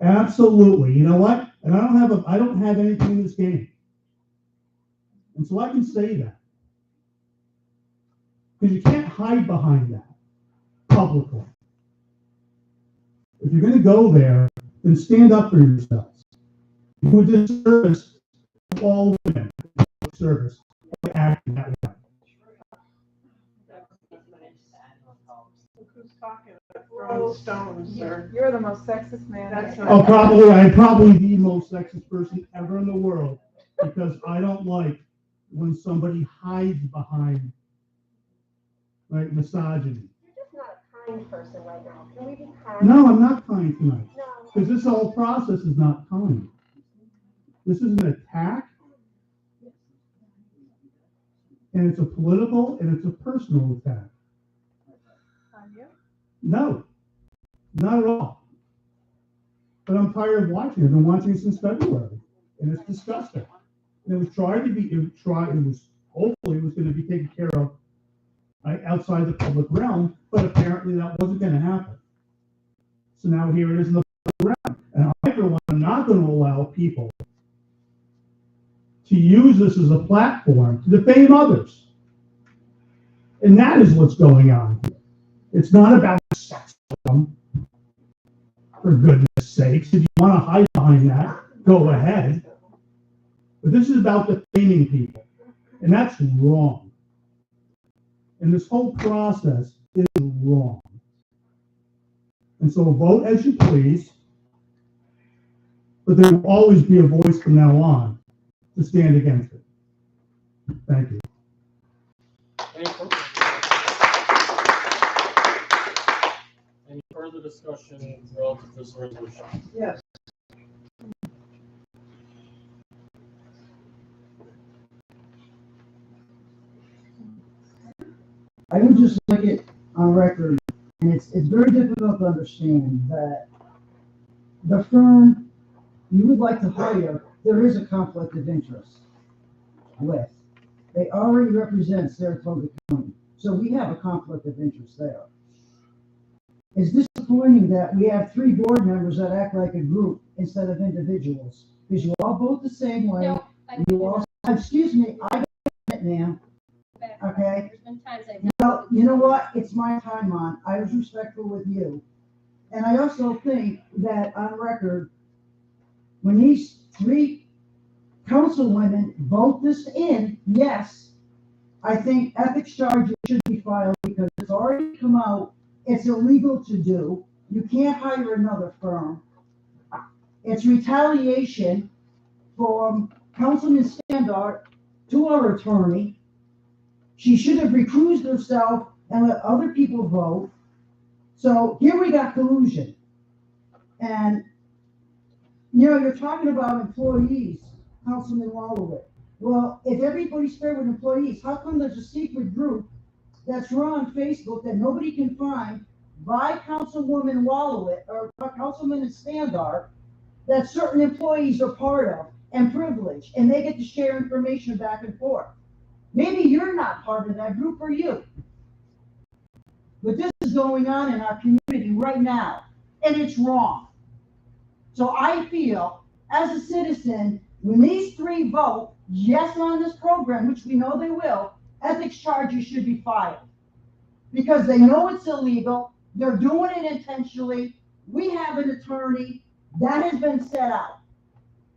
Absolutely. You know what? And I don't have anything in this game. And so I can say that. Because you can't hide behind that publicly. If you're going to go there, then stand up for yourselves. You do a disservice to all women. Service by acting that way. Who's talking about throwing stones, sir? You're the most sexist man. That's Oh, I'm probably the most sexist person ever in the world because I don't like when somebody hides behind misogyny. You're just not a kind person right now. Can we be kind? No, I'm not kind tonight No. because this whole process is not kind. This is an attack, and it's a political and it's a personal attack. On you? No, not at all. But I'm tired of watching it. I've been watching it since February, and it's disgusting. And it was hopefully it was going to be taken care of outside the public realm, but apparently that wasn't going to happen. So now here it is in the public realm. And I, for one, am not going to allow people to use this as a platform to defame others. And that is what's going on here. It's not about sexism, for goodness sakes. If you want to hide behind that, go ahead. But this is about defaming people. And that's wrong. And this whole process is wrong. And so vote as you please, but there will always be a voice from now on to stand against it. Thank you. Any further discussion relative to this resolution? Yes. I would just like it on record, and it's very difficult to understand that the firm you would like to hire, there is a conflict of interest with. They already represent Saratoga County, so we have a conflict of interest there. It's disappointing that we have 3 board members that act like a group instead of individuals, because you all vote the same way. No, I You all, excuse me, I don't get it, ma'am. Okay. There's been times I've Well, you know what? It's my time on. I was respectful with you. And I also think that on record, when these 3 councilwomen vote this in, yes, I think ethics charges should be filed because it's already come out. It's illegal to do. You can't hire another firm. It's retaliation from Councilman Standard to our attorney. She should have recused herself and let other people vote. So here we got collusion. And, you're talking about employees, Councilman Wallowit. Well, if everybody's fair with employees, how come there's a secret group that's run on Facebook that nobody can find by Councilwoman Wallowit or Councilman Standard that certain employees are part of and privileged, and they get to share information back and forth? Maybe you're not part of that group, or you. But this is going on in our community right now, and it's wrong. So I feel, as a citizen, when these three vote yes on this program, which we know they will, ethics charges should be filed. Because they know it's illegal, they're doing it intentionally. We have an attorney that has been set out,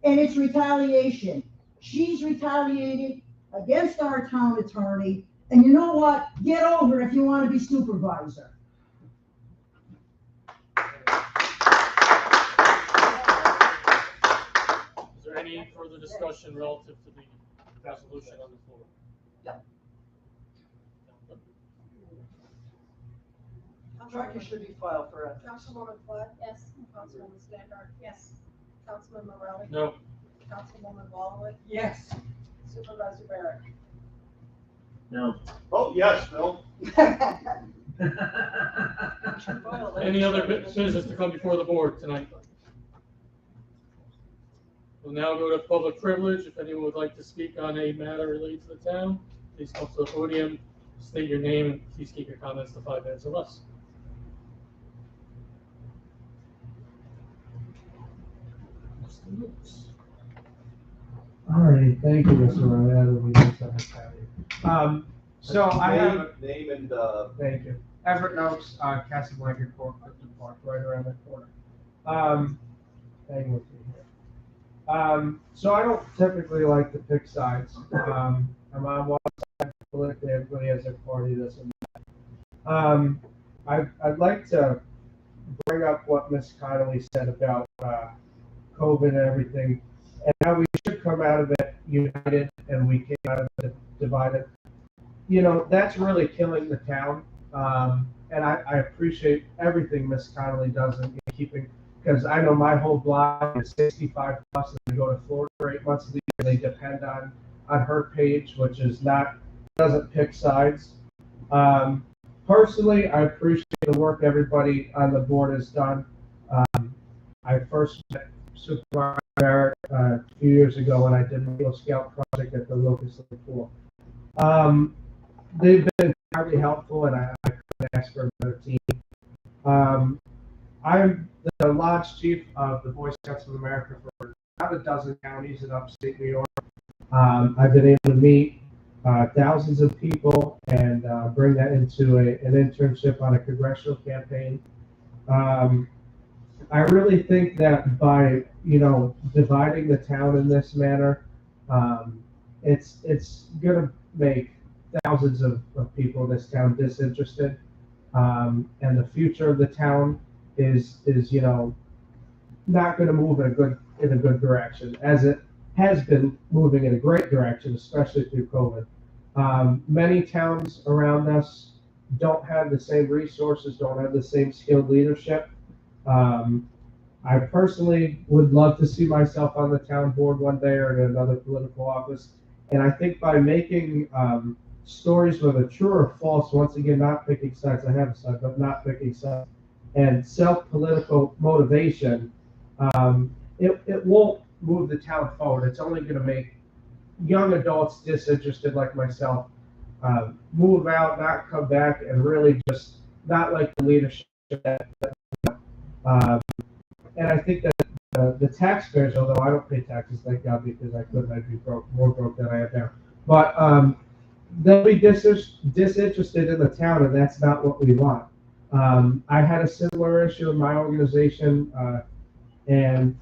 and it's retaliation. She's retaliated against our town attorney, and you know what? Get over it if you want to be supervisor. Is there any further discussion relative to the resolution on the floor? Charges should be filed for it. Councilwoman Flood? Yes. Councilwoman Standard? Yes. Councilman Morelli? No. Councilwoman Wallowit? Yes. Supervisor Barrett? No. Oh, yes, Bill. Any other business to come before the board tonight? We'll now go to public privilege. If anyone would like to speak on a matter related to the town, please come to the podium, state your name, and please keep your comments to 5 minutes or less. All right, thank you, Mr. Riley. So I have, Name and, thank you, Everett Noakes, Casablanca Court, Clifton Park, right around the corner. Hang with me here. So I don't typically like to pick sides. I'm on one side politically, everybody has their party, this and that. I'd like to bring up what Ms. Connolly said about, COVID and everything, and how we should come out of it united and we came out of it divided. You know, that's really killing the town. And I appreciate everything Ms. Connolly does in keeping, because I know my whole block is 65 plus, and they go to Florida for 8 months of the year. They depend on her page, which is doesn't pick sides. Personally, I appreciate the work everybody on the board has done. I first met Supervisor Barrett a few years ago when I did the Eagle Scout project at the Locust Lake Pool. They've been very helpful, and I couldn't ask for a better team. I'm the lodge chief of the Boy Scouts of America for about a dozen counties in upstate New York. I've been able to meet thousands of people and bring that into an internship on a congressional campaign. I really think that by, dividing the town in this manner, it's going to make thousands of people in this town disinterested. And the future of the town is not going to move in a good direction, as it has been moving in a great direction, especially through COVID. Many towns around us don't have the same resources, don't have the same skilled leadership. I personally would love to see myself on the town board one day or in another political office. And I think by making stories, whether true or false, once again, not picking sides, I have a side, but not picking sides, and self-political motivation, it won't move the town forward. It's only going to make young adults disinterested like myself move out, not come back, and really just not like the leadership and I think that the taxpayers, although I don't pay taxes, thank God, because I couldn't, I'd be more broke than I am now. But they'll be disinterested in the town, and that's not what we want. I had a similar issue in my organization, and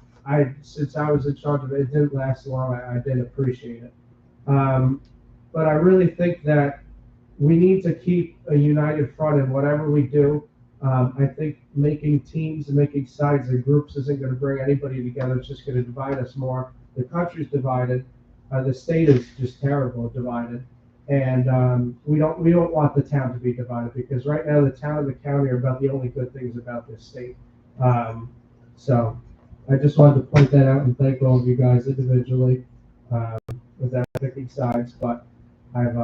since I was in charge of it, it didn't last long. I did appreciate it. But I really think that we need to keep a united front in whatever we do. I think making teams and making sides and groups isn't going to bring anybody together. It's just going to divide us more. The country's divided. The state is just terrible divided. And we don't want the town to be divided, because right now the town and the county are about the only good things about this state. So I just wanted to point that out and thank all of you guys individually, without picking sides, but I've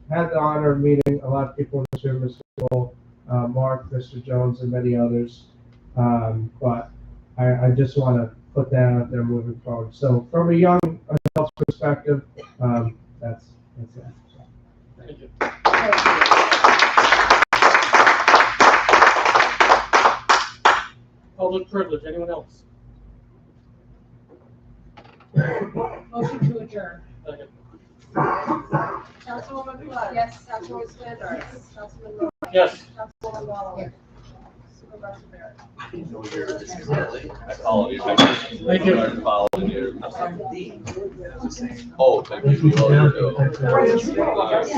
had the honor of meeting a lot of people in this room, Mr. Cole, Mark, Mr. Jones, and many others. But I just want to put that out there moving forward. So from a young adult's perspective, that's it. So, Thank you. Public privilege, anyone else? Motion to adjourn. Second. Councilwoman Flood. Yes. Councilwoman Spadar. Councilman Rowland. Yes. Councilwoman Waller. Supervisor Barrett. I followed you. Thank you. I followed you. Oh, thank you. You already know.